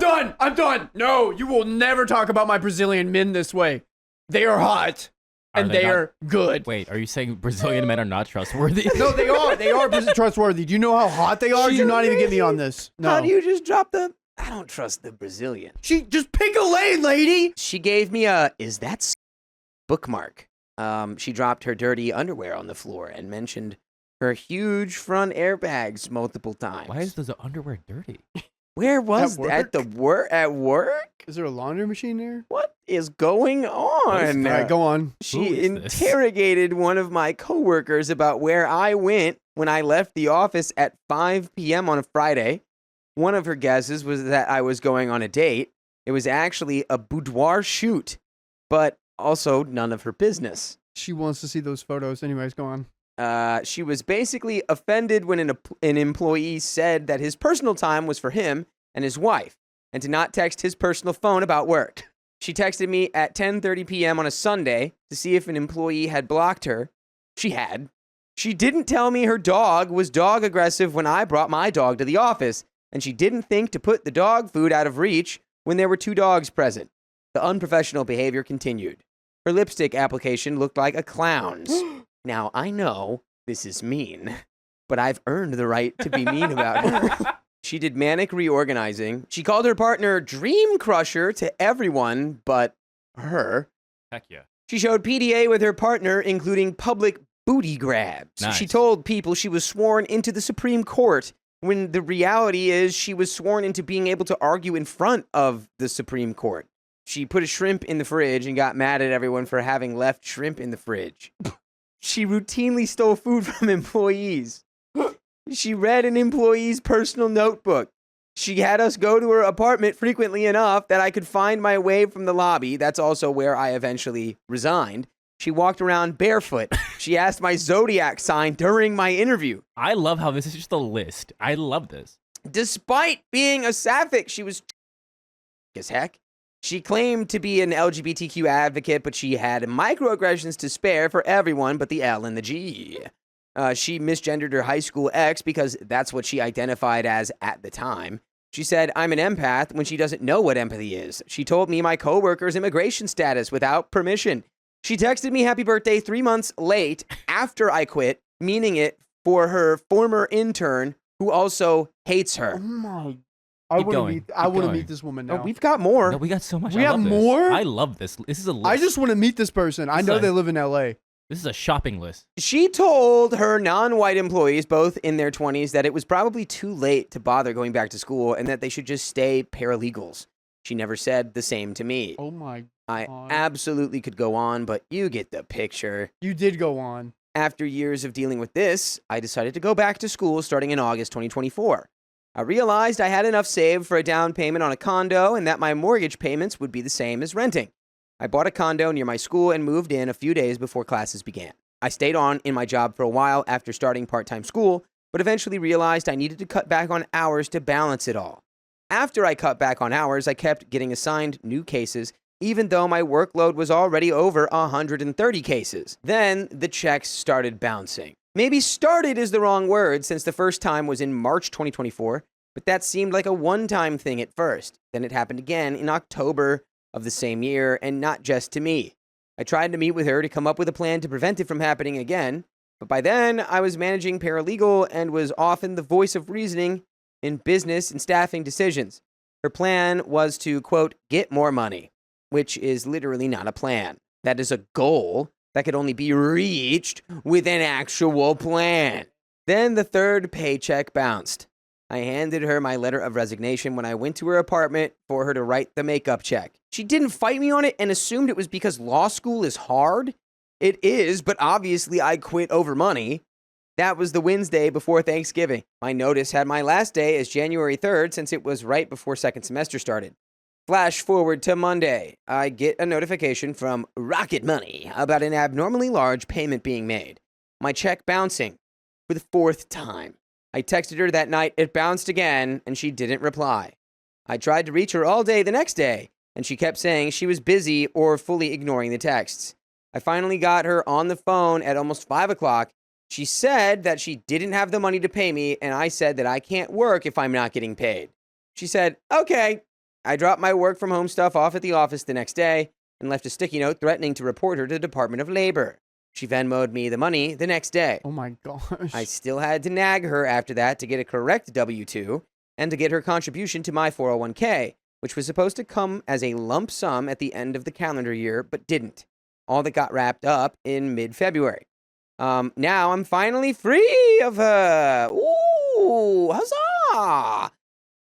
done. No, you will never talk about my Brazilian men this way. They are hot. And they are good. Wait, are you saying Brazilian men are not trustworthy? No, they are. They are trustworthy. Do you know how hot they are? Do not even get me on this. No. How do you just drop the... I don't trust the Brazilian. She just pick a lane, lady. She gave me a, is that bookmark? She dropped her dirty underwear on the floor and mentioned her huge front airbags multiple times. Why is the underwear dirty? Where was At that? At work? Is there a laundry machine there? What is going on? All right, go on. Who She is this? interrogated one of my coworkers about where I went when I left the office at 5 p.m. on a Friday. One of her guesses was that I was going on a date. It was actually a boudoir shoot, but also none of her business. She wants to see those photos. Anyways, go on. She was basically offended when an employee said that his personal time was for him and his wife, and to not text his personal phone about work. She texted me at 10:30 p.m. on a Sunday to see if an employee had blocked her. She had. She didn't tell me her dog was dog aggressive when I brought my dog to the office, and she didn't think to put the dog food out of reach when there were 2 dogs present. The unprofessional behavior continued. Her lipstick application looked like a clown's. Now, I know this is mean, but I've earned the right to be mean about it. She did manic reorganizing. She called her partner Dream Crusher to everyone but her. Heck yeah. She showed PDA with her partner, including public booty grabs. Nice. She told people she was sworn into the Supreme Court, when the reality is she was sworn into being able to argue in front of the Supreme Court. She put a shrimp in the fridge and got mad at everyone for having left shrimp in the fridge. She routinely stole food from employees. She read an employee's personal notebook. She had us go to her apartment frequently enough that I could find my way from the lobby. That's also where I eventually resigned. She walked around barefoot. She asked my zodiac sign during my interview. I love how this is just a list. I love this. Despite being a sapphic, she was as heck. She claimed to be an LGBTQ advocate, but she had microaggressions to spare for everyone but the L and the G. She misgendered her high school ex because that's what she identified as at the time. She said, I'm an empath when she doesn't know what empathy is. She told me my coworker's immigration status without permission. She texted me happy birthday 3 months late after I quit, meaning it for her former intern who also hates Oh her. my. I Keep want to going. meet. Keep I want to going. meet this woman Oh, now. we've got more. No, we got so much. We I have love this. more? I love this. This is a list. I just want to meet this person. I It's know like- they live in LA. This is a shopping list. She told her non-white employees, both in their 20s, that it was probably too late to bother going back to school and that they should just stay paralegals. She never said the same to me. Oh my. I God. absolutely could go on, but you get the picture. You did go on. After years of dealing with this, I decided to go back to school starting in August 2024. I realized I had enough saved for a down payment on a condo and that my mortgage payments would be the same as renting. I bought a condo near my school and moved in a few days before classes began. I stayed on in my job for a while after starting part-time school, but eventually realized I needed to cut back on hours to balance it all. After I cut back on hours, I kept getting assigned new cases, even though my workload was already over 130 cases. Then the checks started bouncing. Maybe started is the wrong word, since the first time was in March 2024, but that seemed like a one-time thing at first. Then it happened again in October of the same year, and not just to me. I tried to meet with her to come up with a plan to prevent it from happening again, but by then I was managing paralegal and was often the voice of reasoning in business and staffing decisions. Her plan was to, quote, get more money, which is literally not a plan. That is a goal that could only be reached with an actual plan. Then the third paycheck bounced. I handed her my letter of resignation when I went to her apartment for her to write the makeup check. She didn't fight me on it and assumed it was because law school is hard. It is, but obviously I quit over money. That was the Wednesday before Thanksgiving. My notice had my last day as January 3rd since it was right before second semester started. Flash forward to Monday. I get a notification from Rocket Money about an abnormally large payment being made. My check bouncing for the 4th time. I texted her that night, it bounced again, and she didn't reply. I tried to reach her all day the next day, and she kept saying she was busy or fully ignoring the texts. I finally got her on the phone at almost 5 o'clock. She said that she didn't have the money to pay me, and I said that I can't work if I'm not getting paid. She said, okay. I dropped my work from home stuff off at the office the next day and left a sticky note threatening to report her to the Department of Labor. She Venmo'd me the money the next day. Oh my gosh. I still had to nag her after that to get a correct W-2 and to get her contribution to my 401k, which was supposed to come as a lump sum at the end of the calendar year, but didn't. All that got wrapped up in mid-February. Now I'm finally free of her. Ooh, huzzah!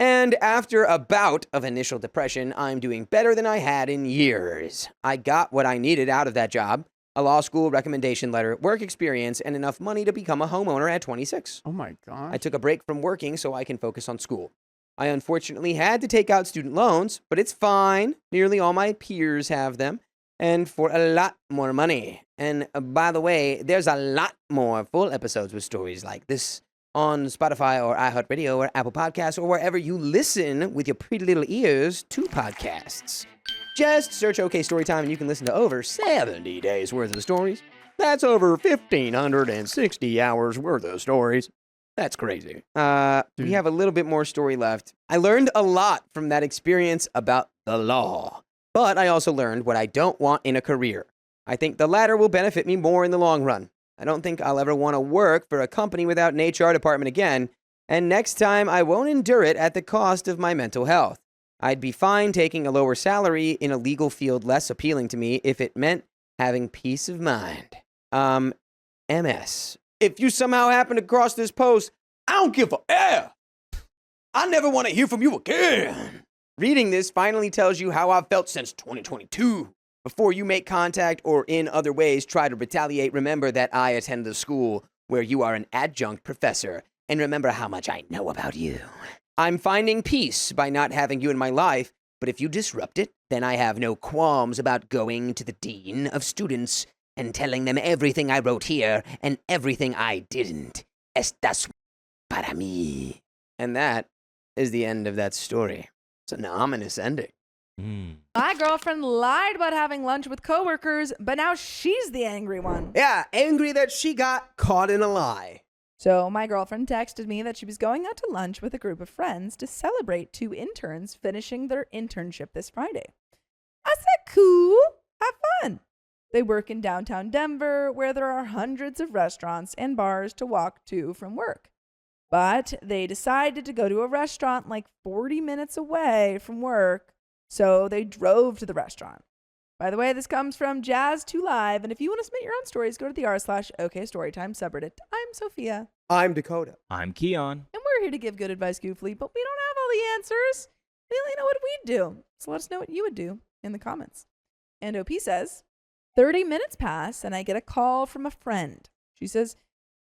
And after a bout of initial depression, I'm doing better than I had in years. I got what I needed out of that job: a law school recommendation letter, work experience, and enough money to become a homeowner at 26. Oh my gosh. I took a break from working so I can focus on school. I unfortunately had to take out student loans, but it's fine. Nearly all my peers have them, and for a lot more money. And by the way, there's a lot more full episodes with stories like this on Spotify or iHeartRadio or Apple Podcasts or wherever you listen with your pretty little ears to podcasts. Just search OK Storytime and you can listen to over 70 days worth of stories. That's over 1,560 hours worth of stories. That's crazy. We have a little bit more story left. I learned a lot from that experience about the law, but I also learned what I don't want in a career. I think the latter will benefit me more in the long run. I don't think I'll ever want to work for a company without an HR department again, and next time I won't endure it at the cost of my mental health. I'd be fine taking a lower salary in a legal field less appealing to me if it meant having peace of mind. MS. If you somehow happen to cross this post, I don't give a F. I never want to hear from you again. Reading this finally tells you how I've felt since 2022. Before you make contact or in other ways try to retaliate, remember that I attend the school where you are an adjunct professor, and remember how much I know about you. I'm finding peace by not having you in my life, but if you disrupt it, then I have no qualms about going to the dean of students and telling them everything I wrote here and everything I didn't. Estás para mí. And that is the end of that story. It's an ominous ending. My girlfriend lied about having lunch with coworkers, but now she's the angry one. Yeah, angry that she got caught in a lie. So my girlfriend texted me that she was going out to lunch with a group of friends to celebrate 2 interns finishing their internship this Friday. I said, cool, have fun. They work in downtown Denver, where there are hundreds of restaurants and bars to walk to from work. But they decided to go to a restaurant like 40 minutes away from work, so they drove to the restaurant. By the way, this comes from Jazz2Live, and if you want to submit your own stories, go to the r/OKStorytime subreddit. I'm Sophia. I'm Dakota. I'm Keon. And we're here to give good advice, Goofly, but we don't have all the answers. We only know what we'd do. So let us know what you would do in the comments. And OP says, 30 minutes pass, and I get a call from a friend. She says,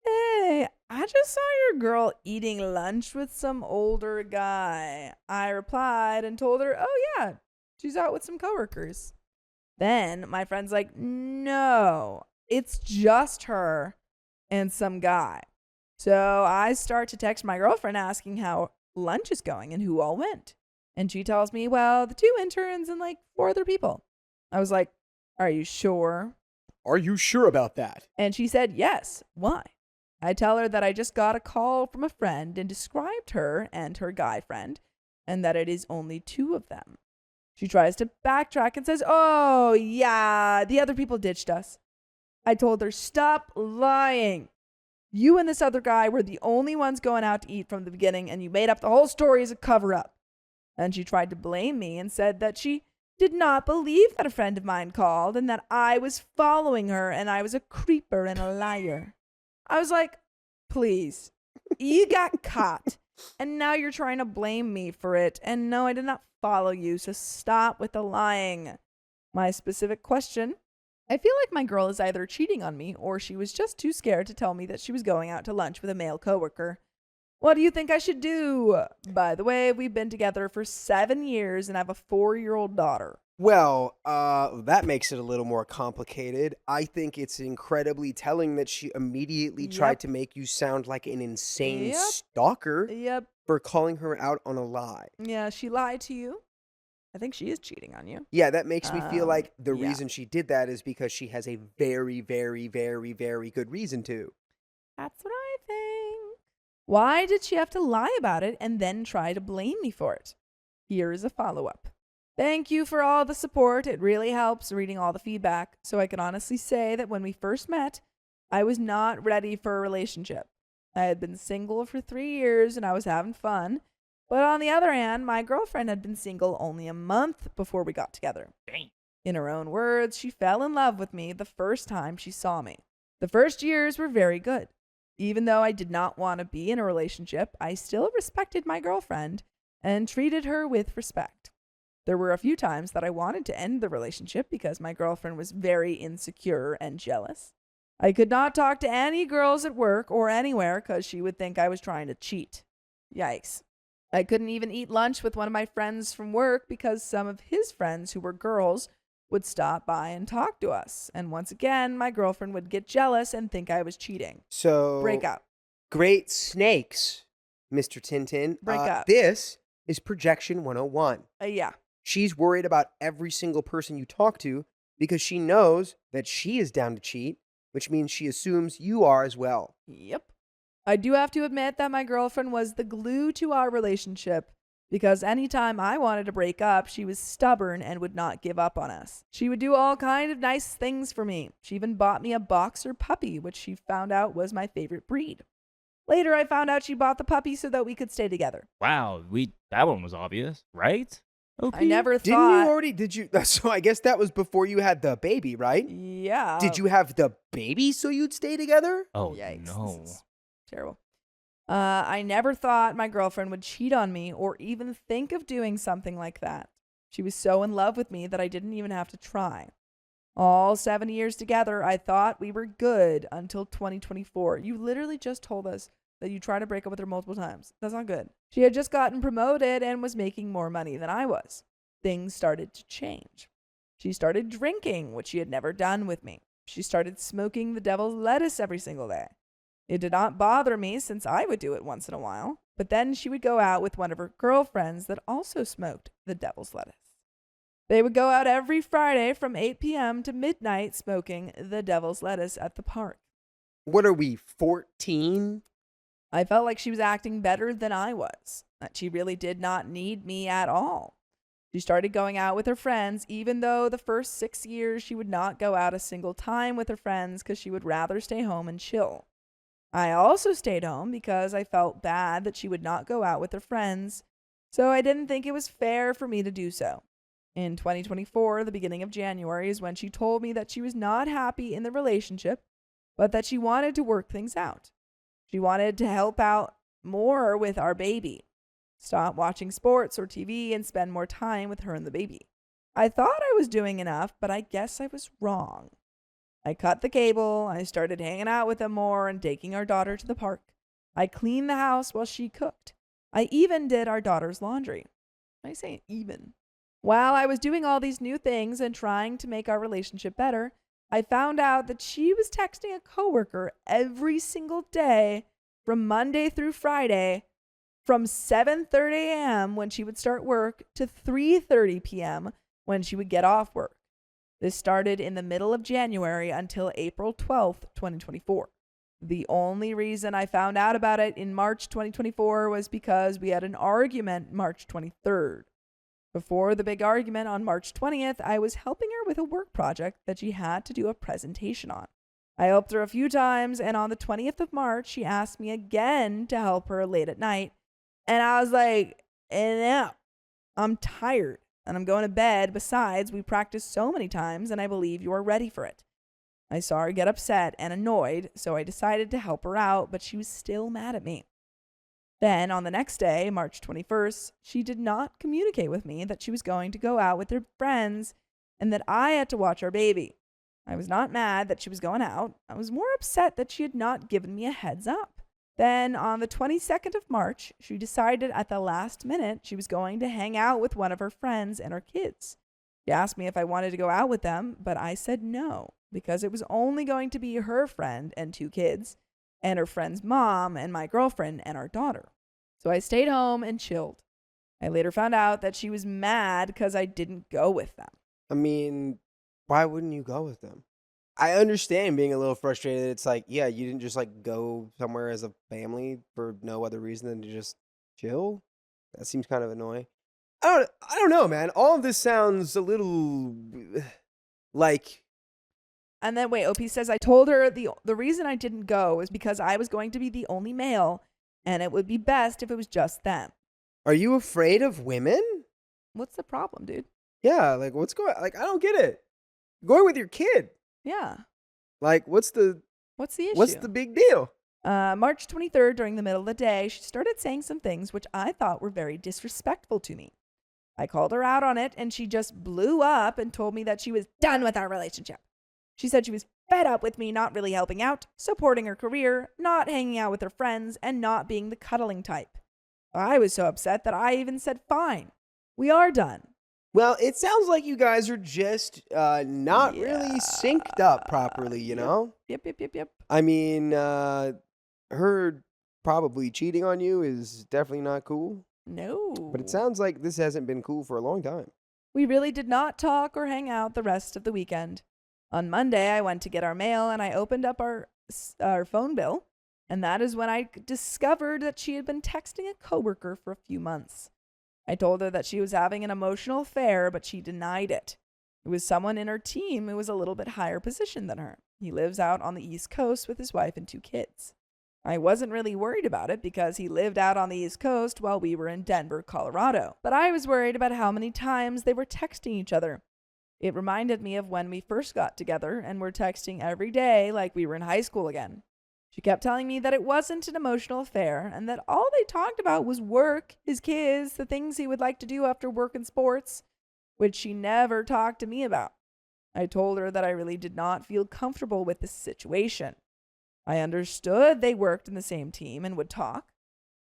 hey, I just saw your girl eating lunch with some older guy. I replied and told her, oh yeah, she's out with some coworkers. Then my friend's like, no, it's just her and some guy. So I start to text my girlfriend asking how lunch is going and who all went. And she tells me, well, the 2 interns and like 4 other people. I was like, are you sure? Are you sure about that? And she said, yes. Why? I tell her that I just got a call from a friend and described her and her guy friend, and that it is only 2 of them. She tries to backtrack and says, oh, yeah, the other people ditched us. I told her, stop lying. You and this other guy were the only ones going out to eat from the beginning, and you made up the whole story as a cover-up. And she tried to blame me and said that she did not believe that a friend of mine called and that I was following her and I was a creeper and a liar. I was like, please, you got caught and now you're trying to blame me for it. And no, I did not follow you, so stop with the lying. My specific question, I feel like my girl is either cheating on me or she was just too scared to tell me that she was going out to lunch with a male coworker. What do you think I should do? By the way, we've been together for 7 years and have a 4-year-old daughter. Well, that makes it a little more complicated. I think it's incredibly telling that she immediately tried to make you sound like an insane stalker Yep. for calling her out on a lie. Yeah, she lied to you. I think she is cheating on you. Yeah, that makes me feel like the yeah. reason she did that is because she has a very, very, very, very good reason to. That's what I think. Why did she have to lie about it and then try to blame me for it? Here's a follow-up. Thank you for all the support. It really helps reading all the feedback. So I can honestly say that when we first met, I was not ready for a relationship. I had been single for 3 years and I was having fun. But on the other hand, my girlfriend had been single only a month before we got together. Dang. In her own words, she fell in love with me the first time she saw me. The first years were very good. Even though I did not want to be in a relationship, I still respected my girlfriend and treated her with respect. There were a few times that I wanted to end the relationship because my girlfriend was very insecure and jealous. I could not talk to any girls at work or anywhere because she would think I was trying to cheat. Yikes. I couldn't even eat lunch with one of my friends from work because some of his friends who were girls would stop by and talk to us. And once again, my girlfriend would get jealous and think I was cheating. So, Break up. Great snakes, Mr. Tintin. Break up. This is projection 101. Yeah. She's worried about every single person you talk to because she knows that she is down to cheat, which means she assumes you are as well. Yep. I do have to admit that my girlfriend was the glue to our relationship because anytime I wanted to break up, she was stubborn and would not give up on us. She would do all kinds of nice things for me. She even bought me a boxer puppy, which she found out was my favorite breed. Later, I found out she bought the puppy so that we could stay together. Wow, that one was obvious, right? OP? I never Didn't thought... you already, did you, so I guess that was before you had the baby, right? Yeah. Did you have the baby so you'd stay together? Oh, Yikes. no. This is terrible. I never thought my girlfriend would cheat on me or even think of doing something like that. She was so in love with me that I didn't even have to try. All 7 years together, I thought we were good until 2024. You literally just told us that you tried to break up with her multiple times. That's not good. She had just gotten promoted and was making more money than I was. Things started to change. She started drinking, which she had never done with me. She started smoking the devil's lettuce every single day. It did not bother me since I would do it once in a while, but then she would go out with one of her girlfriends that also smoked the devil's lettuce. They would go out every Friday from 8 p.m. to midnight smoking the devil's lettuce at the park. What are we, 14? I felt like she was acting better than I was, that she really did not need me at all. She started going out with her friends, even though the first 6 years she would not go out a single time with her friends because she would rather stay home and chill. I also stayed home because I felt bad that she would not go out with her friends, so I didn't think it was fair for me to do so. In 2024, the beginning of January, is when she told me that she was not happy in the relationship, but that she wanted to work things out. She wanted to help out more with our baby, stop watching sports or TV, and spend more time with her and the baby. I thought I was doing enough, but I guess I was wrong. I cut the cable, I started hanging out with them more and taking our daughter to the park. I cleaned the house while she cooked. I even did our daughter's laundry. I say even. While I was doing all these new things and trying to make our relationship better, I found out that she was texting a coworker every single day from Monday through Friday from 7:30 a.m. when she would start work to 3:30 p.m. when she would get off work. This started in the middle of January until April 12th, 2024. The only reason I found out about it in March 2024 was because we had an argument March 23rd. Before the big argument on March 20th, I was helping her with a work project that she had to do a presentation on. I helped her a few times, and on the 20th of March, she asked me again to help her late at night. And I was like, no, I'm tired and I'm going to bed. Besides, we practiced so many times and I believe you are ready for it. I saw her get upset and annoyed, so I decided to help her out, but she was still mad at me. Then on the next day, March 21st, she did not communicate with me that she was going to go out with her friends and that I had to watch our baby. I was not mad that she was going out. I was more upset that she had not given me a heads up. Then on the 22nd of March, she decided at the last minute she was going to hang out with one of her friends and her kids. She asked me if I wanted to go out with them, but I said no, because it was only going to be her friend and 2 kids, and her friend's mom and my girlfriend and our daughter. So I stayed home and chilled. I later found out that she was mad because I didn't go with them. I mean, why wouldn't you go with them? I understand being a little frustrated. It's like, yeah, you didn't just like go somewhere as a family for no other reason than to just chill. That seems kind of annoying. I don't know, man. All of this sounds a little like. And then wait, OP says I told her the reason I didn't go is because I was going to be the only male, and it would be best if it was just them. Are you afraid of women? What's the problem, dude? Yeah, like what's going? Like I don't get it. You're going with your kid. Yeah. Like what's the issue? What's the big deal? March 23rd, during the middle of the day, she started saying some things which I thought were very disrespectful to me. I called her out on it, and she just blew up and told me that she was done with our relationship. She said she was fed up with me not really helping out, supporting her career, not hanging out with her friends, and not being the cuddling type. I was so upset that I even said, fine, we are done. Well, it sounds like you guys are just not really synced up properly, you know? Yep. I mean, her probably cheating on you is definitely not cool. No. But it sounds like this hasn't been cool for a long time. We really did not talk or hang out the rest of the weekend. On Monday, I went to get our mail, and I opened up our phone bill, and that is when I discovered that she had been texting a coworker for a few months. I told her that she was having an emotional affair, but she denied it. It was someone in her team who was a little bit higher position than her. He lives out on the East Coast with his wife and 2 kids. I wasn't really worried about it because he lived out on the East Coast while we were in Denver, Colorado. But I was worried about how many times they were texting each other. It reminded me of when we first got together and were texting every day like we were in high school again. She kept telling me that it wasn't an emotional affair and that all they talked about was work, his kids, the things he would like to do after work and sports, which she never talked to me about. I told her that I really did not feel comfortable with this situation. I understood they worked in the same team and would talk.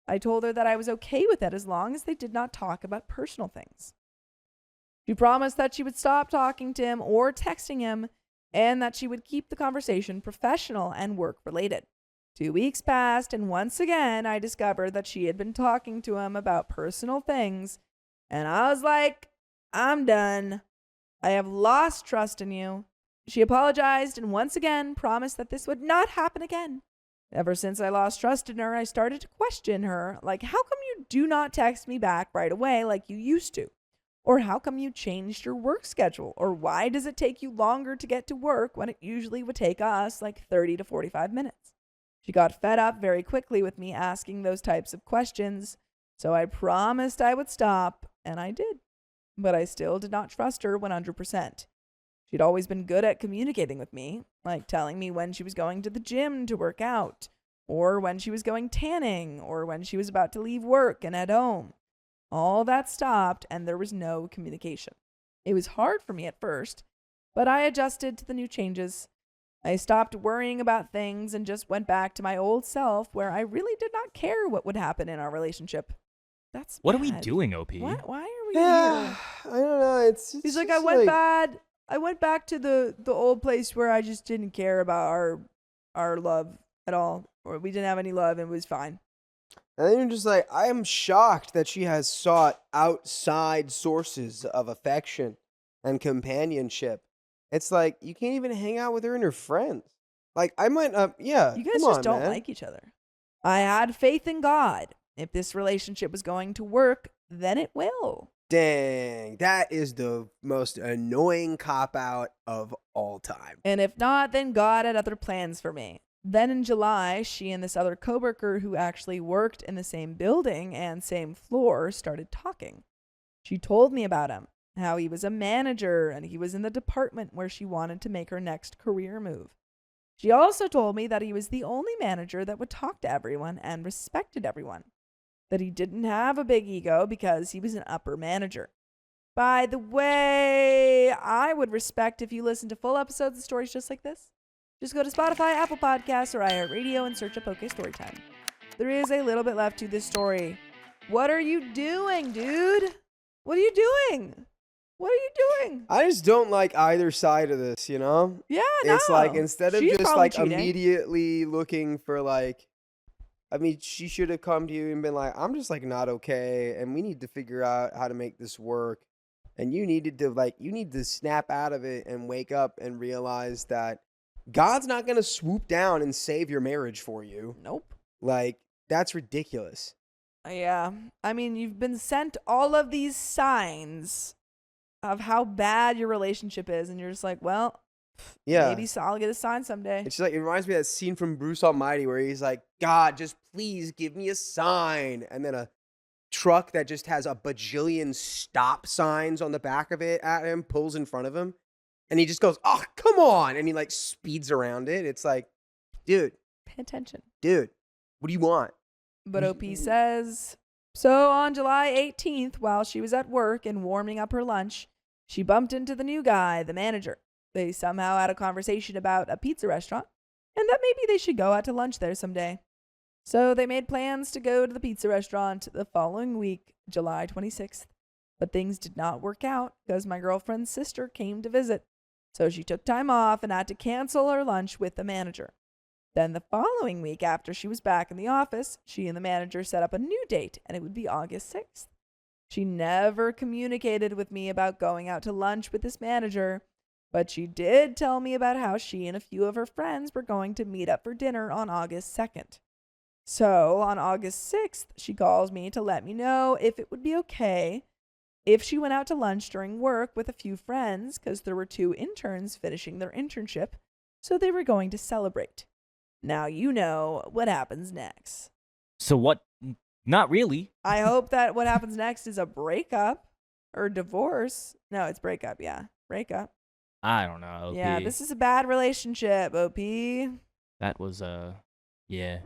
I told her that I was okay with it as long as they did not talk about personal things. She promised that she would stop talking to him or texting him and that she would keep the conversation professional and work-related. 2 weeks passed, and once again, I discovered that she had been talking to him about personal things, and I was like, I'm done. I have lost trust in you. She apologized and once again promised that this would not happen again. Ever since I lost trust in her, I started to question her, like, how come you do not text me back right away like you used to? Or how come you changed your work schedule? Or why does it take you longer to get to work when it usually would take us like 30 to 45 minutes? She got fed up very quickly with me asking those types of questions, so I promised I would stop, and I did. But I still did not trust her 100%. She'd always been good at communicating with me, like telling me when she was going to the gym to work out, or when she was going tanning, or when she was about to leave work and head home. All that stopped, and there was no communication. It was hard for me at first, but I adjusted to the new changes. I stopped worrying about things and just went back to my old self where I really did not care what would happen in our relationship. That's What are we bad. doing, OP? Why are we Yeah, here? I don't know. It's He's like, just I went back to the old place where I just didn't care about our love at all, or we didn't have any love and it was fine. And then you're just like, I am shocked that she has sought outside sources of affection and companionship. It's like, you can't even hang out with her and her friends. Like, I might not, yeah. You guys come just on, don't man. like each other. I had faith in God. If this relationship was going to work, then it will. Dang, that is the most annoying cop-out of all time. And if not, then God had other plans for me. Then in July, she and this other coworker who actually worked in the same building and same floor started talking. She told me about him, how he was a manager and he was in the department where she wanted to make her next career move. She also told me that he was the only manager that would talk to everyone and respected everyone, that he didn't have a big ego because he was an upper manager. By the way, I would respect if you listen to full episodes of stories just like this. Just go to Spotify, Apple Podcasts, or iHeartRadio and search up OK Storytime. There is a little bit left to this story. What are you doing, dude? What are you doing? What are you doing? I just don't like either side of this, you know? Yeah, no. It's like, instead of She's just probably like cheating. immediately looking for like, I mean, she should have come to you and been like, I'm just like not okay, and we need to figure out how to make this work. And you needed to you need to snap out of it and wake up and realize that God's not going to swoop down and save your marriage for you. Nope. Like, that's ridiculous. Yeah. I mean, you've been sent all of these signs of how bad your relationship is, and you're just like, well, Yeah. maybe I'll get a sign someday. It's just like, it reminds me of that scene from Bruce Almighty where he's like, God, just please give me a sign. And then a truck that just has a bajillion stop signs on the back of it at him pulls in front of him. And he just goes, oh, come on. And he like speeds around it. It's like, dude, Pay attention. what do you want? But OP says, so on July 18th, while she was at work and warming up her lunch, she bumped into the new guy, the manager. They somehow had a conversation about a pizza restaurant and that maybe they should go out to lunch there someday. So they made plans to go to the pizza restaurant the following week, July 26th. But things did not work out because my girlfriend's sister came to visit. So she took time off and had to cancel her lunch with the manager. Then the following week, after she was back in the office, she and the manager set up a new date, and it would be August 6th. She never communicated with me about going out to lunch with this manager, but she did tell me about how she and a few of her friends were going to meet up for dinner on August 2nd. So on August 6th, she calls me to let me know if it would be okay if she went out to lunch during work with a few friends, because there were 2 interns finishing their internship, so they were going to celebrate. Now you know what happens next. So what? Not really. I hope that what happens next is a breakup or divorce. No, it's breakup. Yeah, breakup. I don't know. OP. Yeah, this is a bad relationship, OP. That was yeah.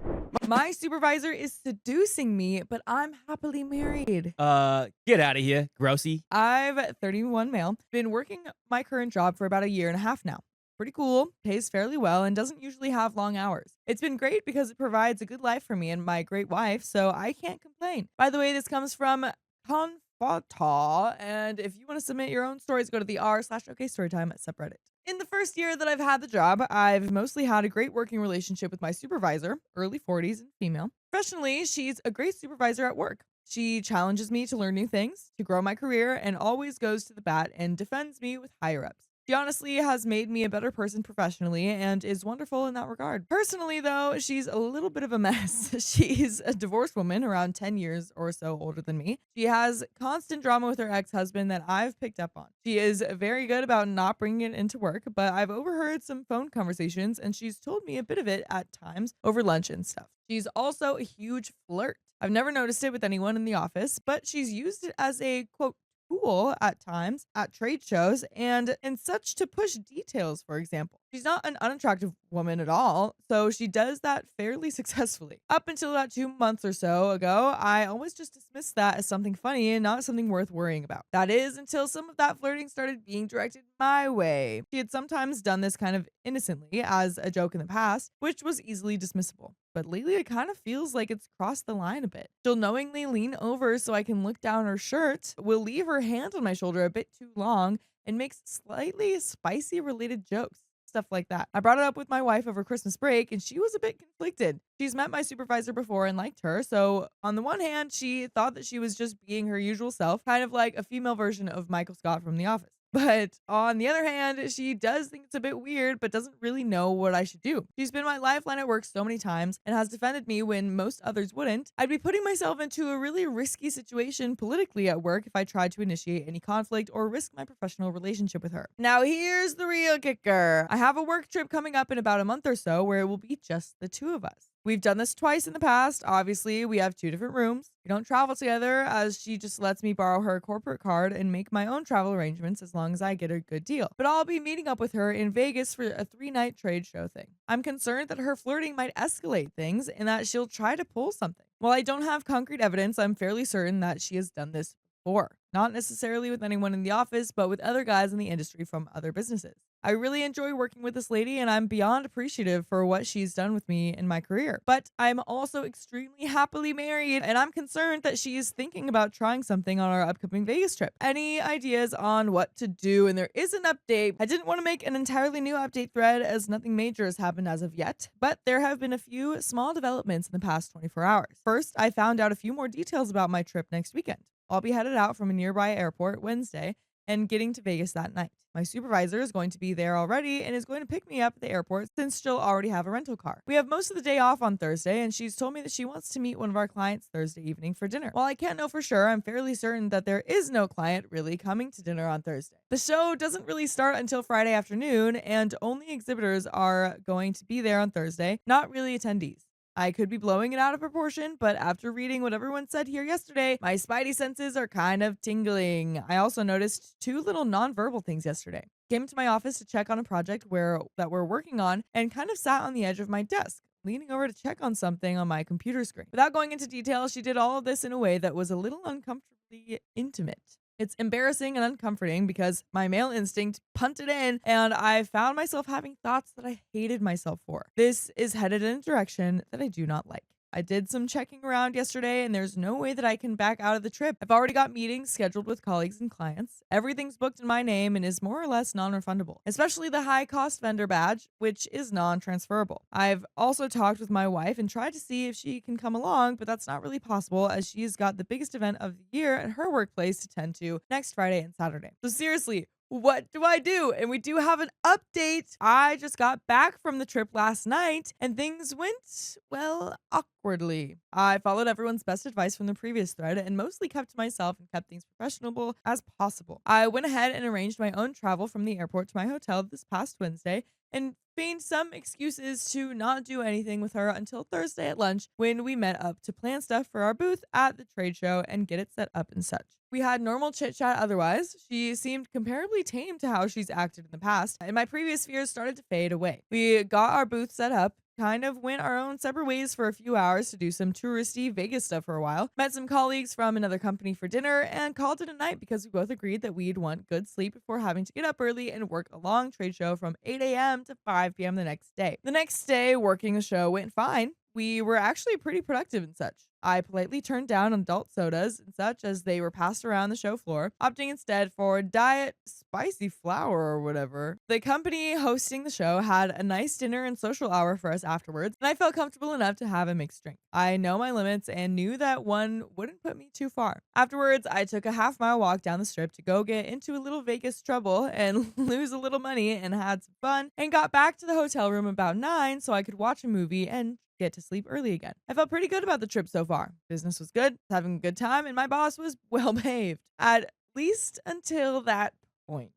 My supervisor is seducing me, but I'm happily married. Get out of here, grossy. I've 31 male, been working my current job for about a year and a half now. Pretty cool, pays fairly well, and doesn't usually have long hours. It's been great because it provides a good life for me and my great wife, so I can't complain. By the way, this comes from Confata, and if you want to submit your own stories, go to the r/OK Storytime subreddit. In the first year that I've had the job, I've mostly had a great working relationship with my supervisor, early 40s and female. Professionally, she's a great supervisor at work. She challenges me to learn new things, to grow my career, and always goes to the bat and defends me with higher-ups. She honestly has made me a better person professionally and is wonderful in that regard. Personally, though, she's a little bit of a mess. She's a divorced woman around 10 years or so older than me. She has constant drama with her ex-husband that I've picked up on. She is very good about not bringing it into work, but I've overheard some phone conversations and she's told me a bit of it at times over lunch and stuff. She's also a huge flirt. I've never noticed it with anyone in the office, but she's used it as a, quote, tool at times at trade shows and such to push details, for example. She's not an unattractive woman at all, so she does that fairly successfully. Up until about 2 months or so ago, I always just dismissed that as something funny and not something worth worrying about. That is, until some of that flirting started being directed my way. She had sometimes done this kind of innocently as a joke in the past, which was easily dismissible. But lately it kind of feels like it's crossed the line a bit. She'll knowingly lean over so I can look down her shirt, will leave her hand on my shoulder a bit too long, and makes slightly spicy related jokes. Stuff like that. I brought it up with my wife over Christmas break and she was a bit conflicted. She's met my supervisor before and liked her, so on the one hand, she thought that she was just being her usual self, kind of like a female version of Michael Scott from The Office. But on the other hand, she does think it's a bit weird, but doesn't really know what I should do. She's been my lifeline at work so many times and has defended me when most others wouldn't. I'd be putting myself into a really risky situation politically at work if I tried to initiate any conflict or risk my professional relationship with her. Now here's the real kicker. I have a work trip coming up in about a month or so where it will be just the 2 of us. We've done this twice in the past. Obviously, we have 2 different rooms. We don't travel together as she just lets me borrow her corporate card and make my own travel arrangements as long as I get a good deal. But I'll be meeting up with her in Vegas for a 3-night trade show thing. I'm concerned that her flirting might escalate things and that she'll try to pull something. While I don't have concrete evidence, I'm fairly certain that she has done this before. Not necessarily with anyone in the office, but with other guys in the industry from other businesses. I really enjoy working with this lady and I'm beyond appreciative for what she's done with me in my career. But I'm also extremely happily married and I'm concerned that she is thinking about trying something on our upcoming Vegas trip. Any ideas on what to do? And there is an update. I didn't want to make an entirely new update thread as nothing major has happened as of yet, but there have been a few small developments in the past 24 hours. First, I found out a few more details about my trip next weekend. I'll be headed out from a nearby airport Wednesday and getting to Vegas that night. My supervisor is going to be there already and is going to pick me up at the airport since she'll already have a rental car. We have most of the day off on Thursday and she's told me that she wants to meet one of our clients Thursday evening for dinner. While I can't know for sure, I'm fairly certain that there is no client really coming to dinner on Thursday. The show doesn't really start until Friday afternoon and only exhibitors are going to be there on Thursday, not really attendees. I could be blowing it out of proportion, but after reading what everyone said here yesterday, my spidey senses are kind of tingling. I also noticed 2 little nonverbal things yesterday. Came to my office to check on a project that we're working on and kind of sat on the edge of my desk, leaning over to check on something on my computer screen. Without going into detail, she did all of this in a way that was a little uncomfortably intimate. It's embarrassing and uncomforting because my male instinct punted in and I found myself having thoughts that I hated myself for. This is headed in a direction that I do not like. I did some checking around yesterday and there's no way that I can back out of the trip. I've already got meetings scheduled with colleagues and clients. Everything's booked in my name and is more or less non-refundable, especially the high cost vendor badge, which is non-transferable. I've also talked with my wife and tried to see if she can come along, but that's not really possible as she's got the biggest event of the year at her workplace to tend to next Friday and Saturday. So seriously, what do I do? And we do have an update. I just got back from the trip last night and things went, well, awkwardly. I followed everyone's best advice from the previous thread and mostly kept to myself and kept things professional as possible. I went ahead and arranged my own travel from the airport to my hotel this past Wednesday and feigned some excuses to not do anything with her until Thursday at lunch when we met up to plan stuff for our booth at the trade show and get it set up and such. We had normal chit chat otherwise. She seemed comparably tame to how she's acted in the past, and my previous fears started to fade away. We got our booth set up, kind of went our own separate ways for a few hours to do some touristy Vegas stuff for a while, met some colleagues from another company for dinner, and called it a night because we both agreed that we'd want good sleep before having to get up early and work a long trade show from 8 a.m. to 5 p.m. the next day. The next day, working the show went fine. We were actually pretty productive and such. I politely turned down adult sodas and such as they were passed around the show floor, opting instead for diet spicy flour or whatever. The company hosting the show had a nice dinner and social hour for us afterwards, and I felt comfortable enough to have a mixed drink. I know my limits and knew that one wouldn't put me too far. Afterwards, I took a half-mile walk down the strip to go get into a little Vegas trouble and lose a little money and had some fun, and got back to the hotel room about 9 so I could watch a movie and get to sleep early again. I felt pretty good about the trip so far. Business was good, having a good time, and my boss was well behaved. At least until that point.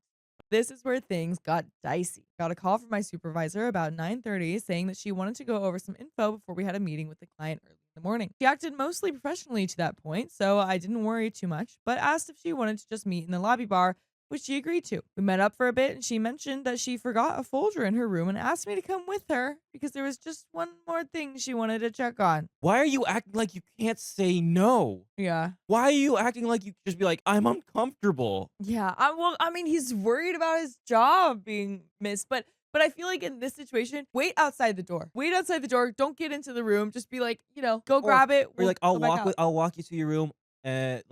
This is where things got dicey. Got a call from my supervisor about 9:30 saying that she wanted to go over some info before we had a meeting with the client early in the morning. She acted mostly professionally to that point, so I didn't worry too much, but asked if she wanted to just meet in the lobby bar, which she agreed to. We met up for a bit and she mentioned that she forgot a folder in her room and asked me to come with her because there was just one more thing she wanted to check on. Why are you acting like you can't say no? Yeah. Why are you acting like you just be like, I'm uncomfortable? Yeah. I mean, he's worried about his job being missed, but I feel like in this situation, wait outside the door. Wait outside the door. Don't get into the room. Just be like, go grab it. Or like, go back out. I'll walk you to your room. And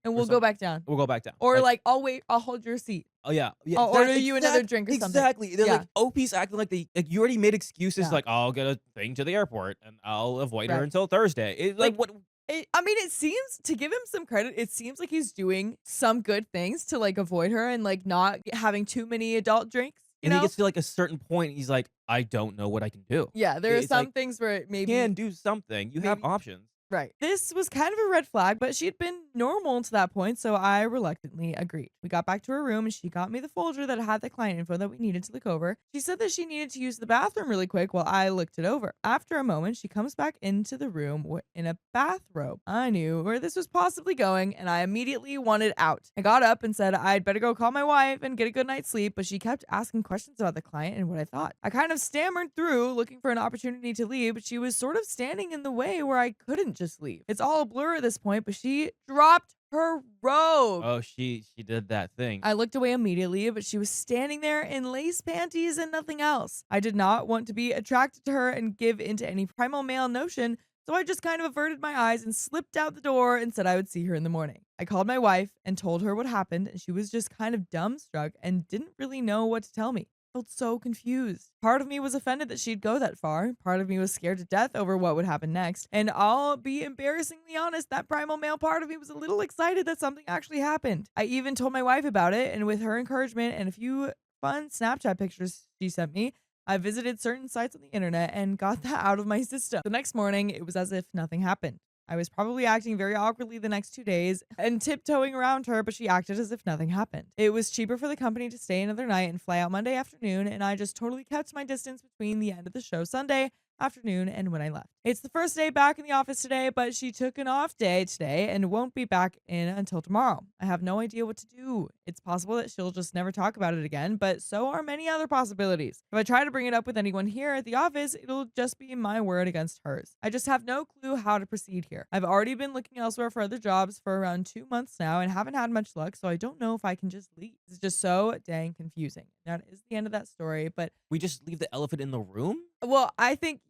we'll go back down. We'll go back down. Or like, I'll wait. I'll hold your seat. Oh yeah. I'll order you another drink or something. Exactly. They're Yeah. like OP's acting like you already made excuses. Yeah. Like I'll get a thing to the airport and I'll avoid her Right. until Thursday. It's like what? It seems, to give him some credit, it seems like he's doing some good things to like avoid her and like not having too many adult drinks. And he gets to like a certain point, he's like, I don't know what I can do. Yeah, there are It's some like, things where it maybe You can do something. You have maybe- options. Right. This was kind of a red flag, but she had been normal to that point, so I reluctantly agreed. We got back to her room and she got me the folder that had the client info that we needed to look over. She said that she needed to use the bathroom really quick while I looked it over. After a moment, she comes back into the room in a bathrobe. I knew where this was possibly going, and I immediately wanted out. I got up and said I'd better go call my wife and get a good night's sleep, but she kept asking questions about the client and what I thought. I kind of stammered through, looking for an opportunity to leave, but she was sort of standing in the way where I couldn't just leave. It's all a blur at this point, but she dropped her robe. Oh, she did that thing. I looked away immediately, but she was standing there in lace panties and nothing else. I did not want to be attracted to her and give into any primal male notion, so I just kind of averted my eyes and slipped out the door and said I would see her in the morning. I called my wife and told her what happened, and she was just kind of dumbstruck and didn't really know what to tell me. I felt so confused. Part of me was offended that she'd go that far. Part of me was scared to death over what would happen next. And I'll be embarrassingly honest, that primal male part of me was a little excited that something actually happened. I even told my wife about it, and with her encouragement and a few fun Snapchat pictures she sent me, I visited certain sites on the internet and got that out of my system. The next morning, it was as if nothing happened. I was probably acting very awkwardly the next 2 days and tiptoeing around her, but she acted as if nothing happened. It was cheaper for the company to stay another night and fly out Monday afternoon, and I just totally kept my distance between the end of the show Sunday afternoon and when I left. It's the first day back in the office today, but she took an off day today and won't be back in until tomorrow. I have no idea what to do. It's possible that she'll just never talk about it again, but so are many other possibilities. If I try to bring it up with anyone here at the office, it'll just be my word against hers. I just have no clue how to proceed here. I've already been looking elsewhere for other jobs for around 2 months now and haven't had much luck, so I don't know if I can just leave. It's just so dang confusing. That is the end of that story, but We just leave the elephant in the room? well, I think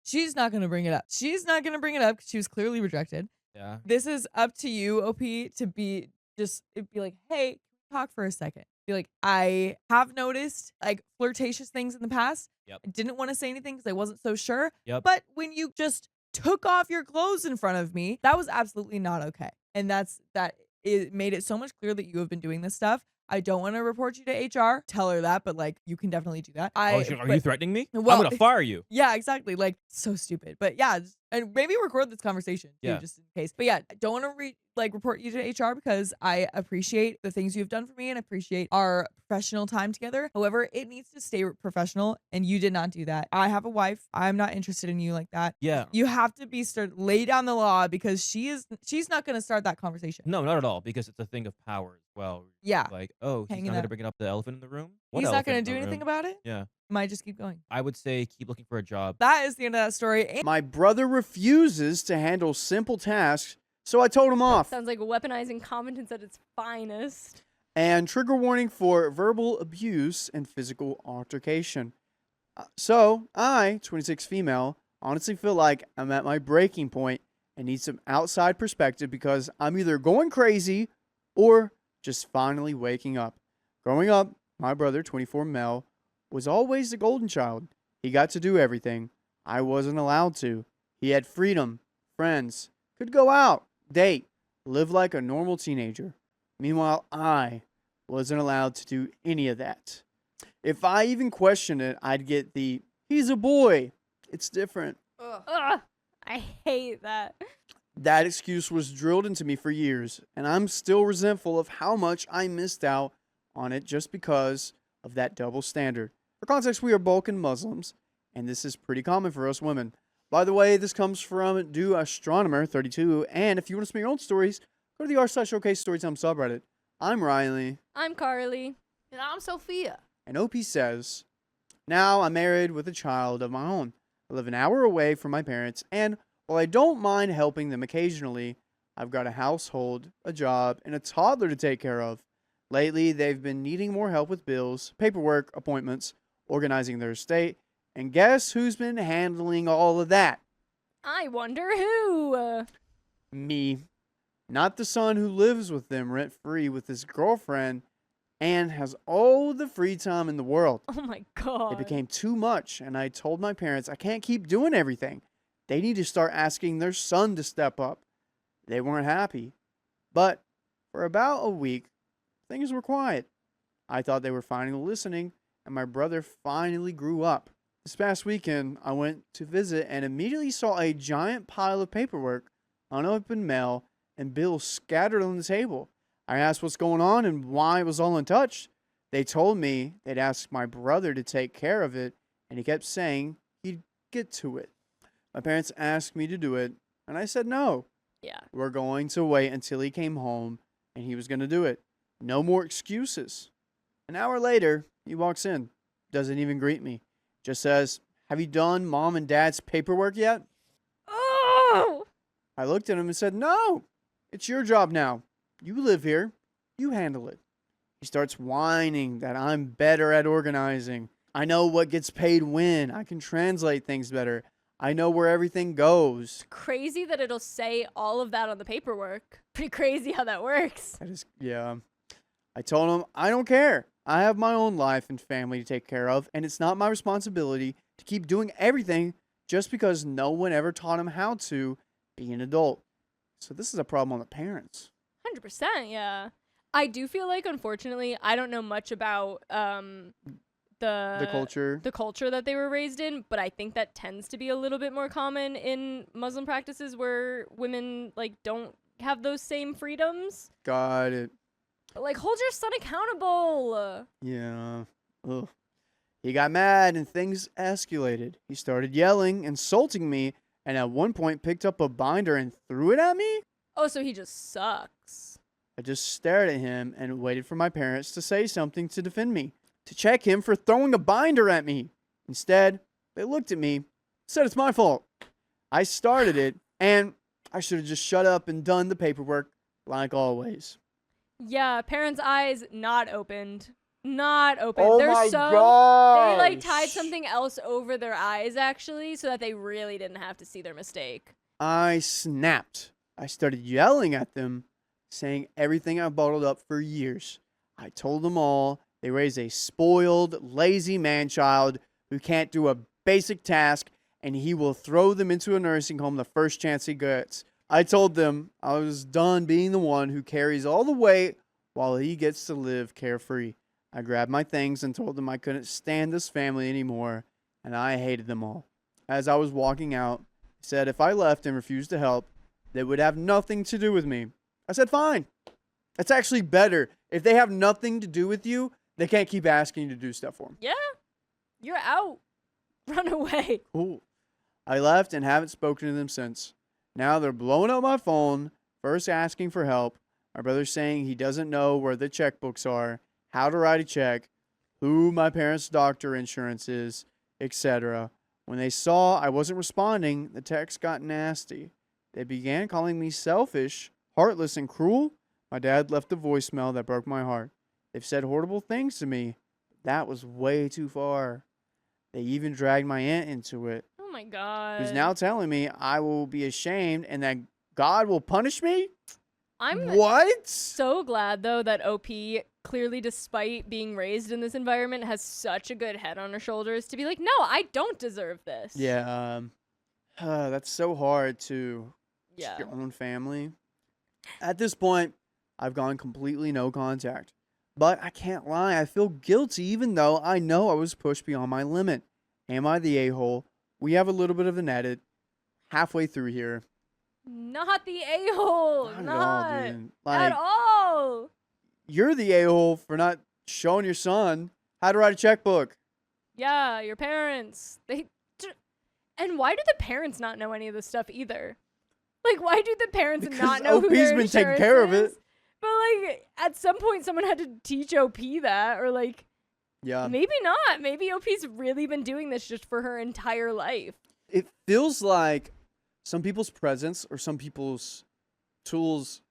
she's not going to bring it up. She's not going to bring it up because she was clearly rejected. Yeah. This is up to you, OP, to be like, hey, can we talk for a second? Be like, I have noticed like flirtatious things in the past. Yep. I didn't want to say anything because I wasn't so sure. Yep. But when you just took off your clothes in front of me, that was absolutely not okay. And it made it so much clear that you have been doing this stuff. I don't want to report you to HR. Tell her that, but like you can definitely do that. Are you but- threatening me? Well- I'm gonna fire you. Yeah, exactly. Like so stupid. But yeah, and maybe record this conversation too, Yeah. just in case. But yeah, I don't want to report you to HR because I appreciate the things you've done for me and appreciate our professional time together. However, it needs to stay professional, and you did not do that. I have a wife. I'm not interested in you like that. Yeah. You have to lay down the law because she's not going to start that conversation. No, not at all, because it's a thing of power as well. Yeah. Like, oh, he's Hanging not gonna out. bring it up the elephant in the room? What He's not elephant going in to do the anything room? about it. Yeah. Might just keep going. I would say keep looking for a job. That is the end of that story. And My brother refuses to handle simple tasks, so I told him off. Sounds like weaponizing competence at its finest. And trigger warning for verbal abuse and physical altercation. So I, 26 female, honestly feel like I'm at my breaking point and need some outside perspective because I'm either going crazy or just finally waking up. Growing up, my brother, 24 male, was always the golden child. He got to do everything. I wasn't allowed to. He had freedom, friends, could go out, date, live like a normal teenager. Meanwhile, I wasn't allowed to do any of that. If I even questioned it, I'd get the, he's a boy. It's different. Ugh, I hate that. That excuse was drilled into me for years, and I'm still resentful of how much I missed out on it just because of that double standard. For context, we are Balkan Muslims, and this is pretty common for us women. By the way, this comes from Do Astronomer 32, and if you want to submit your own stories, go to the r/showcase storytime subreddit. I'm Riley, I'm Carly. And I'm Sophia. and OP says, now I'm married with a child of my own. I live an hour away from my parents, and while I don't mind helping them occasionally, I've got a household, a job, and a toddler to take care of. Lately, they've been needing more help with bills, paperwork, appointments, organizing their estate, and guess who's been handling all of that? I wonder who. Me. Not the son who lives with them rent-free with his girlfriend and has all the free time in the world. Oh my god. It became too much, and I told my parents I can't keep doing everything. They need to start asking their son to step up. They weren't happy. But for about a week, things were quiet. I thought they were finally listening, and my brother finally grew up. This past weekend, I went to visit and immediately saw a giant pile of paperwork, unopened mail, and bills scattered on the table. I asked what's going on and why it was all untouched. They told me they'd asked my brother to take care of it, and he kept saying he'd get to it. My parents asked me to do it, and I said no. Yeah. We're going to wait until he came home, and he was going to do it. No more excuses. An hour later, he walks in, doesn't even greet me, just says, have you done mom and dad's paperwork yet? Oh! I looked at him and said, no, It's your job now. You live here. You handle it. He starts whining that I'm better at organizing. I know what gets paid when. I can translate things better. I know where everything goes. Crazy that it'll say all of that on the paperwork. Pretty crazy how that works. Yeah. I told him I don't care. I have my own life and family to take care of, and it's not my responsibility to keep doing everything just because no one ever taught him how to be an adult. So this is a problem on the parents. 100%, yeah. I do feel like, unfortunately, I don't know much about The culture. the culture that they were raised in, but I think that tends to be a little bit more common in Muslim practices where women like don't have those same freedoms. Got it. But, like, hold your son accountable. Yeah. Ugh. He got mad and things escalated. He started yelling, insulting me, and at one point picked up a binder and threw it at me. Oh, so he just sucks. I just stared at him and waited for my parents to say something to defend me, to check him for throwing a binder at me. Instead, they looked at me, said it's my fault. I started it, and I should have just shut up and done the paperwork like always. Yeah, parents' eyes not opened. Not open. Oh They're my so gosh. they like tied something else over their eyes actually so that they really didn't have to see their mistake. I snapped. I started yelling at them, saying everything I've bottled up for years. I told them all they raised a spoiled, lazy man-child who can't do a basic task, and he will throw them into a nursing home the first chance he gets. I told them I was done being the one who carries all the weight while he gets to live carefree. I grabbed my things and told them I couldn't stand this family anymore, and I hated them all. As I was walking out, I said if I left and refused to help, they would have nothing to do with me. I said, fine. That's actually better. If they have nothing to do with you, they can't keep asking you to do stuff for them. Yeah. You're out. Run away. Cool. I left and haven't spoken to them since. Now they're blowing up my phone, first asking for help. My brother's saying he doesn't know where the checkbooks are, how to write a check, who my parents' doctor insurance is, etc. When they saw I wasn't responding, the text got nasty. They began calling me selfish, heartless, and cruel. My dad left a voicemail that broke my heart. They've said horrible things to me. That was way too far. They even dragged my aunt into it, Oh my god. who's now telling me I will be ashamed and that God will punish me? I'm What? so glad though that OP, clearly despite being raised in this environment, has such a good head on her shoulders to be like, no, I don't deserve this. Yeah, that's so hard to Yeah. your own family. At this point, I've gone completely no contact. But I can't lie, I feel guilty even though I know I was pushed beyond my limit. Am I the a-hole? We have a little bit of an edit halfway through here. Not the a-hole. Not at all, Not dude. at Like, all. you're the a-hole for not showing your son how to write a checkbook. Yeah, your parents. And why do the parents not know any of this stuff either? Like, why do the parents Because not know who OP's their been taking insurance care of it. is? But like, at some point, someone had to teach OP that, or like, Yeah. maybe not. Maybe OP's really been doing this just for her entire life. It feels like some people's presence or some people's tools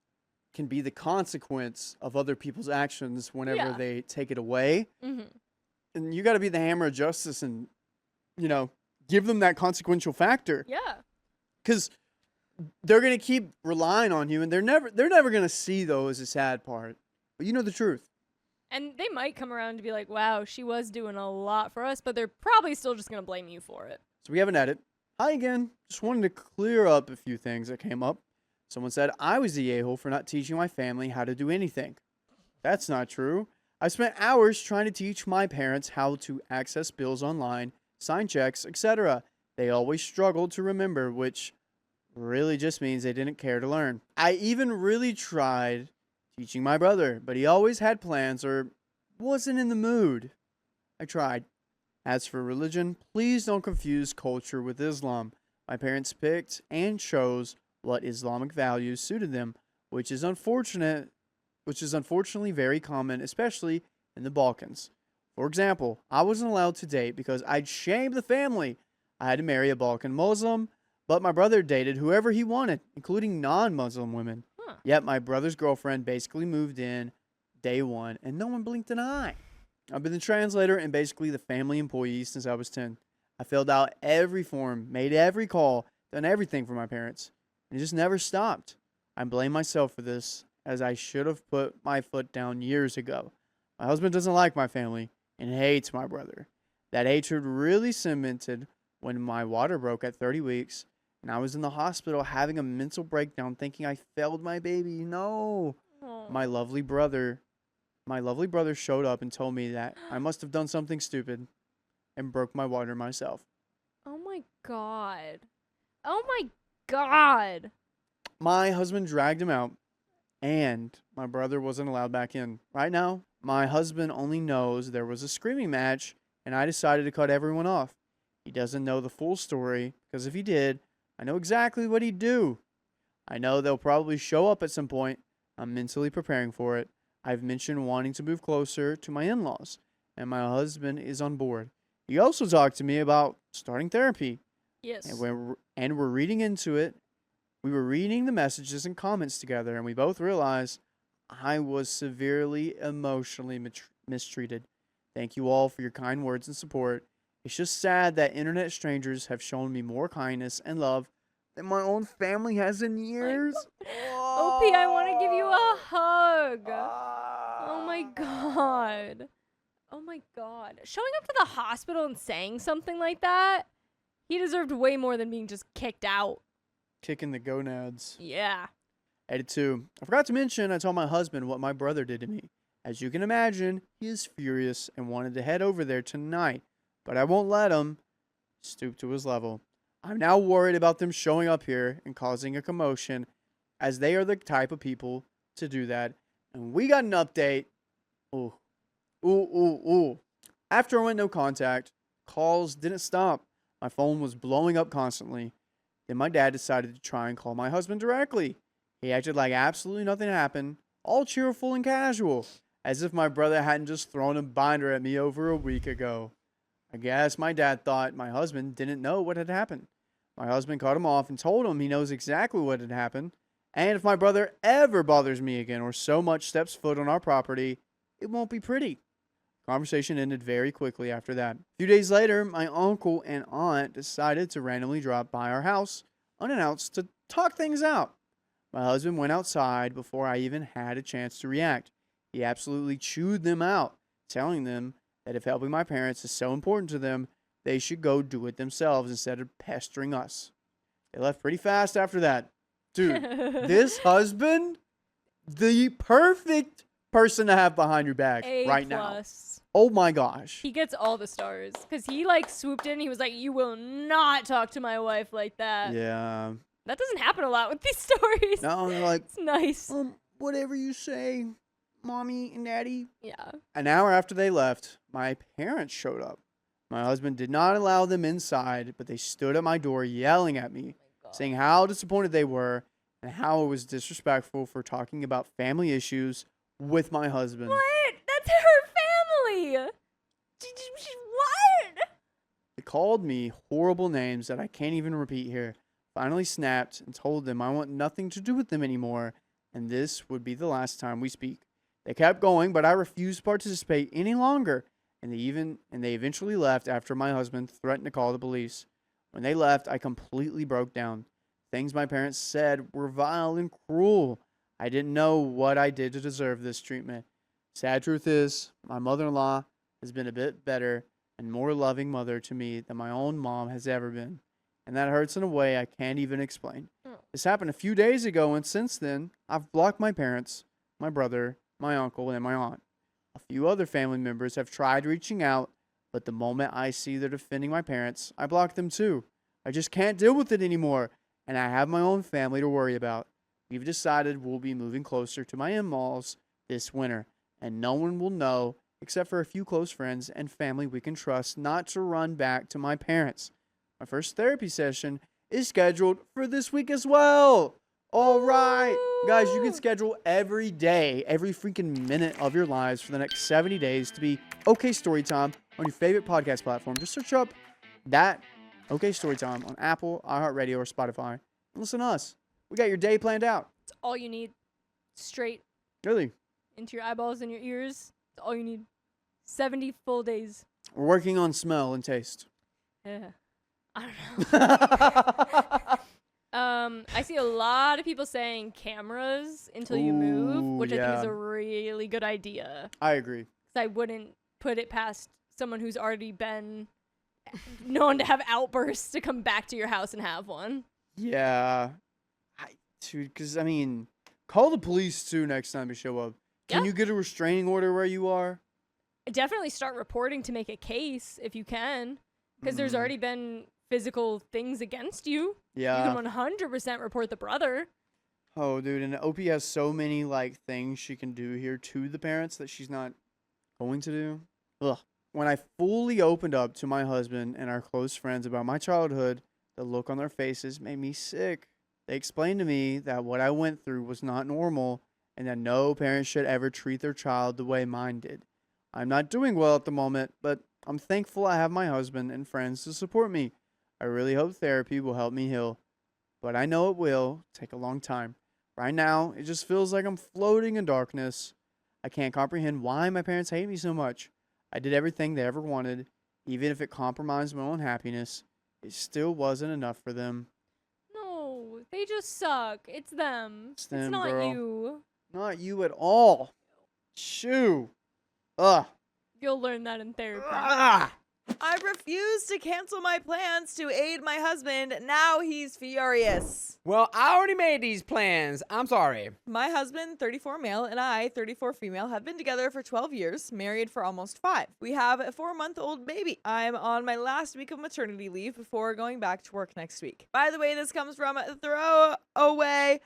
can be the consequence of other people's actions whenever Yeah. they take it away. Mm-hmm. And you got to be the hammer of justice and, give them that consequential factor. Yeah. Because they're going to keep relying on you and they're never going to see, though, as a sad part. But you know the truth. And they might come around to be like, wow, she was doing a lot for us, but they're probably still just going to blame you for it. So we have an edit. Hi again. Just wanted to clear up a few things that came up. Someone said I was the a-hole for not teaching my family how to do anything. That's not true. I spent hours trying to teach my parents how to access bills online, sign checks, etc. They always struggled to remember, which really just means they didn't care to learn. I even really tried teaching my brother, but he always had plans or wasn't in the mood. I tried. As for religion, please don't confuse culture with Islam. My parents picked and chose what Islamic values suited them, which is unfortunately very common, especially in the Balkans. For example, I wasn't allowed to date because I'd shamed the family. I had to marry a Balkan Muslim, but my brother dated whoever he wanted, including non-Muslim women. Huh. Yet my brother's girlfriend basically moved in day one, and no one blinked an eye. I've been the translator and basically the family employee since I was 10. I filled out every form, made every call, done everything for my parents, and it just never stopped. I blame myself for this, as I should have put my foot down years ago. My husband doesn't like my family and hates my brother. That hatred really cemented when my water broke at 30 weeks, and I was in the hospital having a mental breakdown thinking I failed my baby. No. My lovely brother showed up and told me that I must have done something stupid and broke my water myself. Oh my god. Oh my god. My husband dragged him out, and my brother wasn't allowed back in. Right now, my husband only knows there was a screaming match, and I decided to cut everyone off. He doesn't know the full story, because if he did, I know exactly what he'd do. I know they'll probably show up at some point. I'm mentally preparing for it. I've mentioned wanting to move closer to my in-laws, and my husband is on board. He also talked to me about starting therapy, Yes. and we're reading into it. We were reading the messages and comments together, and we both realized I was severely emotionally mistreated. Thank you all for your kind words and support. It's just sad that internet strangers have shown me more kindness and love than my own family has in years. OP, I want to give you a hug. Oh my god. Oh my god. Showing up to the hospital and saying something like that, he deserved way more than being just kicked out. Kicking the gonads. Yeah. Edit 2. I forgot to mention I told my husband what my brother did to me. As you can imagine, he is furious and wanted to head over there tonight, but I won't let him stoop to his level. I'm now worried about them showing up here and causing a commotion, as they are the type of people to do that. And we got an update. Ooh. After I went no contact, calls didn't stop. My phone was blowing up constantly. Then my dad decided to try and call my husband directly. He acted like absolutely nothing happened, all cheerful and casual, as if my brother hadn't just thrown a binder at me over a week ago. I guess my dad thought my husband didn't know what had happened. My husband cut him off and told him he knows exactly what had happened, and if my brother ever bothers me again or so much steps foot on our property, it won't be pretty. Conversation ended very quickly after that. A few days later, my uncle and aunt decided to randomly drop by our house unannounced to talk things out. My husband went outside before I even had a chance to react. He absolutely chewed them out, telling them that if helping my parents is so important to them, they should go do it themselves instead of pestering us. They left pretty fast after that. Dude, this husband, the perfect person to have behind your back right now. Oh my gosh. He gets all the stars because he like swooped in. He was like, "You will not talk to my wife like that." Yeah. That doesn't happen a lot with these stories. No, they're like, it's nice. Whatever you say, mommy and daddy. Yeah. An hour after they left, my parents showed up. My husband did not allow them inside, but they stood at my door yelling at me, saying how disappointed they were and how it was disrespectful for talking about family issues with my husband. What? That's her family. What? They called me horrible names that I can't even repeat here. Finally snapped and told them I want nothing to do with them anymore, and this would be the last time we speak. They kept going, but I refused to participate any longer, and they eventually left after my husband threatened to call the police. When they left, I completely broke down. Things my parents said were vile and cruel. I didn't know what I did to deserve this treatment. Sad truth is, my mother-in-law has been a bit better and more loving mother to me than my own mom has ever been. And that hurts in a way I can't even explain. This happened a few days ago, and since then, I've blocked my parents, my brother, my uncle, and my aunt. A few other family members have tried reaching out, but the moment I see they're defending my parents, I block them too. I just can't deal with it anymore, and I have my own family to worry about. We've decided we'll be moving closer to my in-laws this winter, and no one will know except for a few close friends and family we can trust not to run back to my parents. My first therapy session is scheduled for this week as well. All right. Guys, you can schedule every day, every freaking minute of your lives for the next 70 days to be OK Storytime on your favorite podcast platform. Just search up that OK Storytime on Apple, iHeartRadio, or Spotify. And listen to us. We got your day planned out. It's all you need. straight Really? into your eyeballs and your ears. That's all you need. 70 full days. We're working on smell and taste. Yeah. I don't know. I see a lot of people saying cameras until you move, Ooh, which I think is yeah. a really good idea. I agree. 'Cause I wouldn't put it past someone who's already been known to have outbursts to come back to your house and have one. Yeah. Because, I mean, call the police, too, next time you show up. Can Yeah. you get a restraining order where you are? Definitely start reporting to make a case if you can, because there's Mhm. already been physical things against you. Yeah. You can 100% report the brother. Oh, dude, and OP has so many, like, things she can do here to the parents that she's not going to do. Ugh. When I fully opened up to my husband and our close friends about my childhood, the look on their faces made me sick. They explained to me that what I went through was not normal and that no parent should ever treat their child the way mine did. I'm not doing well at the moment, but I'm thankful I have my husband and friends to support me. I really hope therapy will help me heal, but I know it will take a long time. Right now, it just feels like I'm floating in darkness. I can't comprehend why my parents hate me so much. I did everything they ever wanted, even if it compromised my own happiness. It still wasn't enough for them. No, they just suck. It's them. It's them, not girl. you. Not you at all. Shoo. Ugh. You'll learn that in therapy. Ah. I refuse to cancel my plans to aid my husband. Now he's furious. Well, I already made these plans. I'm sorry. My husband, 34 male, and I, 34 female, have been together for 12 years, married for almost 5. We have a 4-month-old baby. I'm on my last week of maternity leave before going back to work next week. By the way, this comes from Throwaway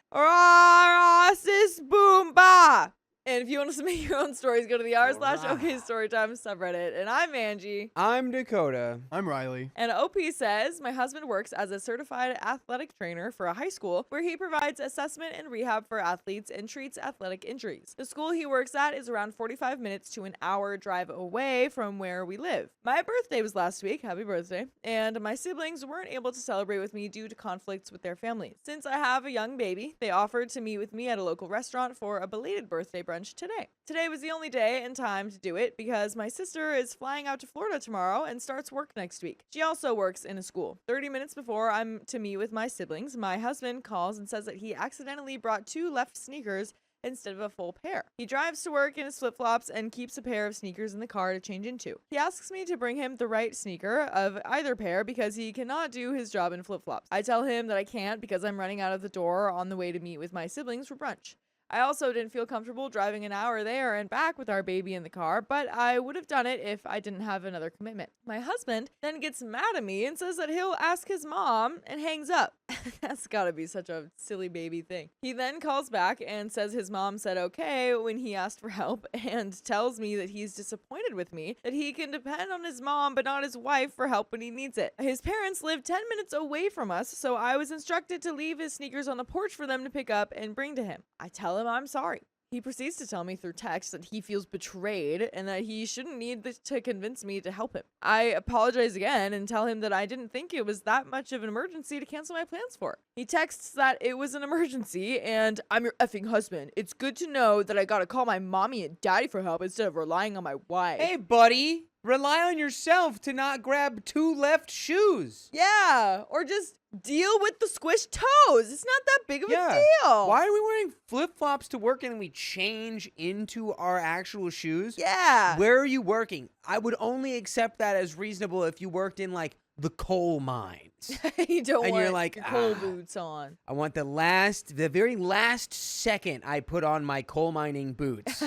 Sis Boomba. And if you want to submit your own stories, go to the r/OK Storytime subreddit. And I'm Angie. I'm Dakota. I'm Riley. And OP says, my husband works as a certified athletic trainer for a high school where he provides assessment and rehab for athletes and treats athletic injuries. The school he works at is around 45 minutes to an hour drive away from where we live. My birthday was last week, happy birthday, and my siblings weren't able to celebrate with me due to conflicts with their families. Since I have a young baby, they offered to meet with me at a local restaurant for a belated birthday brunch today. Today was the only day and time to do it because my sister is flying out to Florida tomorrow and starts work next week. She also works in a school. 30 minutes before I'm to meet with my siblings, my husband calls and says that he accidentally brought 2 left sneakers instead of a full pair. He drives to work in his flip-flops and keeps a pair of sneakers in the car to change into. He asks me to bring him the right sneaker of either pair because he cannot do his job in flip-flops. I tell him that I can't because I'm running out of the door on the way to meet with my siblings for brunch. I also didn't feel comfortable driving an hour there and back with our baby in the car, but I would have done it if I didn't have another commitment. My husband then gets mad at me and says that he'll ask his mom and hangs up. That's gotta be such a silly baby thing. He then calls back and says his mom said okay when he asked for help and tells me that he's disappointed with me, that he can depend on his mom but not his wife for help when he needs it. His parents live 10 minutes away from us, so I was instructed to leave his sneakers on the porch for them to pick up and bring to him. I tell him I'm sorry. He proceeds to tell me through text that he feels betrayed and that he shouldn't need to convince me to help him. I apologize again and tell him that I didn't think it was that much of an emergency to cancel my plans for. He texts that it was an emergency and I'm your effing husband. It's good to know that I gotta call my mommy and daddy for help instead of relying on my wife. Hey, buddy. Rely on yourself to not grab 2 left shoes. Yeah, or just deal with the squished toes. It's not that big of a deal. Why are we wearing flip-flops to work and we change into our actual shoes? Yeah. Where are you working? I would only accept that as reasonable if you worked in, like, the coal mines. You don't And want you're like, your coal boots on. I want the very last second I put on my coal mining boots.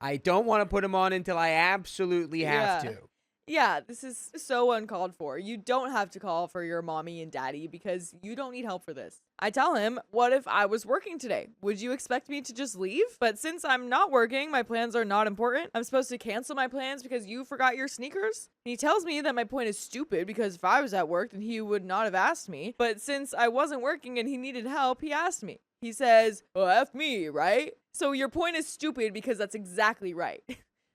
I don't want to put them on until I absolutely have to. Yeah, this is so uncalled for. You don't have to call for your mommy and daddy because you don't need help for this. I tell him, what if I was working today? Would you expect me to just leave? But since I'm not working, my plans are not important. I'm supposed to cancel my plans because you forgot your sneakers? And he tells me that my point is stupid because if I was at work, then he would not have asked me. But since I wasn't working and he needed help, he asked me. He says, well, F me, right? So your point is stupid because that's exactly right.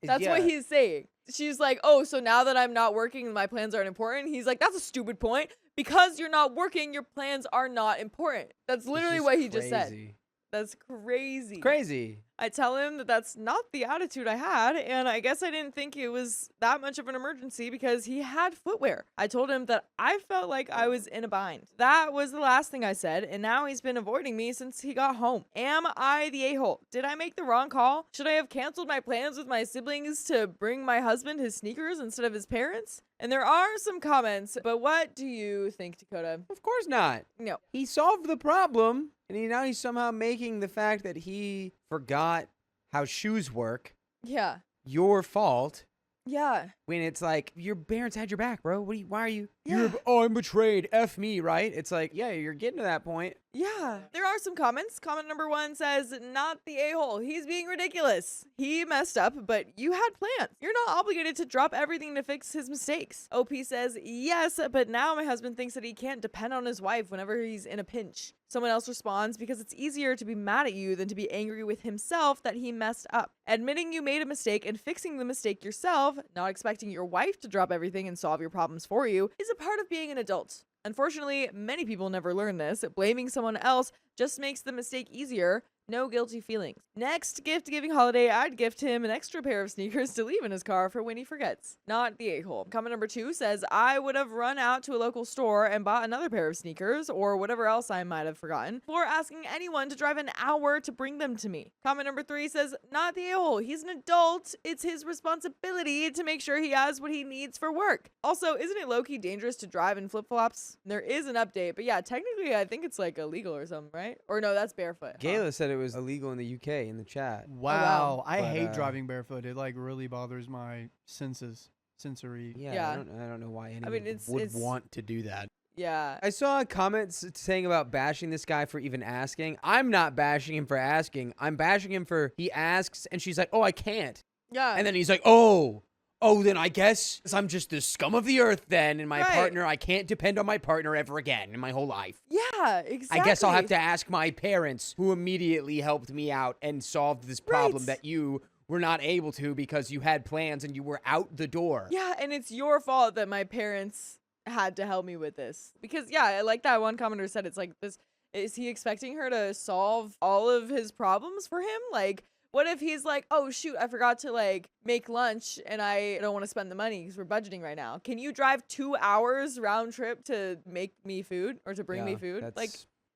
That's what he's saying. She's like, oh, so now that I'm not working and my plans aren't important? He's like, that's a stupid point. Because you're not working, your plans are not important. That's literally what he just said. That's crazy. Crazy. I tell him that that's not the attitude I had, and I guess I didn't think it was that much of an emergency because he had footwear. I told him that I felt like I was in a bind. That was the last thing I said, and now he's been avoiding me since he got home. Am I the a-hole? Did I make the wrong call? Should I have canceled my plans with my siblings to bring my husband his sneakers instead of his parents? And there are some comments, but what do you think, Dakota? Of course not. No. He solved the problem, and now he's somehow making the fact that he forgot how shoes work Yeah. your fault. Yeah. When it's like, your parents had your back, bro. Why are you? Yeah. I'm betrayed. F me, right? It's like, yeah, you're getting to that point. Yeah. There are some comments. Comment number 1 says, not the a-hole. He's being ridiculous. He messed up, but you had plans. You're not obligated to drop everything to fix his mistakes. OP says, yes, but now my husband thinks that he can't depend on his wife whenever he's in a pinch. Someone else responds, because it's easier to be mad at you than to be angry with himself that he messed up. Admitting you made a mistake and fixing the mistake yourself, not expecting your wife to drop everything and solve your problems for you, is a part of being an adult. Unfortunately, many people never learn this. Blaming someone else just makes the mistake easier. No guilty feelings. Next gift-giving holiday, I'd gift him an extra pair of sneakers to leave in his car for when he forgets. Not the a-hole. Comment number 2 says, I would have run out to a local store and bought another pair of sneakers, or whatever else I might have forgotten, before asking anyone to drive an hour to bring them to me. Comment number 3 says, not the a-hole. He's an adult. It's his responsibility to make sure he has what he needs for work. Also, isn't it low-key dangerous to drive in flip-flops? There is an update, but yeah, technically I think it's like illegal or something, right? Or no, that's barefoot. Huh? Gayla said it was illegal in the UK in the chat. Wow. I But, hate driving barefoot. It like really bothers my sensory. Yeah, Yeah. I don't know why anyone it's- would it's- want to do that. Yeah. I saw comments saying about bashing this guy for even asking. I'm not bashing him for asking. I'm bashing him for he asks and she's like, oh, I can't. Yeah. And then he's like, oh, then I guess I'm just the scum of the earth then, and my Right. partner, I can't depend on my partner ever again in my whole life. Yeah, exactly. I guess I'll have to ask my parents, who immediately helped me out and solved this problem Right. that you were not able to because you had plans and you were out the door. Yeah, and it's your fault that my parents had to help me with this. Because, yeah, like that one commenter said, it's like this, is he expecting her to solve all of his problems for him? Like, what if he's like, oh, shoot, I forgot to, like, make lunch and I don't want to spend the money because we're budgeting right now. Can you drive 2 hours round trip to make me food or to bring me food? Like,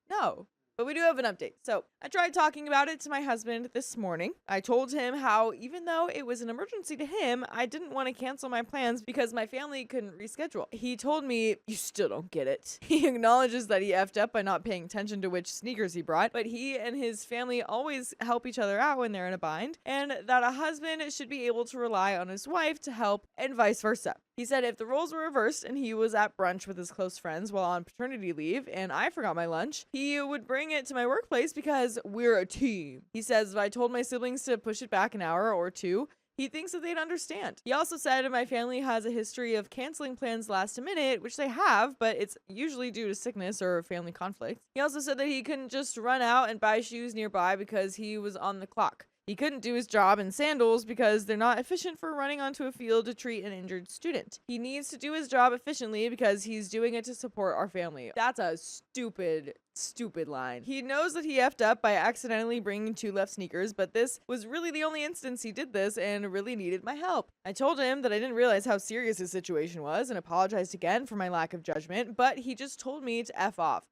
no. But we do have an update. So I tried talking about it to my husband this morning. I told him how even though it was an emergency to him, I didn't want to cancel my plans because my family couldn't reschedule. He told me, you still don't get it. He acknowledges that he effed up by not paying attention to which sneakers he brought, but he and his family always help each other out when they're in a bind, and that a husband should be able to rely on his wife to help and vice versa. He said if the roles were reversed and he was at brunch with his close friends while on paternity leave and I forgot my lunch, he would bring it to my workplace because we're a team. He says if I told my siblings to push it back an hour or two, he thinks that they'd understand. He also said my family has a history of canceling plans last minute, which they have, but it's usually due to sickness or family conflict. He also said that he couldn't just run out and buy shoes nearby because he was on the clock. He couldn't do his job in sandals because they're not efficient for running onto a field to treat an injured student. He needs to do his job efficiently because he's doing it to support our family. That's a stupid line. He knows that he effed up by accidentally bringing 2 left sneakers, but this was really the only instance he did this and really needed my help. I told him that I didn't realize how serious his situation was and apologized again for my lack of judgment, but he just told me to F off.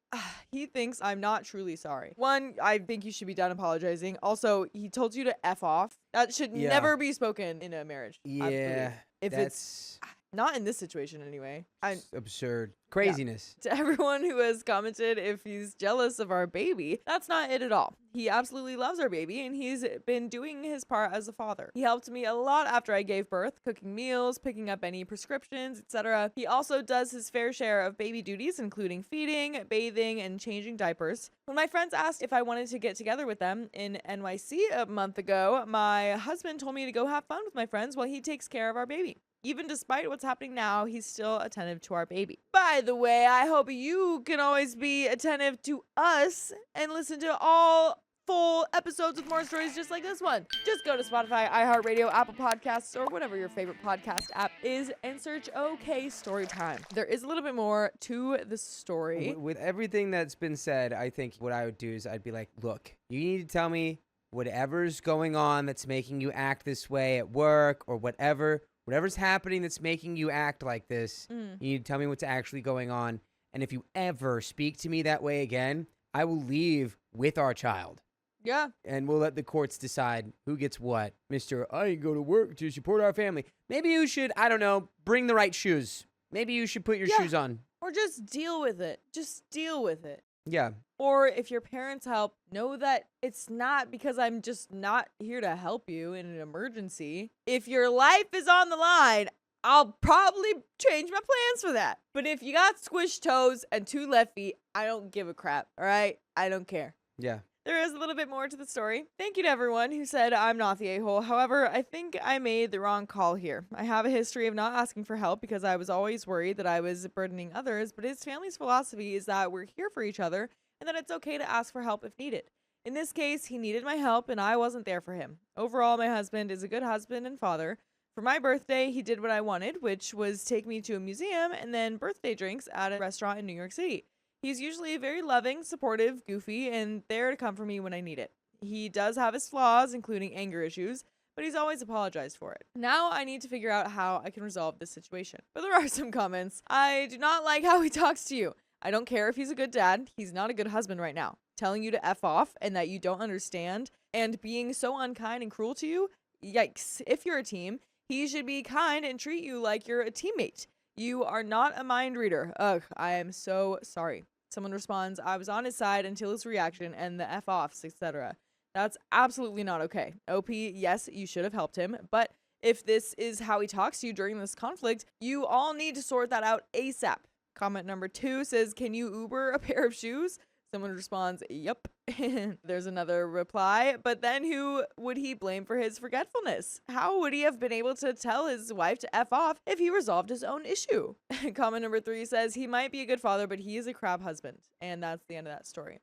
He thinks I'm not truly sorry. 1, I think you should be done apologizing. Also, he told you to F off. That should never be spoken in a marriage. I believe. If it's not in this situation anyway. Absurd. Craziness. To everyone who has commented if he's jealous of our baby, that's not it at all. He absolutely loves our baby and he's been doing his part as a father. He helped me a lot after I gave birth, cooking meals, picking up any prescriptions, etc. He also does his fair share of baby duties, including feeding, bathing, and changing diapers. When my friends asked if I wanted to get together with them in NYC a month ago, my husband told me to go have fun with my friends while he takes care of our baby. Even despite what's happening now, he's still attentive to our baby. By the way, I hope you can always be attentive to us and listen to all full episodes with more stories just like this one, just go to Spotify, iHeartRadio, Apple Podcasts, or whatever your favorite podcast app is and search OK Storytime. There is a little bit more to the story. With everything that's been said, I think what I would do is I'd be like, look, you need to tell me whatever's going on that's making you act this way at work or whatever's happening that's making you act like this. You need to tell me what's actually going on. And if you ever speak to me that way again, I will leave with our child. Yeah. And we'll let the courts decide who gets what. Mr. I ain't go to work to support our family. Maybe you should, I don't know, bring the right shoes. Maybe you should put your shoes on. Or just deal with it. Just deal with it. Yeah. Or if your parents help, know that it's not because I'm just not here to help you in an emergency. If your life is on the line, I'll probably change my plans for that. But if you got squished toes and 2 left feet, I don't give a crap, all right? I don't care. Yeah. There is a little bit more to the story. Thank you to everyone who said I'm not the a-hole. However, I think I made the wrong call here. I have a history of not asking for help because I was always worried that I was burdening others, but his family's philosophy is that we're here for each other and that it's okay to ask for help if needed. In this case, he needed my help and I wasn't there for him. Overall, my husband is a good husband and father. For my birthday, he did what I wanted, which was take me to a museum and then birthday drinks at a restaurant in New York City. He's usually very loving, supportive, goofy, and there to come for me when I need it. He does have his flaws, including anger issues, but he's always apologized for it. Now I need to figure out how I can resolve this situation. But there are some comments. I do not like how he talks to you. I don't care if he's a good dad. He's not a good husband right now. Telling you to F off and that you don't understand and being so unkind and cruel to you, yikes. If you're a team, he should be kind and treat you like you're a teammate. You are not a mind reader. Ugh, I am so sorry. Someone responds, I was on his side until his reaction and the F-offs, etc. That's absolutely not okay. OP, yes, you should have helped him, but if this is how he talks to you during this conflict, you all need to sort that out ASAP. Comment number 2 says, can you Uber a pair of shoes? Someone responds, yep. There's another reply, but then who would he blame for his forgetfulness? How would he have been able to tell his wife to F off if he resolved his own issue? Comment number 3 says, he might be a good father, but he is a crap husband. And that's the end of that story.